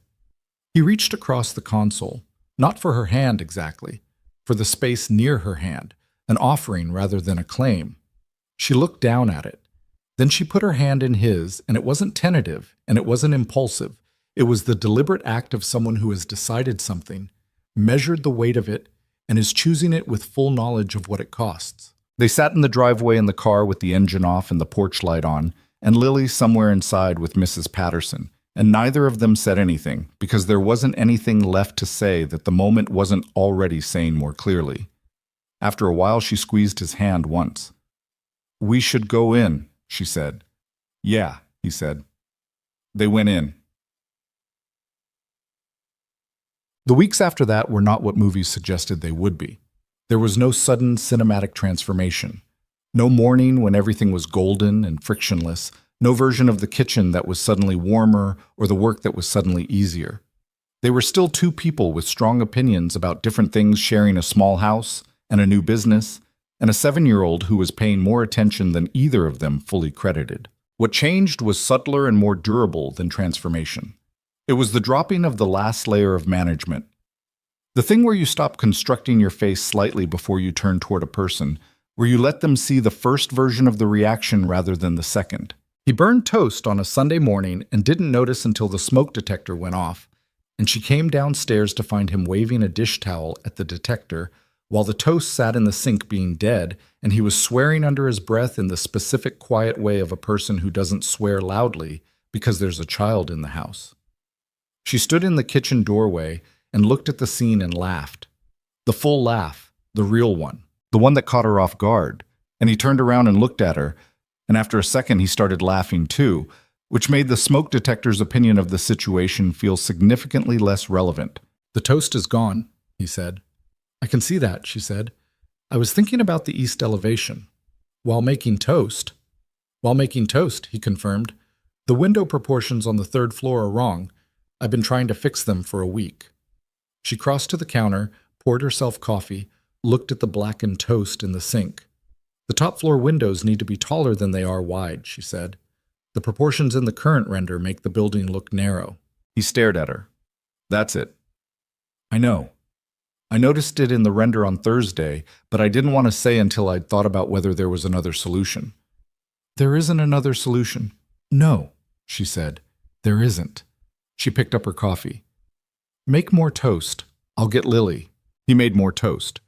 He reached across the console, not for her hand exactly, for the space near her hand, an offering rather than a claim. She looked down at it. Then she put her hand in his, and it wasn't tentative, and it wasn't impulsive. It was the deliberate act of someone who has decided something, measured the weight of it, and is choosing it with full knowledge of what it costs. They sat in the driveway in the car with the engine off and the porch light on, and Lily somewhere inside with Mrs. Patterson, and neither of them said anything, because there wasn't anything left to say that the moment wasn't already saying more clearly. After a while, she squeezed his hand once. We should go in, she said. Yeah, he said. They went in. The weeks after that were not what movies suggested they would be. There was no sudden cinematic transformation. No morning when everything was golden and frictionless. No version of the kitchen that was suddenly warmer or the work that was suddenly easier. They were still two people with strong opinions about different things, sharing a small house and a new business, and a 7-year-old who was paying more attention than either of them fully credited. What changed was subtler and more durable than transformation. It was the dropping of the last layer of management. The thing where you stop constructing your face slightly before you turn toward a person, where you let them see the first version of the reaction rather than the second. He burned toast on a Sunday morning and didn't notice until the smoke detector went off, and she came downstairs to find him waving a dish towel at the detector while the toast sat in the sink being dead, and he was swearing under his breath in the specific quiet way of a person who doesn't swear loudly because there's a child in the house. She stood in the kitchen doorway and looked at the scene and laughed. The full laugh, the real one, the one that caught her off guard, and he turned around and looked at her, and after a second he started laughing too, which made the smoke detector's opinion of the situation feel significantly less relevant. The toast is gone, he said. I can see that, she said. I was thinking about the east elevation. While making toast, he confirmed. The window proportions on the 3rd floor are wrong. I've been trying to fix them for a week. She crossed to the counter, poured herself coffee, looked at the blackened toast in the sink. The top floor windows need to be taller than they are wide, she said. The proportions in the current render make the building look narrow. He stared at her. That's it. I know. I noticed it in the render on Thursday, but I didn't want to say until I'd thought about whether there was another solution. There isn't another solution. No, she said. There isn't. She picked up her coffee. Make more toast. I'll get Lily. He made more toast.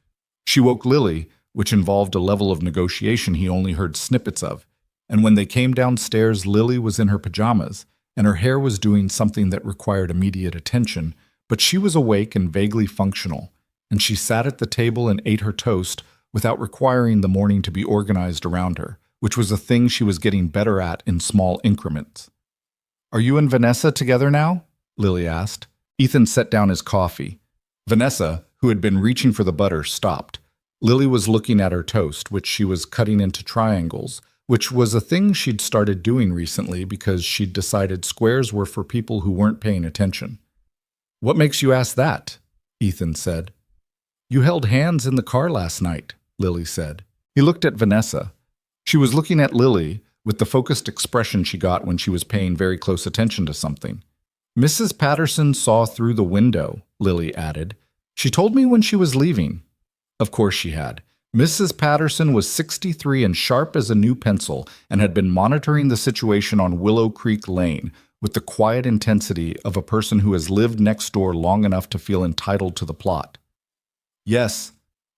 She woke Lily, which involved a level of negotiation he only heard snippets of, and when they came downstairs, Lily was in her pajamas, and her hair was doing something that required immediate attention, but she was awake and vaguely functional, and she sat at the table and ate her toast without requiring the morning to be organized around her, which was a thing she was getting better at in small increments. "Are you and Vanessa together now?" Lily asked. Ethan set down his coffee. Vanessa, who had been reaching for the butter, stopped. Lily was looking at her toast, which she was cutting into triangles, which was a thing she'd started doing recently because she'd decided squares were for people who weren't paying attention. "What makes you ask that?" Ethan said. "You held hands in the car last night," Lily said. He looked at Vanessa. She was looking at Lily with the focused expression she got when she was paying very close attention to something. "Mrs. Patterson saw through the window," Lily added. "She told me when she was leaving." Of course she had. Mrs. Patterson was 63 and sharp as a new pencil and had been monitoring the situation on Willow Creek Lane with the quiet intensity of a person who has lived next door long enough to feel entitled to the plot. "Yes,"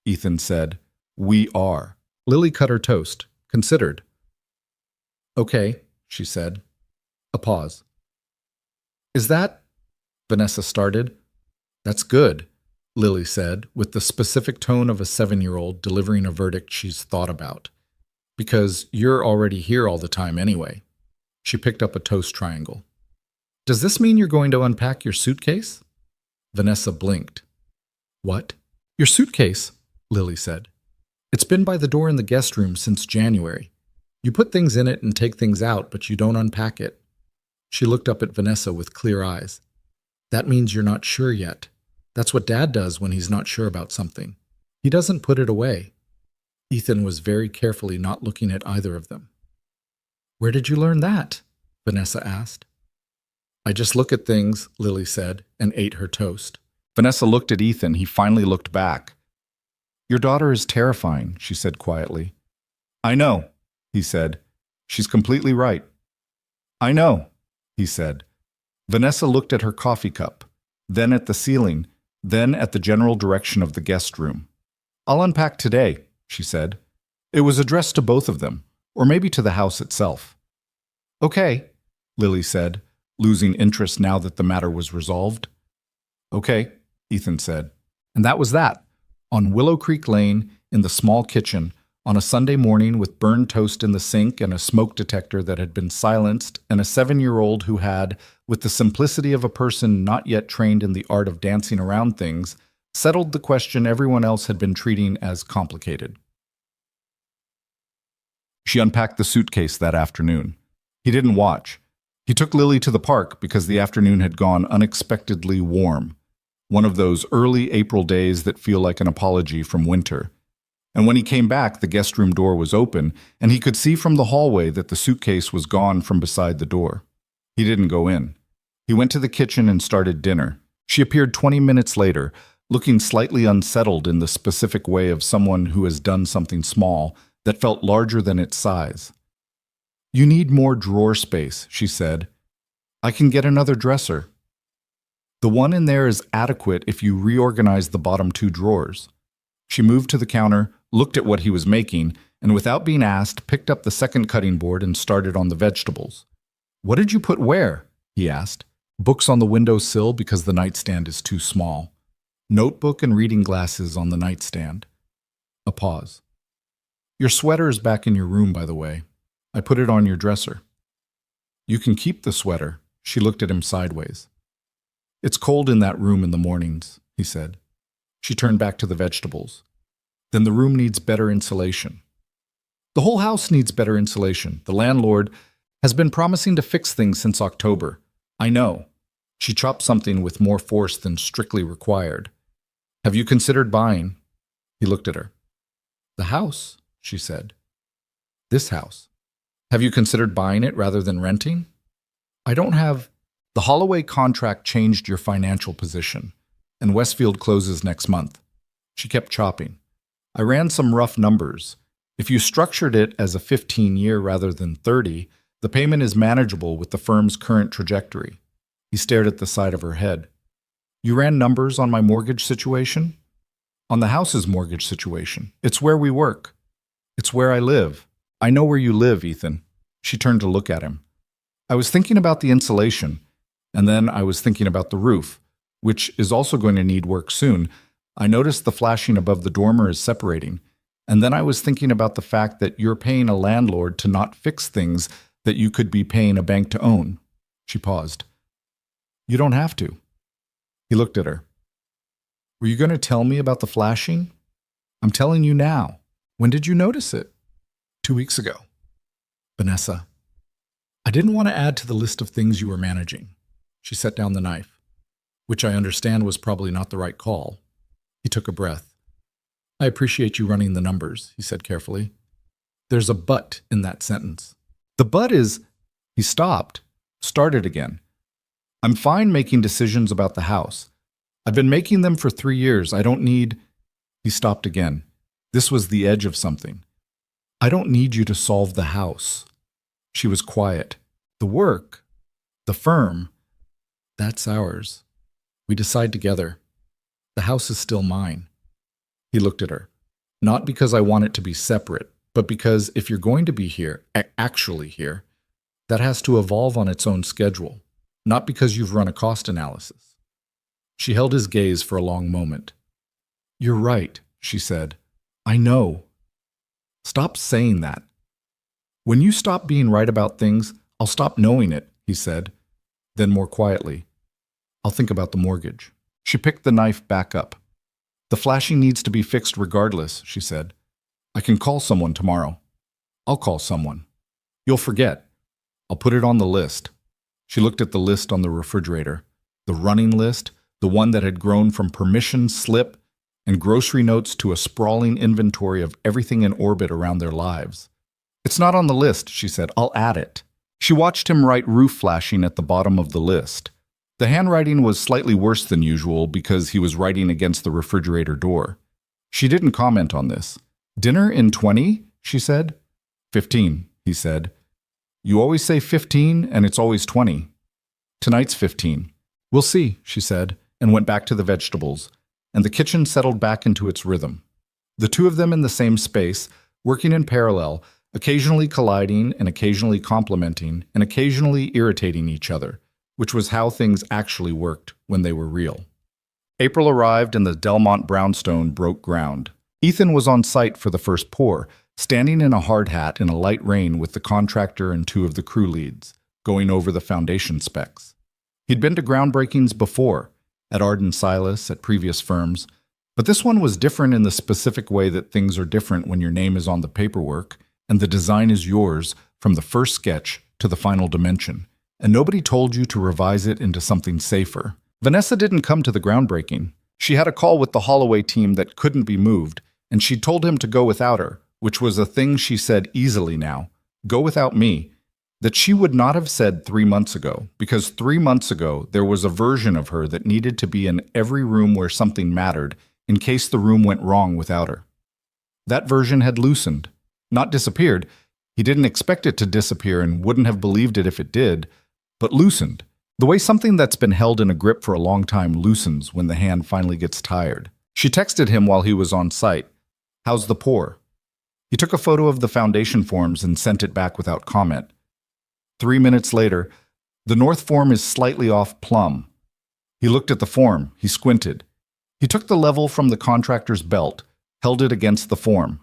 Ethan said. "We are." Lily cut her toast, considered. "Okay," she said. A pause. "Is that—" Vanessa started. "That's good," Lily said, with the specific tone of a 7-year-old delivering a verdict she's thought about. "Because you're already here all the time anyway." She picked up a toast triangle. "Does this mean you're going to unpack your suitcase?" Vanessa blinked. "What?" "Your suitcase," Lily said. "It's been by the door in the guest room since January. You put things in it and take things out, but you don't unpack it." She looked up at Vanessa with clear eyes. "That means you're not sure yet. That's what Dad does when he's not sure about something. He doesn't put it away." Ethan was very carefully not looking at either of them. "Where did you learn that?" Vanessa asked. "I just look at things," Lily said, and ate her toast. Vanessa looked at Ethan. He finally looked back. "Your daughter is terrifying," she said quietly. "I know," he said. "She's completely right." "I know," he said. Vanessa looked at her coffee cup, then at the ceiling, then at the general direction of the guest room. "I'll unpack today," she said. It was addressed to both of them, or maybe to the house itself. "Okay," Lily said, losing interest now that the matter was resolved. "Okay," Ethan said. And that was that. On Willow Creek Lane, in the small kitchen, on a Sunday morning with burned toast in the sink and a smoke detector that had been silenced, and a 7-year-old who had, with the simplicity of a person not yet trained in the art of dancing around things, settled the question everyone else had been treating as complicated. She unpacked the suitcase that afternoon. He didn't watch. He took Lily to the park because the afternoon had gone unexpectedly warm, one of those early April days that feel like an apology from winter. And when he came back, the guest room door was open, and he could see from the hallway that the suitcase was gone from beside the door. He didn't go in. He went to the kitchen and started dinner. She appeared 20 minutes later, looking slightly unsettled in the specific way of someone who has done something small that felt larger than its size. "You need more drawer space," she said. "I can get another dresser." "The one in there is adequate if you reorganize the bottom 2 drawers." She moved to the counter, looked at what he was making, and without being asked, picked up the second cutting board and started on the vegetables. "What did you put where?" he asked. "Books on the windowsill because the nightstand is too small. Notebook and reading glasses on the nightstand." A pause. "Your sweater is back in your room, by the way. I put it on your dresser." "You can keep the sweater." She looked at him sideways. "It's cold in that room in the mornings," he said. She turned back to the vegetables. "Then the room needs better insulation." "The whole house needs better insulation. The landlord has been promising to fix things since October." "I know." She chopped something with more force than strictly required. "Have you considered buying?" He looked at her. "The house," she said. "This house. Have you considered buying it rather than renting?" "I don't have—" "The Holloway contract changed your financial position, and Westfield closes next month." She kept chopping. "I ran some rough numbers. If you structured it as a 15-year rather than 30, the payment is manageable with the firm's current trajectory." He stared at the side of her head. "You ran numbers on my mortgage situation?" "On the house's mortgage situation. It's where we work. It's where I live." "I know where you live, Ethan." She turned to look at him. I was thinking about the insulation, and then I was thinking about the roof, which is also going to need work soon. I noticed the flashing above the dormer is separating, and then I was thinking about the fact that you're paying a landlord to not fix things that you could be paying a bank to own. She paused. You don't have to. He looked at her. Were you going to tell me about the flashing? I'm telling you now. When did you notice it? 2 weeks ago. Vanessa. I didn't want to add to the list of things you were managing. She set down the knife, which I understand was probably not the right call. He took a breath. I appreciate you running the numbers, he said carefully. There's a but in that sentence. The but is, he stopped, started again. I'm fine making decisions about the house. I've been making them for 3 years. I don't need... He stopped again. This was the edge of something. I don't need you to solve the house. She was quiet. The work, the firm, that's ours. We decide together. The house is still mine. He looked at her. Not because I want it to be separate, but because if you're going to be here, actually here, that has to evolve on its own schedule, not because you've run a cost analysis. She held his gaze for a long moment. You're right, she said. I know. Stop saying that. When you stop being right about things, I'll stop knowing it, he said. Then more quietly, I'll think about the mortgage. She picked the knife back up. The flashing needs to be fixed regardless, she said. I can call someone tomorrow. I'll call someone. You'll forget. I'll put it on the list. She looked at the list on the refrigerator. The running list, the one that had grown from permission slip and grocery notes to a sprawling inventory of everything in orbit around their lives. It's not on the list, she said. I'll add it. She watched him write roof flashing at the bottom of the list. The handwriting was slightly worse than usual because he was writing against the refrigerator door. She didn't comment on this. Dinner in 20, she said. 15, he said. You always say 15 and it's always 20. Tonight's 15. We'll see, she said, and went back to the vegetables, and the kitchen settled back into its rhythm. The two of them in the same space, working in parallel, occasionally colliding and occasionally complementing and occasionally irritating each other, which was how things actually worked when they were real. April arrived and the Delmont brownstone broke ground. Ethan was on site for the first pour, standing in a hard hat in a light rain with the contractor and 2 of the crew leads, going over the foundation specs. He'd been to groundbreakings before, at Arden Silas, at previous firms, but this one was different in the specific way that things are different when your name is on the paperwork and the design is yours from the first sketch to the final dimension, and nobody told you to revise it into something safer. Vanessa didn't come to the groundbreaking. She had a call with the Holloway team that couldn't be moved, and she told him to go without her, which was a thing she said easily now. Go without me. That she would not have said 3 months ago, because 3 months ago there was a version of her that needed to be in every room where something mattered, in case the room went wrong without her. That version had loosened. Not disappeared. He didn't expect it to disappear and wouldn't have believed it if it did, but loosened. The way something that's been held in a grip for a long time loosens when the hand finally gets tired. She texted him while he was on site. How's the pour? He took a photo of the foundation forms and sent it back without comment. 3 minutes later, the north form is slightly off plumb. He looked at the form. He squinted. He took the level from the contractor's belt, held it against the form.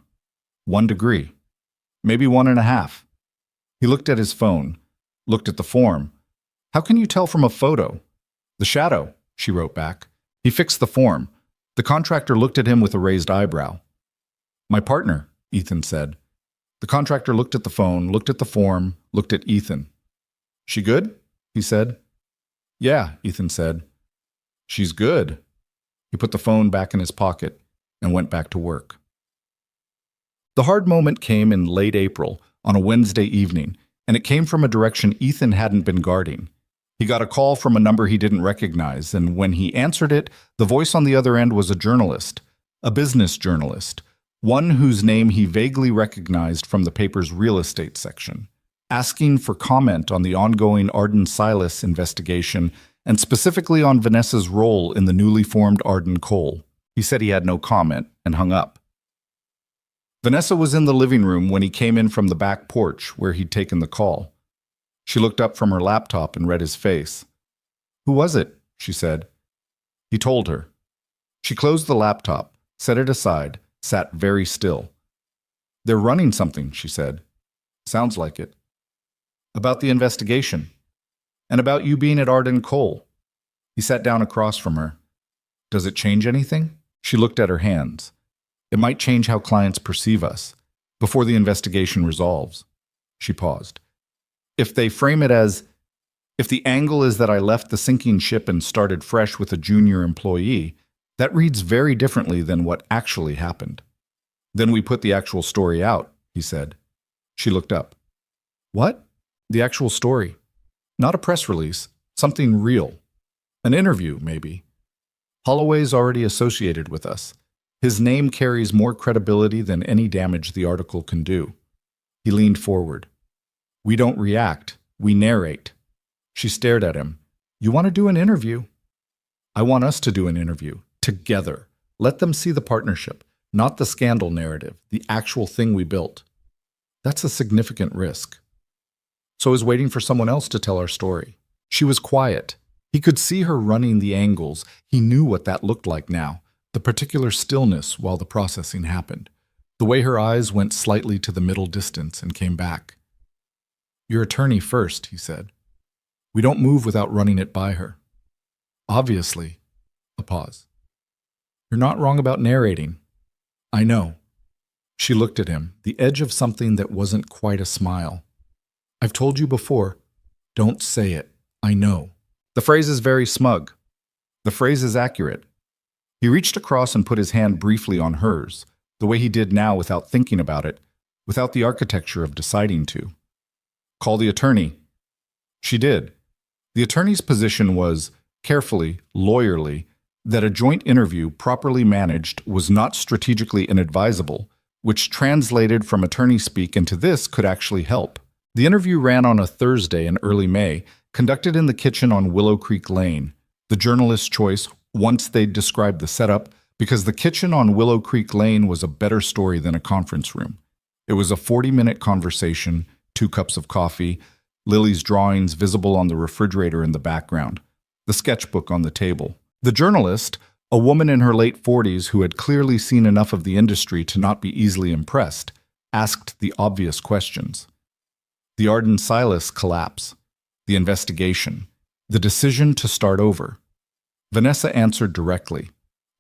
1 degree. Maybe 1.5. He looked at his phone, looked at the form. How can you tell from a photo? The shadow, she wrote back. He fixed the form. The contractor looked at him with a raised eyebrow. My partner, Ethan said. The contractor looked at the phone, looked at the form, looked at Ethan. She good? He said. Yeah, Ethan said. She's good. He put the phone back in his pocket and went back to work. The hard moment came in late April, on a Wednesday evening, and it came from a direction Ethan hadn't been guarding. He got a call from a number he didn't recognize, and when he answered it, the voice on the other end was a journalist, a business journalist, one whose name he vaguely recognized from the paper's real estate section, asking for comment on the ongoing Arden Silas investigation and specifically on Vanessa's role in the newly formed Arden Coal. He said he had no comment and hung up. Vanessa was in the living room when he came in from the back porch where he'd taken the call. She looked up from her laptop and read his face. "Who was it?" she said. He told her. She closed the laptop, set it aside, sat very still. "They're running something," she said. "Sounds like it." "About the investigation. And about you being at Arden Cole." He sat down across from her. "Does it change anything?" She looked at her hands. "It might change how clients perceive us, before the investigation resolves." She paused. If they frame it as, if the angle is that I left the sinking ship and started fresh with a junior employee, that reads very differently than what actually happened. "Then we put the actual story out," he said. She looked up. "What?" "The actual story. Not a press release, something real. An interview, maybe. Holloway's already associated with us. His name carries more credibility than any damage the article can do." He leaned forward. "We don't react, we narrate." She stared at him. "You want to do an interview?" "I want us to do an interview, together. Let them see the partnership, not the scandal narrative, the actual thing we built." "That's a significant risk." So I was waiting for someone else to tell our story. She was quiet. He could see her running the angles. He knew what that looked like now, the particular stillness while the processing happened, the way her eyes went slightly to the middle distance and came back. "Your attorney first," he said. "We don't move without running it by her." "Obviously." A pause. "You're not wrong about narrating." "I know." She looked at him, the edge of something that wasn't quite a smile. "I've told you before, don't say it. I know." The phrase is very smug. The phrase is accurate. He reached across and put his hand briefly on hers, the way he did now without thinking about it, without the architecture of deciding to. "Call the attorney." She did. The attorney's position was, carefully, lawyerly, that a joint interview properly managed was not strategically inadvisable, which translated from attorney speak into this could actually help. The interview ran on a Thursday in early May, conducted in the kitchen on Willow Creek Lane, the journalist's choice once they'd described the setup, because the kitchen on Willow Creek Lane was a better story than a conference room. It was a 40-minute conversation, 2 cups of coffee, Lily's drawings visible on the refrigerator in the background, the sketchbook on the table. The journalist, a woman in her late 40s who had clearly seen enough of the industry to not be easily impressed, asked the obvious questions. The Arden Silas collapse, the investigation, the decision to start over. Vanessa answered directly,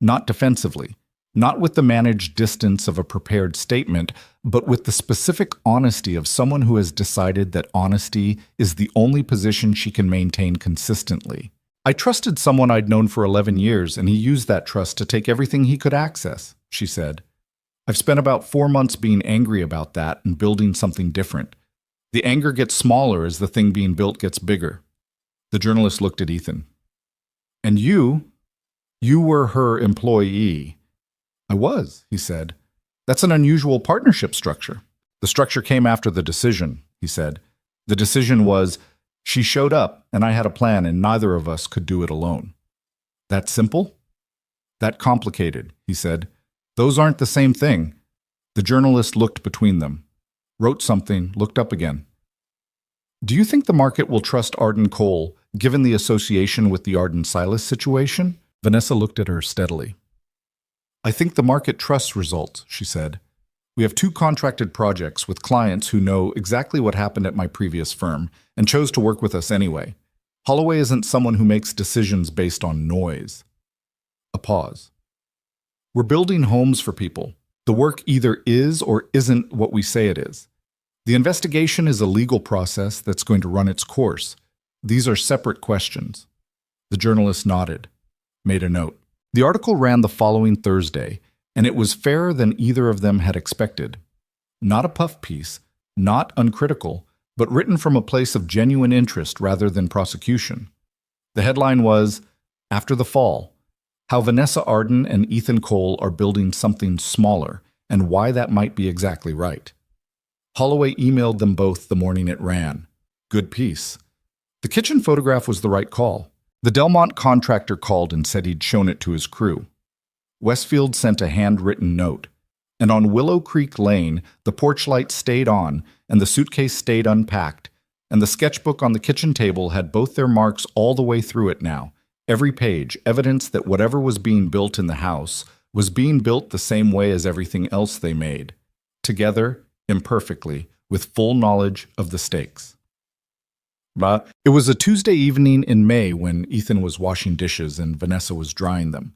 not defensively, not with the managed distance of a prepared statement, but with the specific honesty of someone who has decided that honesty is the only position she can maintain consistently. "I trusted someone I'd known for 11 years, and he used that trust to take everything he could access," she said. "I've spent about 4 months being angry about that and building something different. The anger gets smaller as the thing being built gets bigger." The journalist looked at Ethan. "And you were her employee." "I was," he said. "That's an unusual partnership structure." "The structure came after the decision," he said. "The decision was, she showed up, and I had a plan, and neither of us could do it alone." "That simple?" "That complicated," he said. "Those aren't the same thing." The journalist looked between them, wrote something, looked up again. "Do you think the market will trust Arden Cole, given the association with the Arden Silas situation?" Vanessa looked at her steadily. "I think the market trusts results," she said. "We have 2 contracted projects with clients who know exactly what happened at my previous firm and chose to work with us anyway. Holloway isn't someone who makes decisions based on noise." A pause. "We're building homes for people. The work either is or isn't what we say it is. The investigation is a legal process that's going to run its course. These are separate questions." The journalist nodded, made a note. The article ran the following Thursday, and it was fairer than either of them had expected. Not a puff piece, not uncritical, but written from a place of genuine interest rather than prosecution. The headline was, "After the Fall, How Vanessa Arden and Ethan Cole Are Building Something Smaller, and Why That Might Be Exactly Right." Holloway emailed them both the morning it ran. Good piece. The kitchen photograph was the right call. The Delmont contractor called and said he'd shown it to his crew. Westfield sent a handwritten note. And on Willow Creek Lane, the porch light stayed on, and the suitcase stayed unpacked, and the sketchbook on the kitchen table had both their marks all the way through it now. Every page, evidence that whatever was being built in the house was being built the same way as everything else they made. Together, imperfectly, with full knowledge of the stakes. But it was a Tuesday evening in May when Ethan was washing dishes and Vanessa was drying them.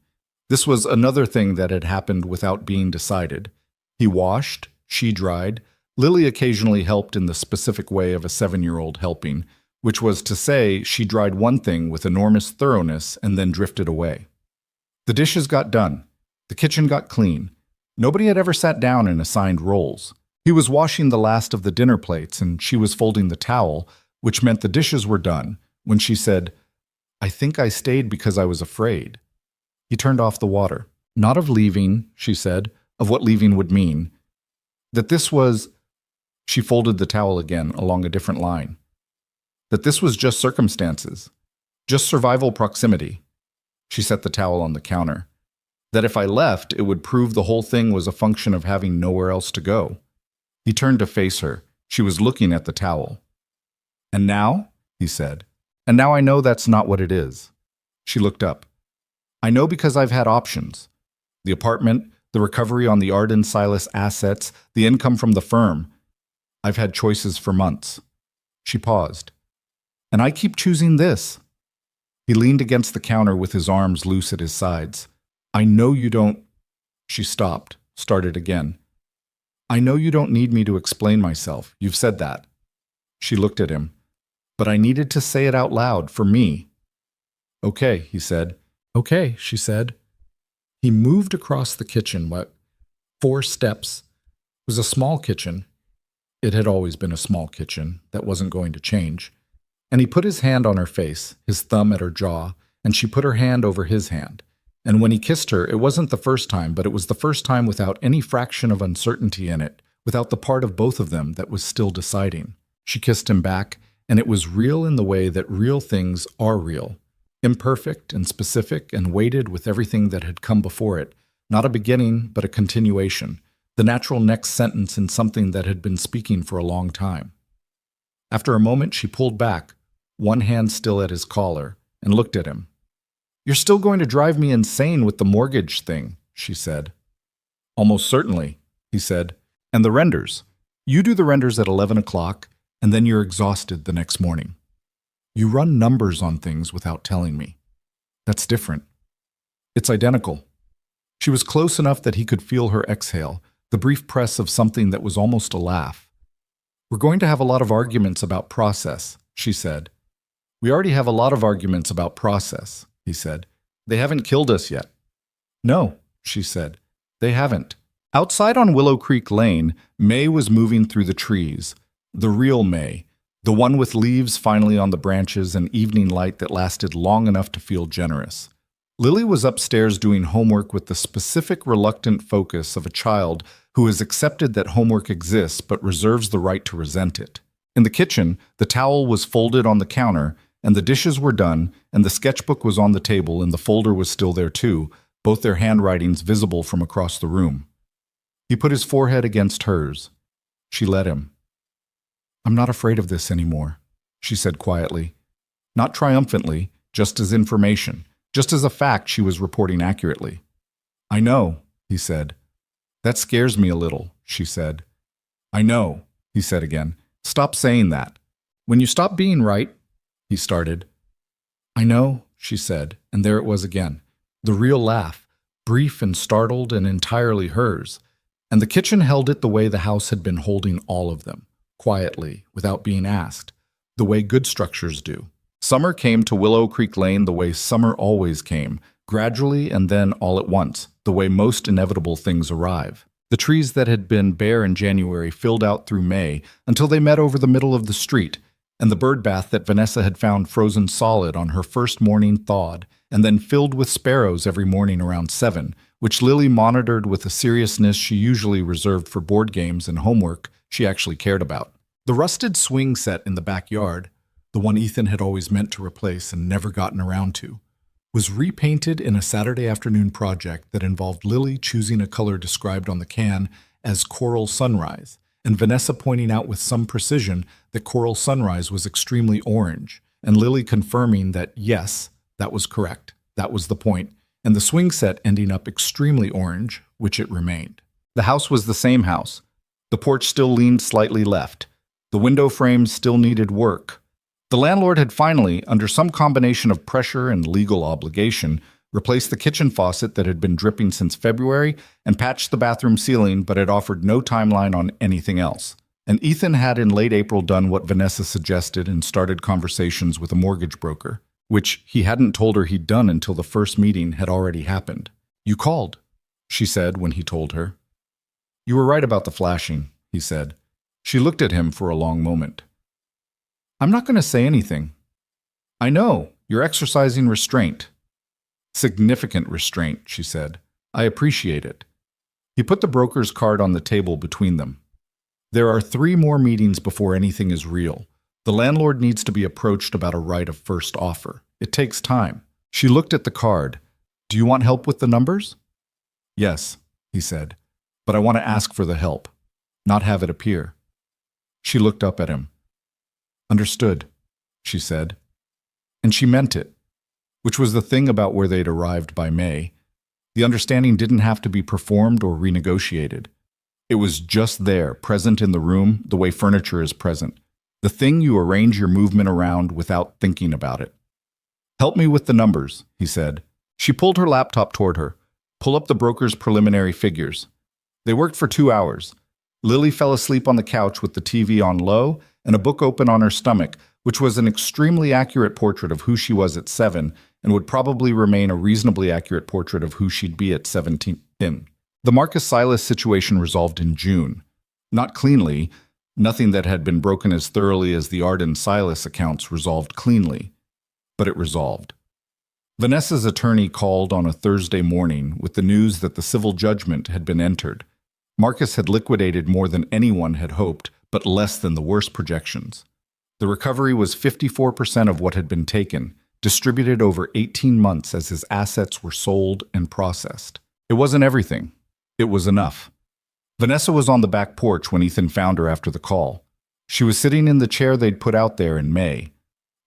This was another thing that had happened without being decided. He washed, she dried. Lily occasionally helped in the specific way of a 7-year-old helping, which was to say she dried one thing with enormous thoroughness and then drifted away. The dishes got done. The kitchen got clean. Nobody had ever sat down and assigned roles. He was washing the last of the dinner plates and she was folding the towel, which meant the dishes were done, when she said, "I think I stayed because I was afraid." He turned off the water. Not of leaving, she said, of what leaving would mean. That this was... She folded the towel again along a different line. That this was just circumstances, just survival proximity. She set the towel on the counter. That if I left, it would prove the whole thing was a function of having nowhere else to go. He turned to face her. She was looking at the towel. "And now?" he said. "And now I know that's not what it is." She looked up. "I know because I've had options. The apartment, the recovery on the Arden Silas assets, the income from the firm. I've had choices for months." She paused. "And I keep choosing this." He leaned against the counter with his arms loose at his sides. "I know you don't..." She stopped, started again. "I know you don't need me to explain myself. You've said that." She looked at him. "But I needed to say it out loud, for me." "Okay," he said. "Okay," she said. He moved across the kitchen, 4 steps. It was a small kitchen. It had always been a small kitchen. That wasn't going to change. And he put his hand on her face, his thumb at her jaw, and she put her hand over his hand. And when he kissed her, it wasn't the first time, but it was the first time without any fraction of uncertainty in it, without the part of both of them that was still deciding. She kissed him back, and it was real in the way that real things are real. Imperfect and specific and weighted with everything that had come before it. Not a beginning, but a continuation. The natural next sentence in something that had been speaking for a long time. After a moment, she pulled back, one hand still at his collar, and looked at him. "You're still going to drive me insane with the mortgage thing," she said. "Almost certainly," he said. "And the renders. You do the renders at 11 o'clock, and then you're exhausted the next morning. You run numbers on things without telling me. That's different. It's identical." She was close enough that he could feel her exhale, the brief press of something that was almost a laugh. "We're going to have a lot of arguments about process," she said. "We already have a lot of arguments about process," he said. "They haven't killed us yet." "No," she said. "They haven't." Outside on Willow Creek Lane, May was moving through the trees. The real May. The one with leaves finally on the branches and evening light that lasted long enough to feel generous. Lily was upstairs doing homework with the specific reluctant focus of a child who has accepted that homework exists but reserves the right to resent it. In the kitchen, the towel was folded on the counter, and the dishes were done, and the sketchbook was on the table, and the folder was still there too, both their handwritings visible from across the room. He put his forehead against hers. She let him. "I'm not afraid of this anymore," she said quietly. Not triumphantly, just as information, just as a fact she was reporting accurately. "I know," he said. "That scares me a little," she said. "I know," he said again. "Stop saying that. When you stop being right," he started. "I know," she said, and there it was again. The real laugh, brief and startled and entirely hers. And the kitchen held it the way the house had been holding all of them. Quietly, without being asked, the way good structures do. Summer came to Willow Creek Lane the way summer always came, gradually and then all at once, the way most inevitable things arrive. The trees that had been bare in January filled out through May until they met over the middle of the street, and the bird bath that Vanessa had found frozen solid on her first morning thawed, and then filled with sparrows every morning around 7, which Lily monitored with a seriousness she usually reserved for board games and homework she actually cared about. The rusted swing set in the backyard, the one Ethan had always meant to replace and never gotten around to, was repainted in a Saturday afternoon project that involved Lily choosing a color described on the can as coral sunrise, and Vanessa pointing out with some precision that Coral Sunrise was extremely orange, and Lily confirming that yes, that was correct, that was the point, and the swing set ending up extremely orange, which it remained. The house was the same house. The porch still leaned slightly left. The window frames still needed work. The landlord had finally, under some combination of pressure and legal obligation, replaced the kitchen faucet that had been dripping since February and patched the bathroom ceiling, but had offered no timeline on anything else. And Ethan had in late April done what Vanessa suggested and started conversations with a mortgage broker, which he hadn't told her he'd done until the first meeting had already happened. "You called," she said when he told her. "You were right about the flashing," he said. She looked at him for a long moment. "I'm not going to say anything." "I know. You're exercising restraint." "Significant restraint," she said. "I appreciate it." He put the broker's card on the table between them. "There are 3 more meetings before anything is real. The landlord needs to be approached about a right of first offer. It takes time." She looked at the card. "Do you want help with the numbers?" "Yes," he said. "But I want to ask for the help, not have it appear." She looked up at him. "Understood," she said. And she meant it, which was the thing about where they'd arrived by May. The understanding didn't have to be performed or renegotiated. It was just there, present in the room, the way furniture is present. The thing you arrange your movement around without thinking about it. "Help me with the numbers," he said. She pulled her laptop toward her. "Pull up the broker's preliminary figures." They worked for 2 hours. Lily fell asleep on the couch with the TV on low and a book open on her stomach, which was an extremely accurate portrait of who she was at 7 and would probably remain a reasonably accurate portrait of who she'd be at 17. The Marcus Silas situation resolved in June. Not cleanly, nothing that had been broken as thoroughly as the Arden Silas accounts resolved cleanly, but it resolved. Vanessa's attorney called on a Thursday morning with the news that the civil judgment had been entered. Marcus had liquidated more than anyone had hoped, but less than the worst projections. The recovery was 54% of what had been taken, distributed over 18 months as his assets were sold and processed. It wasn't everything. It was enough. Vanessa was on the back porch when Ethan found her after the call. She was sitting in the chair they'd put out there in May,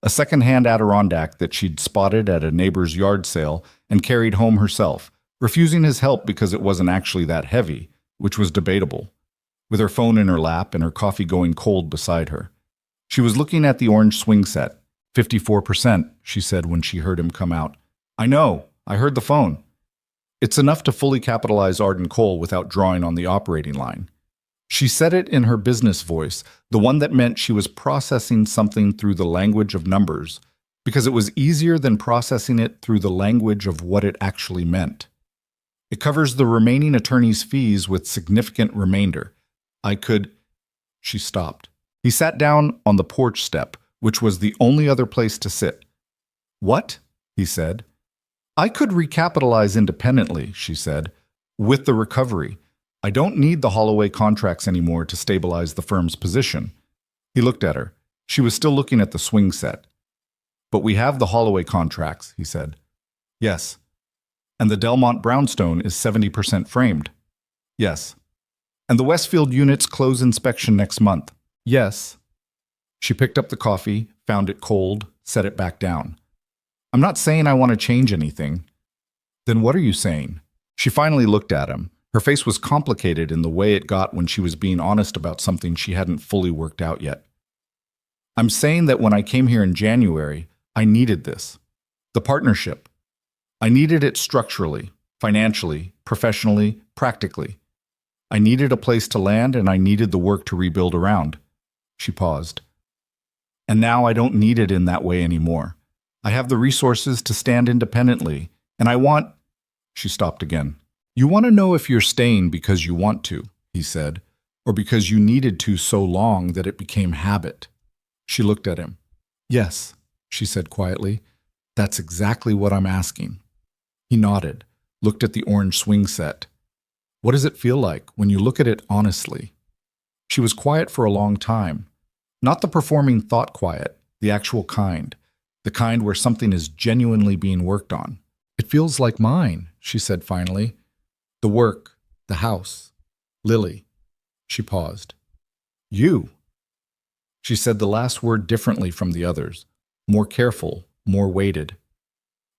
a second-hand Adirondack that she'd spotted at a neighbor's yard sale and carried home herself, refusing his help because it wasn't actually that heavy, which was debatable, with her phone in her lap and her coffee going cold beside her. She was looking at the orange swing set. 54%, she said when she heard him come out. "I know. I heard the phone." It's enough to fully capitalize Arden Cole without drawing on the operating line. She said it in her business voice, the one that meant she was processing something through the language of numbers, because it was easier than processing it through the language of what it actually meant. "It covers the remaining attorney's fees with significant remainder. I could—" She stopped. He sat down on the porch step, which was the only other place to sit. "What?" he said. "I could recapitalize independently," she said, "with the recovery. I don't need the Holloway contracts anymore to stabilize the firm's position." He looked at her. She was still looking at the swing set. "But we have the Holloway contracts," he said. "Yes." "And the Delmont brownstone is 70% framed." "Yes." "And the Westfield units close inspection next month." "Yes." She picked up the coffee, found it cold, set it back down. "I'm not saying I want to change anything." "Then what are you saying?" She finally looked at him. Her face was complicated in the way it got when she was being honest about something she hadn't fully worked out yet. "I'm saying that when I came here in January, I needed this. The partnership. I needed it structurally, financially, professionally, practically. I needed a place to land and I needed the work to rebuild around." She paused. "And now I don't need it in that way anymore. I have the resources to stand independently, and I want—" She stopped again. "You want to know if you're staying because you want to," he said, "or because you needed to so long that it became habit." She looked at him. "Yes," she said quietly. "That's exactly what I'm asking." He nodded, looked at the orange swing set. "What does it feel like when you look at it honestly?" She was quiet for a long time. Not the performing thought quiet, the actual kind. The kind where something is genuinely being worked on. "It feels like mine," she said finally. "The work, the house, Lily." She paused. You. She said the last word differently from the others, more careful, more weighted.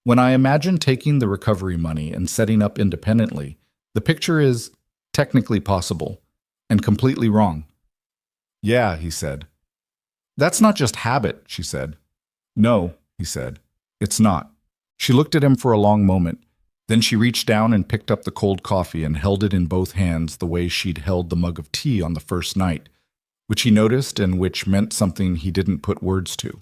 When I imagine taking the recovery money and setting up independently, the picture is technically possible and completely wrong. Yeah, he said. That's not just habit, she said. No, he said. It's not. She looked at him for a long moment. Then she reached down and picked up the cold coffee and held it in both hands the way she'd held the mug of tea on the first night, which he noticed and which meant something he didn't put words to.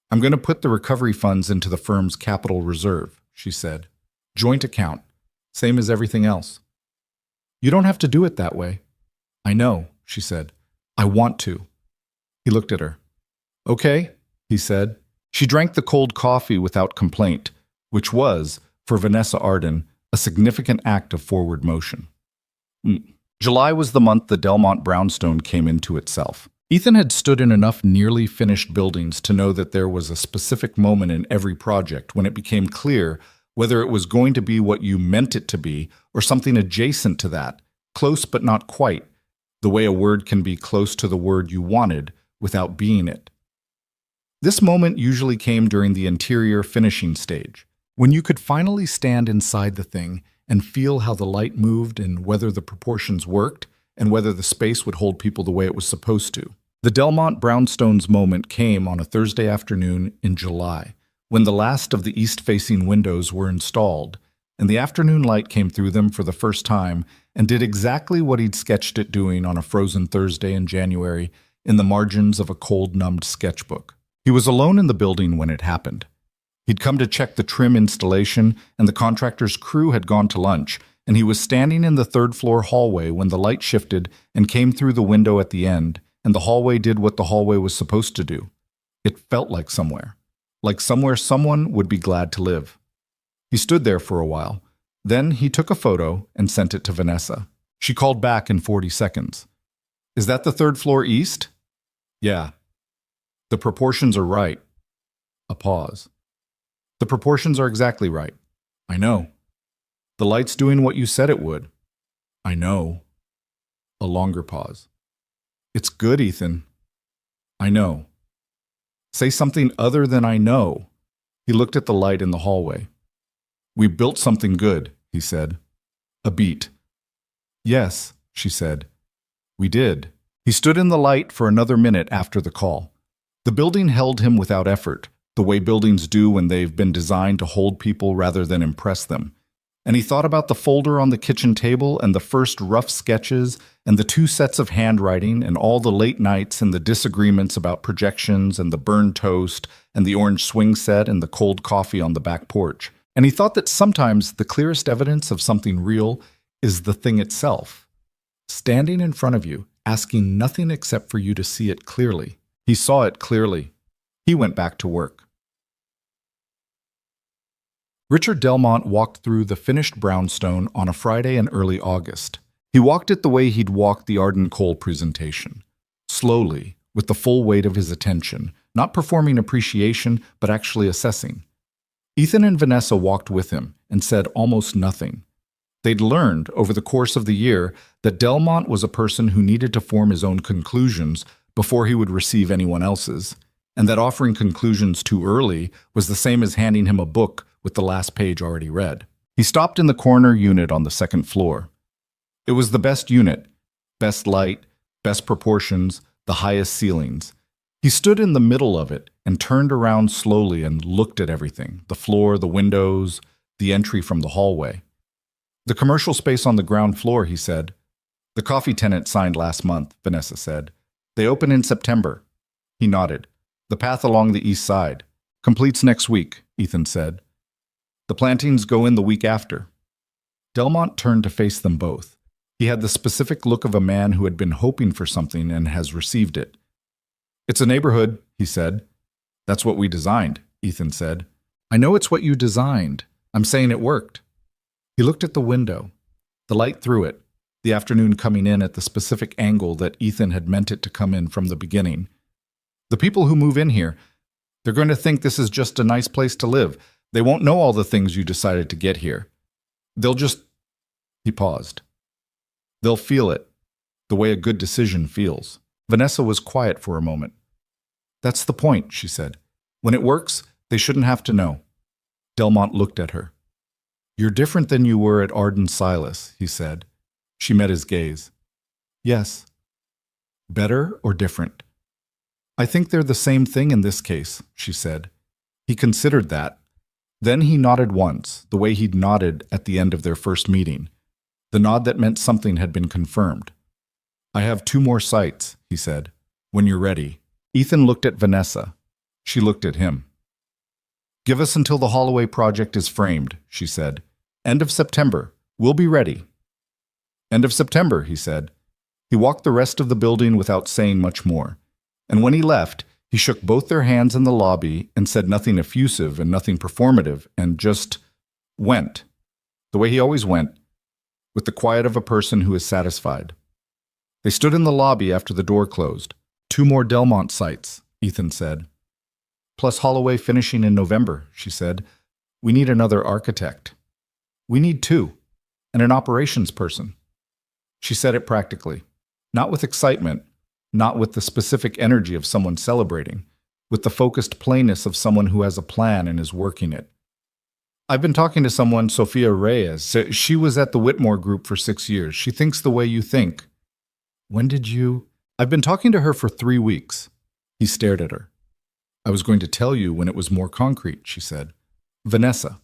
I'm going to put the recovery funds into the firm's capital reserve, she said. Joint account, same as everything else. You don't have to do it that way. I know, she said. I want to. He looked at her. Okay, he said. She drank the cold coffee without complaint, which was, for Vanessa Arden, a significant act of forward motion. July was the month the Delmont brownstone came into itself. Ethan had stood in enough nearly finished buildings to know that there was a specific moment in every project when it became clear whether it was going to be what you meant it to be or something adjacent to that, close but not quite, the way a word can be close to the word you wanted without being it. This moment usually came during the interior finishing stage, when you could finally stand inside the thing and feel how the light moved and whether the proportions worked and whether the space would hold people the way it was supposed to. The Delmont brownstones moment came on a Thursday afternoon in July, when the last of the east-facing windows were installed, and the afternoon light came through them for the first time and did exactly what he'd sketched it doing on a frozen Thursday in January in the margins of a cold-numbed sketchbook. He was alone in the building when it happened. He'd come to check the trim installation, and the contractor's crew had gone to lunch, and he was standing in the third-floor hallway when the light shifted and came through the window at the end, and the hallway did what the hallway was supposed to do. It felt like somewhere someone would be glad to live. He stood there for a while. Then he took a photo and sent it to Vanessa. She called back in 40 seconds. Is that the third floor east? Yeah. The proportions are right. A pause. The proportions are exactly right. I know. The light's doing what you said it would. I know. A longer pause. It's good, Ethan. I know. Say something other than I know. He looked at the light in the hallway. We built something good, he said. A beat. Yes, she said. We did. He stood in the light for another minute after the call. The building held him without effort, the way buildings do when they've been designed to hold people rather than impress them. And he thought about the folder on the kitchen table and the first rough sketches and the 2 sets of handwriting and all the late nights and the disagreements about projections and the burned toast and the orange swing set and the cold coffee on the back porch. And he thought that sometimes the clearest evidence of something real is the thing itself, standing in front of you, asking nothing except for you to see it clearly. He saw it clearly. He went back to work. Richard Delmont walked through the finished brownstone on a Friday in early August. He walked it the way he'd walked the Arden Cole presentation, slowly, with the full weight of his attention, not performing appreciation, but actually assessing. Ethan and Vanessa walked with him and said almost nothing. They'd learned, over the course of the year, that Delmont was a person who needed to form his own conclusions before he would receive anyone else's, and that offering conclusions too early was the same as handing him a book with the last page already read. He stopped in the corner unit on the second floor. It was the best unit, best light, best proportions, the highest ceilings. He stood in the middle of it and turned around slowly and looked at everything, the floor, the windows, the entry from the hallway. The commercial space on the ground floor, he said. The coffee tenant signed last month, Vanessa said. They open in September. He nodded. The path along the east side. Completes next week, Ethan said. The plantings go in the week after. Delmont turned to face them both. He had the specific look of a man who had been hoping for something and has received it. It's a neighborhood, he said. That's what we designed, Ethan said. I know it's what you designed. I'm saying it worked. He looked at the window, the light through it, the afternoon coming in at the specific angle that Ethan had meant it to come in from the beginning. The people who move in here, they're going to think this is just a nice place to live. They won't know all the things you decided to get here. They'll just... He paused. They'll feel it, the way a good decision feels. Vanessa was quiet for a moment. That's the point, she said. When it works, they shouldn't have to know. Delmont looked at her. You're different than you were at Arden Silas, he said. She met his gaze. Yes. Better or different? I think they're the same thing in this case, she said. He considered that. Then he nodded once, the way he'd nodded at the end of their first meeting, the nod that meant something had been confirmed. I have 2 more sites, he said. When you're ready. Ethan looked at Vanessa. She looked at him. Give us until the Holloway project is framed, she said. End of September. We'll be ready. End of September, he said. He walked the rest of the building without saying much more. And when he left, he shook both their hands in the lobby and said nothing effusive and nothing performative and just went, the way he always went, with the quiet of a person who is satisfied. They stood in the lobby after the door closed. 2 more Delmont sites, Ethan said. Plus Holloway finishing in November, she said. We need another architect. We need 2, and an operations person. She said it practically, not with excitement, not with the specific energy of someone celebrating, with the focused plainness of someone who has a plan and is working it. I've been talking to someone, Sophia Reyes. She was at the Whitmore Group for 6 years. She thinks the way you think. When did you? I've been talking to her for 3 weeks. He stared at her. I was going to tell you when it was more concrete, she said. Vanessa.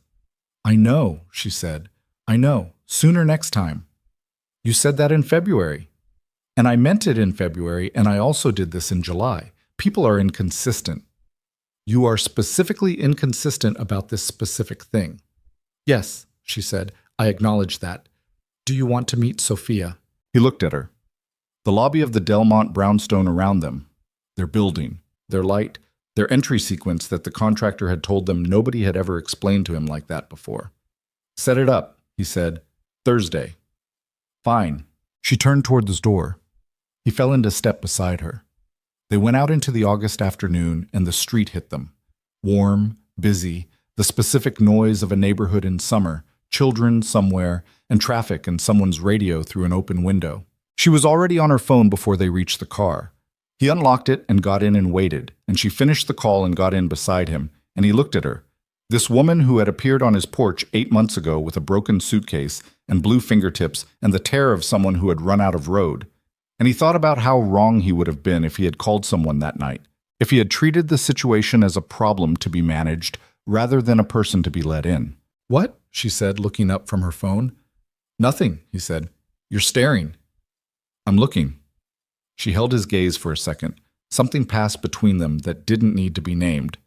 I know, she said. I know. Sooner next time. You said that in February. And I meant it in February, and I also did this in July. People are inconsistent. You are specifically inconsistent about this specific thing. Yes, she said. I acknowledge that. Do you want to meet Sophia? He looked at her. The lobby of the Delmont brownstone around them, their building, their light, their entry sequence that the contractor had told them nobody had ever explained to him like that before. Set it up, he said. Thursday. Fine. She turned toward the door. He fell into step beside her. They went out into the August afternoon, and the street hit them. Warm, busy, the specific noise of a neighborhood in summer, children somewhere, and traffic and someone's radio through an open window. She was already on her phone before they reached the car. He unlocked it and got in and waited, and she finished the call and got in beside him, and he looked at her. This woman who had appeared on his porch 8 months ago with a broken suitcase and blue fingertips and the terror of someone who had run out of road. And he thought about how wrong he would have been if he had called someone that night, if he had treated the situation as a problem to be managed rather than a person to be let in. What? She said, looking up from her phone. Nothing, he said. You're staring. I'm looking. She held his gaze for a second. Something passed between them that didn't need to be named.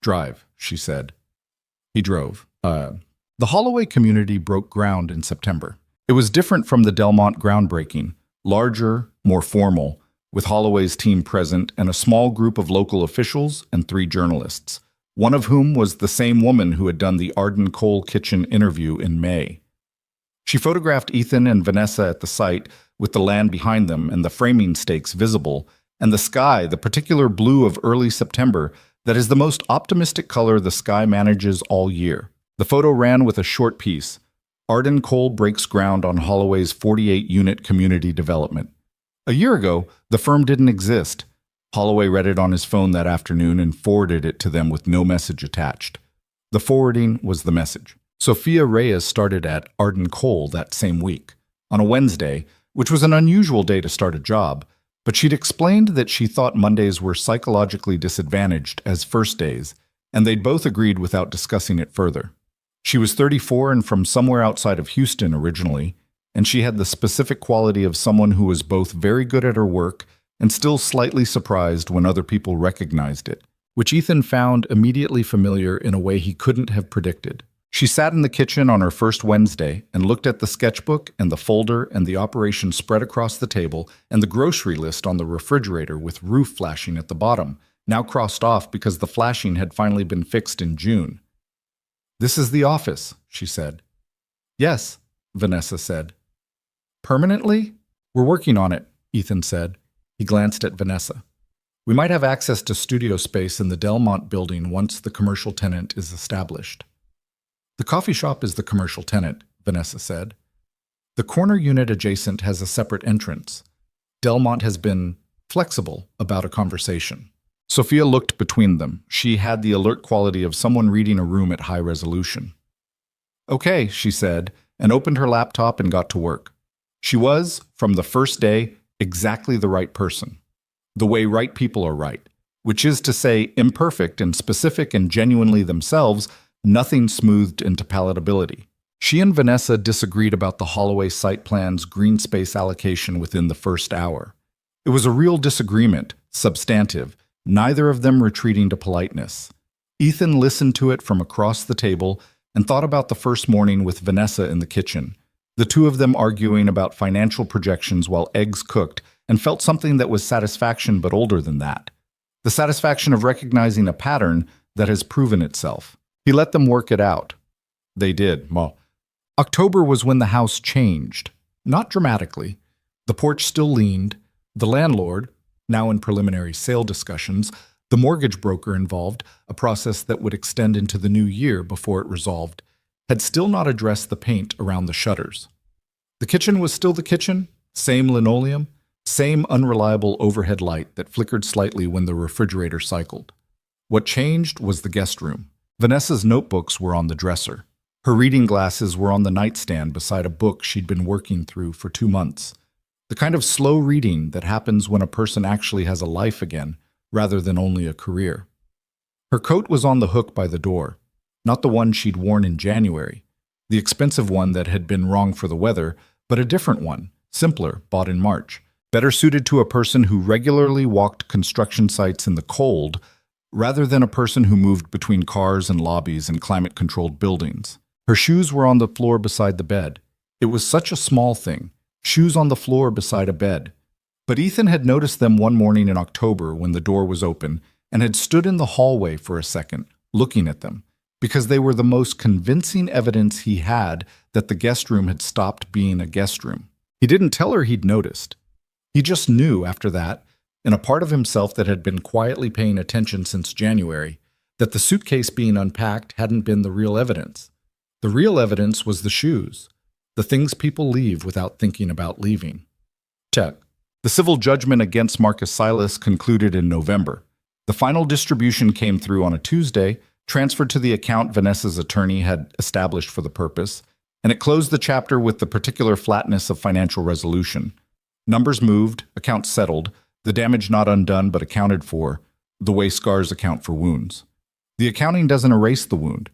Drive, she said. He drove. The Holloway community broke ground in September. It was different from the Delmont groundbreaking, larger, more formal, with Holloway's team present and a small group of local officials and 3 journalists, one of whom was the same woman who had done the Arden Coal Kitchen interview in May. She photographed Ethan and Vanessa at the site with the land behind them and the framing stakes visible, and the sky, the particular blue of early September that is the most optimistic color the sky manages all year. The photo ran with a short piece. Arden Coal breaks ground on Holloway's 48-unit community development. A year ago, the firm didn't exist. Holloway read it on his phone that afternoon and forwarded it to them with no message attached. The forwarding was the message. Sophia Reyes started at Arden Coal that same week, on a Wednesday, which was an unusual day to start a job, but she'd explained that she thought Mondays were psychologically disadvantaged as first days, and they'd both agreed without discussing it further. She was 34 and from somewhere outside of Houston originally, and she had the specific quality of someone who was both very good at her work and still slightly surprised when other people recognized it, which Ethan found immediately familiar in a way he couldn't have predicted. She sat in the kitchen on her first Wednesday and looked at the sketchbook and the folder and the operation spread across the table and the grocery list on the refrigerator with roof flashing at the bottom, now crossed off because the flashing had finally been fixed in June. "This is the office," she said. "Yes," Vanessa said. "Permanently? We're working on it," Ethan said. He glanced at Vanessa. "We might have access to studio space in the Delmont building once the commercial tenant is established." "The coffee shop is the commercial tenant," Vanessa said. "The corner unit adjacent has a separate entrance. Delmont has been flexible about a conversation. Sophia looked between them. She had the alert quality of someone reading a room at high resolution. "Okay," she said, and opened her laptop and got to work. She was, from the first day, exactly the right person. The way right people are right, which is to say, imperfect and specific and genuinely themselves, nothing smoothed into palatability. She and Vanessa disagreed about the Holloway site plan's green space allocation within the first hour. It was a real disagreement, substantive, neither of them retreating to politeness. Ethan listened to it from across the table and thought about the first morning with Vanessa in the kitchen, the two of them arguing about financial projections while eggs cooked, and felt something that was satisfaction but older than that. The satisfaction of recognizing a pattern that has proven itself. He let them work it out. They did. Well, October was when the house changed. Not dramatically. The porch still leaned. The landlord, now in preliminary sale discussions, the mortgage broker involved, a process that would extend into the new year before it resolved, had still not addressed the paint around the shutters. The kitchen was still the kitchen, same linoleum, same unreliable overhead light that flickered slightly when the refrigerator cycled. What changed was the guest room. Vanessa's notebooks were on the dresser. Her reading glasses were on the nightstand beside a book she'd been working through for 2 months. The kind of slow reading that happens when a person actually has a life again, rather than only a career. Her coat was on the hook by the door, not the one she'd worn in January, the expensive one that had been wrong for the weather, but a different one, simpler, bought in March, better suited to a person who regularly walked construction sites in the cold, rather than a person who moved between cars and lobbies and climate-controlled buildings. Her shoes were on the floor beside the bed. It was such a small thing, shoes on the floor beside a bed. But Ethan had noticed them one morning in October when the door was open and had stood in the hallway for a second, looking at them, because they were the most convincing evidence he had that the guest room had stopped being a guest room. He didn't tell her he'd noticed. He just knew after that, in a part of himself that had been quietly paying attention since January, that the suitcase being unpacked hadn't been the real evidence. The real evidence was the shoes, the things people leave without thinking about leaving. Check. The civil judgment against Marcus Silas concluded in November. The final distribution came through on a Tuesday, transferred to the account Vanessa's attorney had established for the purpose, and it closed the chapter with the particular flatness of financial resolution. Numbers moved, accounts settled, the damage not undone but accounted for, the way scars account for wounds. The accounting doesn't erase the wound.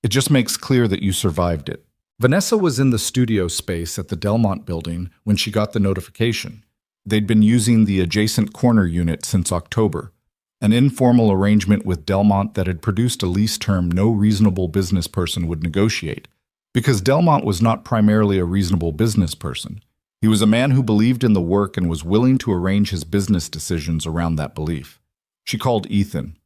It just makes clear that you survived it. Vanessa was in the studio space at the Delmont building when she got the notification. They'd been using the adjacent corner unit since October, an informal arrangement with Delmont that had produced a lease term no reasonable business person would negotiate, because Delmont was not primarily a reasonable business person. He was a man who believed in the work and was willing to arrange his business decisions around that belief. She called Ethan.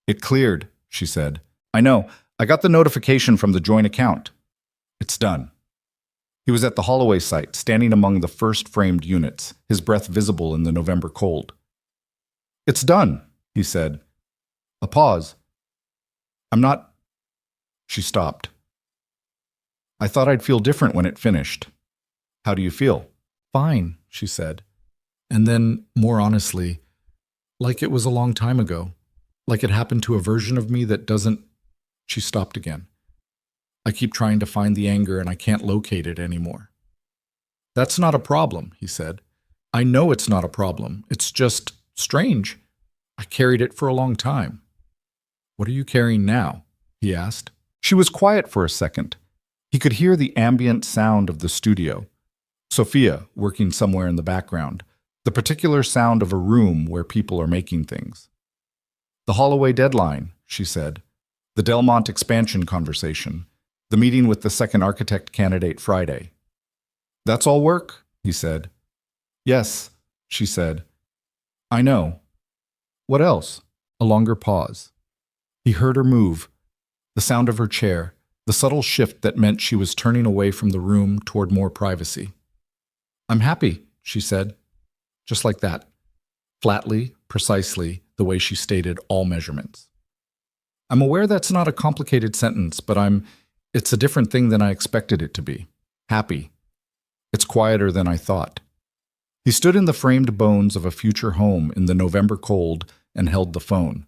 "It cleared," she said. "I know. I got the notification from the joint account. It's done." He was at the Holloway site, standing among the first framed units, his breath visible in the November cold. "It's done," he said. A pause. "I'm not—" She stopped. "I thought I'd feel different when it finished. How do you feel?" "Fine," she said. And then, more honestly, like it was a long time ago, like it happened to a version of me that doesn't— She stopped again. "I keep trying to find the anger and I can't locate it anymore." "That's not a problem," he said. "I know it's not a problem. It's just strange. I carried it for a long time." "What are you carrying now?" he asked. She was quiet for a second. He could hear the ambient sound of the studio. Sophia, working somewhere in the background. The particular sound of a room where people are making things. "The Holloway deadline," she said. "The Delmont expansion conversation. The meeting with the second architect candidate Friday." "That's all work?" he said. "Yes," she said. "I know. What else?" A longer pause. He heard her move, the sound of her chair, the subtle shift that meant she was turning away from the room toward more privacy. "I'm happy," she said. Just like that. Flatly, precisely, the way she stated all measurements. "I'm aware that's not a complicated sentence, but it's a different thing than I expected it to be. Happy. It's quieter than I thought." He stood in the framed bones of a future home in the November cold and held the phone.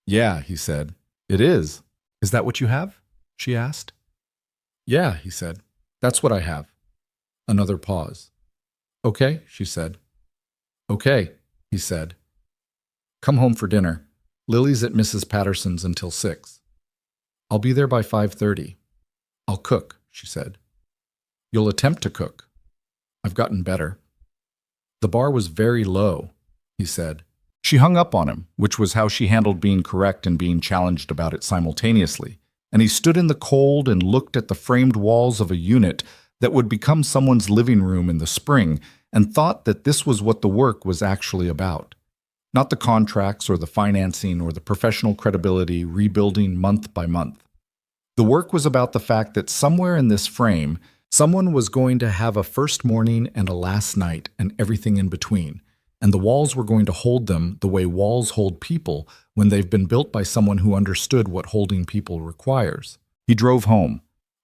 "Yeah," he said. "It is. Is that what you have?" she asked. "Yeah," he said. "That's what I have." Another pause. "Okay," she said. "Okay," he said. "Come home for dinner. Lily's at Mrs. Patterson's until 6. I'll be there by 5:30. I'll cook," she said. "You'll attempt to cook." "I've gotten better." "The bar was very low," he said. She hung up on him, which was how she handled being correct and being challenged about it simultaneously, and he stood in the cold and looked at the framed walls of a unit that would become someone's living room in the spring and thought that this was what the work was actually about. Not the contracts or the financing or the professional credibility rebuilding month by month. The work was about the fact that somewhere in this frame, someone was going to have a first morning and a last night and everything in between, and the walls were going to hold them the way walls hold people when they've been built by someone who understood what holding people requires. He drove home.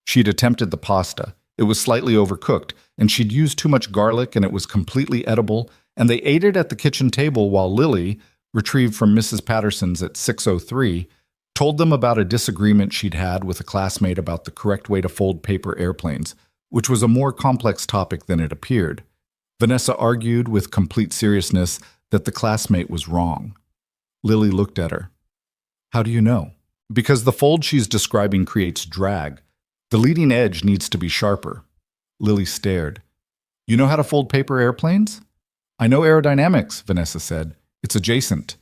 She'd attempted the pasta. It was slightly overcooked, and she'd used too much garlic and it was completely edible, and they ate it at the kitchen table while Lily, retrieved from Mrs. Patterson's at 6:03, told them about a disagreement she'd had with a classmate about the correct way to fold paper airplanes, which was a more complex topic than it appeared. Vanessa argued with complete seriousness that the classmate was wrong. Lily looked at her. "How do you know?" "Because the fold she's describing creates drag. The leading edge needs to be sharper." Lily stared. "You know how to fold paper airplanes?" "I know aerodynamics," Vanessa said. "It's adjacent."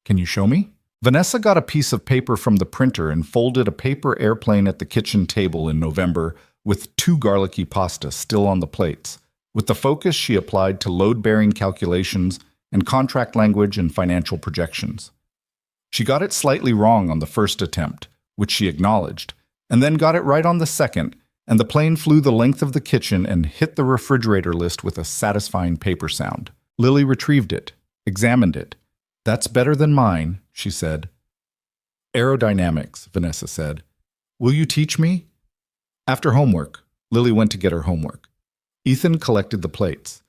"Can you show me?" Vanessa got a piece of paper from the printer and folded a paper airplane at the kitchen table in November with 2 garlicky pastas still on the plates, with the focus she applied to load-bearing calculations and contract language and financial projections. She got it slightly wrong on the first attempt, which she acknowledged, and then got it right on the second, and the plane flew the length of the kitchen and hit the refrigerator list with a satisfying paper sound. Lily retrieved it, examined it. "That's better than mine," she said. "Aerodynamics," Vanessa said. "Will you teach me?" After homework, Lily went to get her homework. Ethan collected the plates.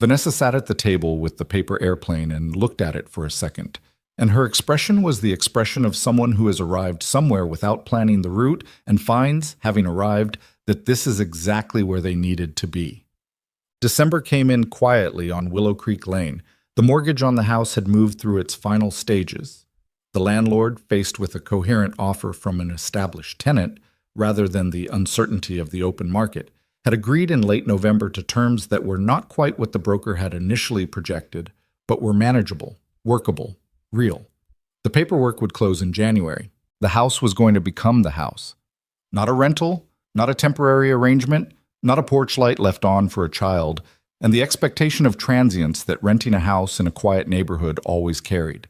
Vanessa sat at the table with the paper airplane and looked at it for a second, and her expression was the expression of someone who has arrived somewhere without planning the route and finds, having arrived, that this is exactly where they needed to be. December came in quietly on Willow Creek Lane. The mortgage on the house had moved through its final stages. The landlord, faced with a coherent offer from an established tenant, rather than the uncertainty of the open market, had agreed in late November to terms that were not quite what the broker had initially projected, but were manageable, workable, real. The paperwork would close in January. The house was going to become the house. Not a rental, not a temporary arrangement, not a porch light left on for a child, and the expectation of transience that renting a house in a quiet neighborhood always carried.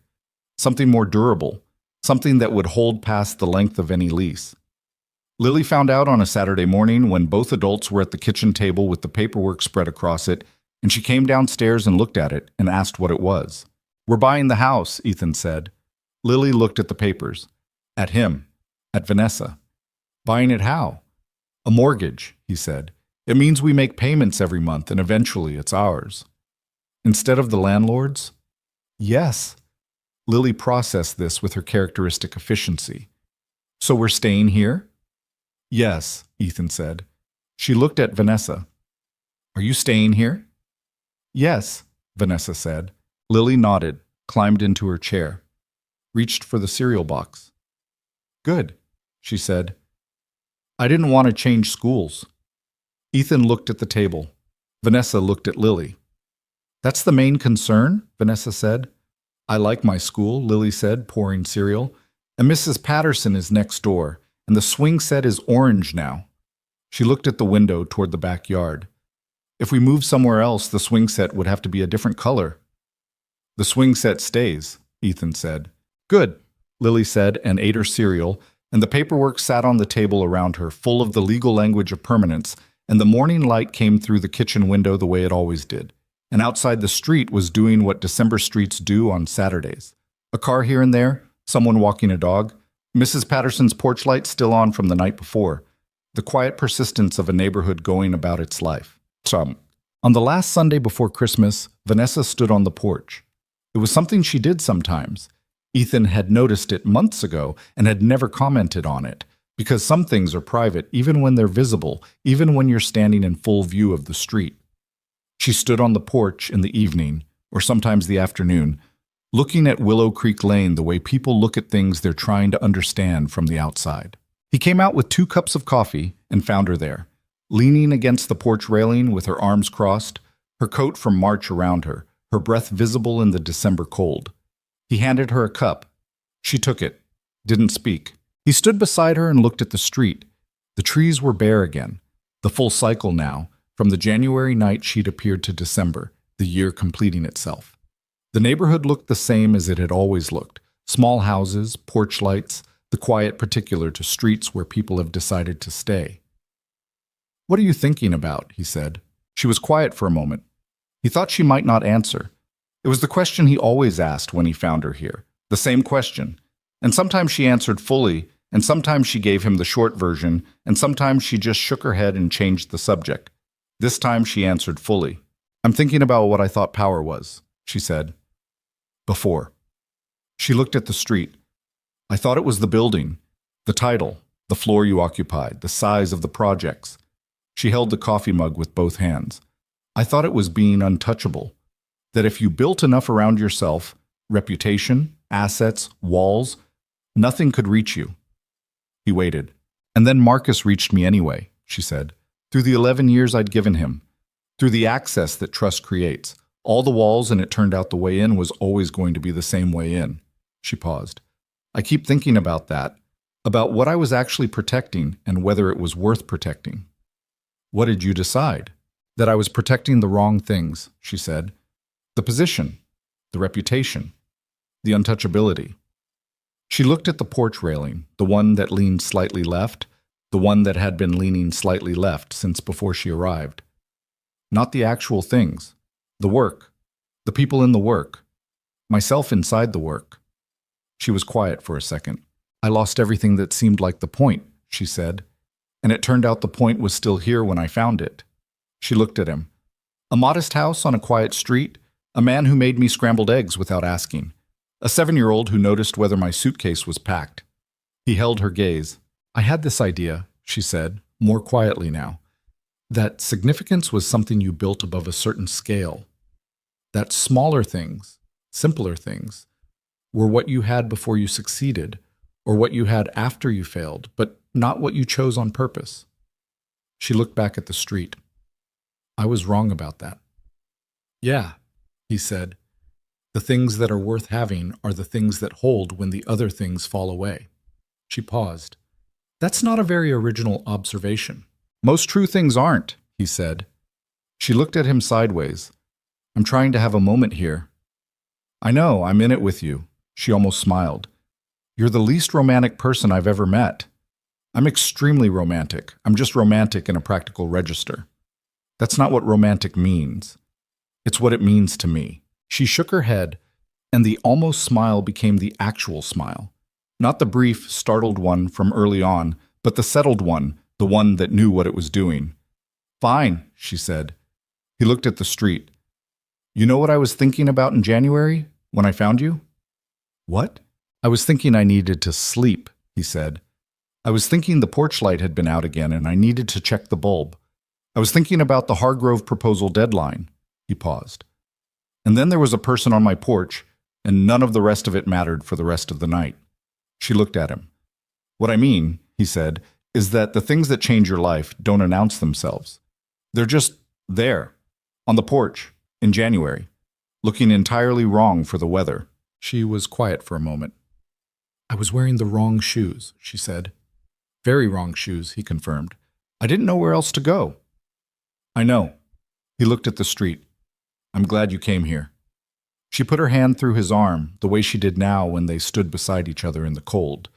Something more durable, something that would hold past the length of any lease. Lily found out on a Saturday morning when both adults were at the kitchen table with the paperwork spread across it, and she came downstairs and looked at it and asked what it was. "We're buying the house," Ethan said. Lily looked at the papers. At him. At Vanessa. "Buying it how?" "A mortgage," he said. "It means we make payments every month and eventually it's ours." "Instead of the landlord's?" "Yes." Lily processed this with her characteristic efficiency. "So we're staying here?" "Yes," Ethan said. She looked at Vanessa. "Are you staying here?" "Yes," Vanessa said. Lily nodded, climbed into her chair, reached for the cereal box. "Good," she said. "I didn't want to change schools." Ethan looked at the table. Vanessa looked at Lily. "That's the main concern?" Vanessa said. "I like my school," Lily said, pouring cereal. "And Mrs. Patterson is next door, and the swing set is orange now." She looked at the window toward the backyard. "If we move somewhere else, the swing set would have to be a different color." "The swing set stays," Ethan said. "Good," Lily said, and ate her cereal, and the paperwork sat on the table around her, full of the legal language of permanence, and the morning light came through the kitchen window the way it always did. And outside the street was doing what December streets do on Saturdays. A car here and there, someone walking a dog, Mrs. Patterson's porch light still on from the night before, the quiet persistence of a neighborhood going about its life. On On the last Sunday before Christmas, Vanessa stood on the porch. It was something she did sometimes. Ethan had noticed it months ago and had never commented on it, because some things are private even when they're visible, even when you're standing in full view of the street. She stood on the porch in the evening, or sometimes the afternoon, looking at Willow Creek Lane the way people look at things they're trying to understand from the outside. He came out with 2 cups of coffee and found her there, leaning against the porch railing with her arms crossed, her coat from March around her, her breath visible in the December cold. He handed her a cup. She took it, didn't speak. He stood beside her and looked at the street. The trees were bare again, the full cycle now, from the January night she'd appeared to December, the year completing itself. The neighborhood looked the same as it had always looked. Small houses, porch lights, the quiet particular to streets where people have decided to stay. "What are you thinking about?" he said. She was quiet for a moment. He thought she might not answer. It was the question he always asked when he found her here, the same question. And sometimes she answered fully, and sometimes she gave him the short version, and sometimes she just shook her head and changed the subject. This time she answered fully. "I'm thinking about what I thought power was," she said. "Before." She looked at the street. "I thought it was the building, the title, the floor you occupied, the size of the projects." She held the coffee mug with both hands. "I thought it was being untouchable, that if you built enough around yourself, reputation, assets, walls, nothing could reach you." He waited. "And then Marcus reached me anyway," she said, "through the 11 years I'd given him, through the access that trust creates. All the walls, and it turned out the way in was always going to be the same way in." She paused. "I keep thinking about that, about what I was actually protecting and whether it was worth protecting." "What did you decide?" "That I was protecting the wrong things," she said. "The position, the reputation, the untouchability." She looked at the porch railing, the one that leaned slightly left, the one that had been leaning slightly left since before she arrived. Not the actual things, the work, the people in the work, myself inside the work. She was quiet for a second. "I lost everything that seemed like the point," she said, "and it turned out the point was still here when I found it." She looked at him. "A modest house on a quiet street, a man who made me scrambled eggs without asking, a 7-year-old who noticed whether my suitcase was packed." He held her gaze. "I had this idea," she said, more quietly now, "that significance was something you built above a certain scale, that smaller things, simpler things, were what you had before you succeeded, or what you had after you failed, but not what you chose on purpose." She looked back at the street. "I was wrong about that." "Yeah," he said. "The things that are worth having are the things that hold when the other things fall away." She paused. "That's not a very original observation." "Most true things aren't," he said. She looked at him sideways. "I'm trying to have a moment here." "I know, I'm in it with you." She almost smiled. "You're the least romantic person I've ever met." "I'm extremely romantic. I'm just romantic in a practical register." "That's not what romantic means. It's what it means to me." She shook her head, and the almost smile became the actual smile. Not the brief, startled one from early on, but the settled one, the one that knew what it was doing. "Fine," she said. He looked at the street. "You know what I was thinking about in January, when I found you?" "What?" "I was thinking I needed to sleep," he said. "I was thinking the porch light had been out again and I needed to check the bulb. I was thinking about the Hargrove proposal deadline." He paused. "And then there was a person on my porch, and none of the rest of it mattered for the rest of the night." She looked at him. "What I mean," he said, "is that the things that change your life don't announce themselves. They're just there, on the porch, in January, looking entirely wrong for the weather." She was quiet for a moment. "I was wearing the wrong shoes," she said. "Very wrong shoes," he confirmed. "I didn't know where else to go." "I know." He looked at the street. "I'm glad you came here." She put her hand through his arm, the way she did now when they stood beside each other in the cold.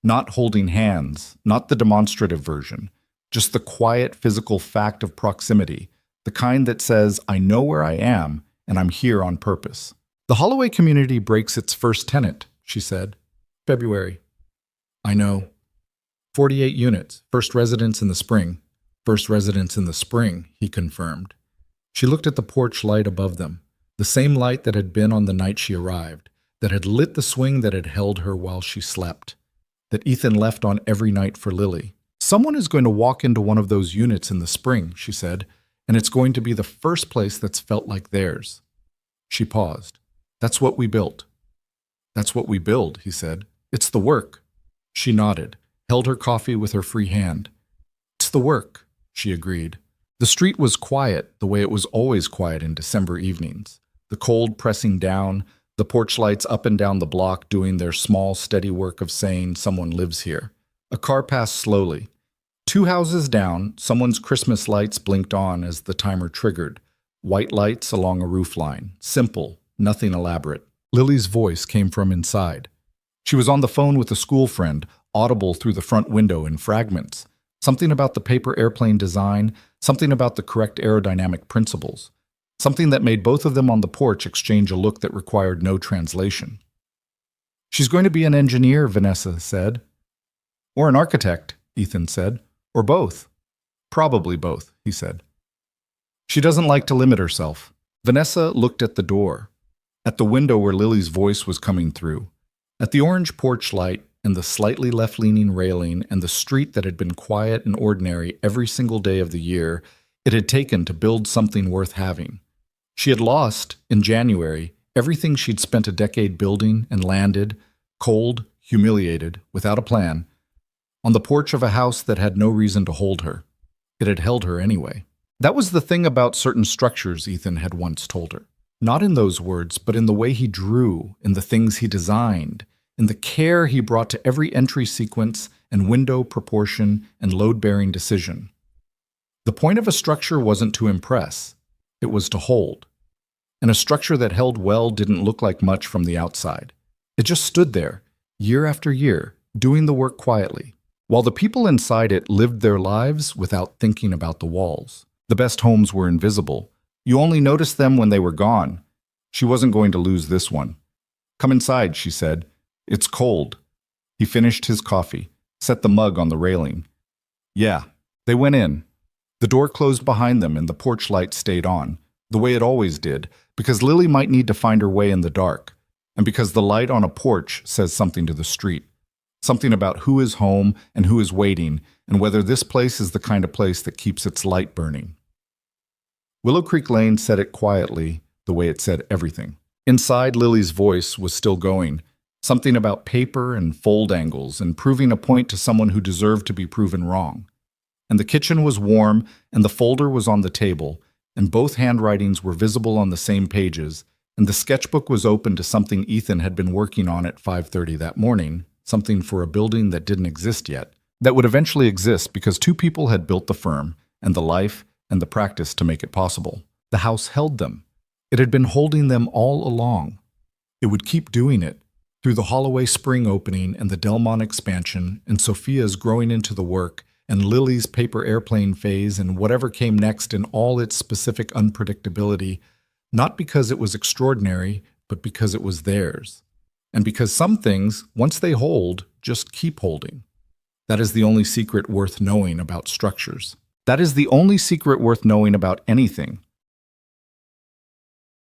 Not holding hands, not the demonstrative version, just the quiet physical fact of proximity, the kind that says, "I know where I am, and I'm here on purpose." "The Holloway community breaks its first tenant," she said. "February." "I know." 48 units, first residence in the spring. First residence in the spring, he confirmed. She looked at the porch light above them, the same light that had been on the night she arrived, that had lit the swing that had held her while she slept, that Ethan left on every night for Lily. Someone is going to walk into one of those units in the spring, she said, and it's going to be the first place that's felt like theirs. She paused. That's what we built. That's what we build, he said. It's the work. She nodded, held her coffee with her free hand. It's the work, she agreed. The street was quiet, the way it was always quiet in December evenings. The cold pressing down, the porch lights up and down the block doing their small, steady work of saying someone lives here. A car passed slowly. 2 houses down, someone's Christmas lights blinked on as the timer triggered. White lights along a roofline. Simple, nothing elaborate. Lily's voice came from inside. She was on the phone with a school friend, audible through the front window in fragments. Something about the paper airplane design, something about the correct aerodynamic principles. Something that made both of them on the porch exchange a look that required no translation. She's going to be an engineer, Vanessa said. Or an architect, Ethan said. Or both. Probably both, he said. She doesn't like to limit herself. Vanessa looked at the door, at the window where Lily's voice was coming through, at the orange porch light and the slightly left-leaning railing and the street that had been quiet and ordinary every single day of the year it had taken to build something worth having. She had lost, in January, everything she'd spent a decade building and landed, cold, humiliated, without a plan, on the porch of a house that had no reason to hold her. It had held her anyway. That was the thing about certain structures, Ethan had once told her. Not in those words, but in the way he drew, in the things he designed, in the care he brought to every entry sequence and window proportion and load-bearing decision. The point of a structure wasn't to impress. It was to hold. And a structure that held well didn't look like much from the outside. It just stood there, year after year, doing the work quietly, while the people inside it lived their lives without thinking about the walls. The best homes were invisible. You only noticed them when they were gone. She wasn't going to lose this one. Come inside, she said. It's cold. He finished his coffee, set the mug on the railing. Yeah, they went in. The door closed behind them and the porch light stayed on, the way it always did, because Lily might need to find her way in the dark, and because the light on a porch says something to the street. Something about who is home and who is waiting, and whether this place is the kind of place that keeps its light burning. Willow Creek Lane said it quietly, the way it said everything. Inside, Lily's voice was still going, something about paper and fold angles and proving a point to someone who deserved to be proven wrong. And the kitchen was warm, and the folder was on the table, and both handwritings were visible on the same pages, and the sketchbook was open to something Ethan had been working on at 5:30 that morning, something for a building that didn't exist yet, that would eventually exist because 2 people had built the firm, and the life and the practice to make it possible. The house held them. It had been holding them all along. It would keep doing it, through the Holloway Spring opening and the Delmont expansion and Sophia's growing into the work and Lily's paper airplane phase and whatever came next in all its specific unpredictability, not because it was extraordinary, but because it was theirs. And because some things, once they hold, just keep holding. That is the only secret worth knowing about structures. That is the only secret worth knowing about anything,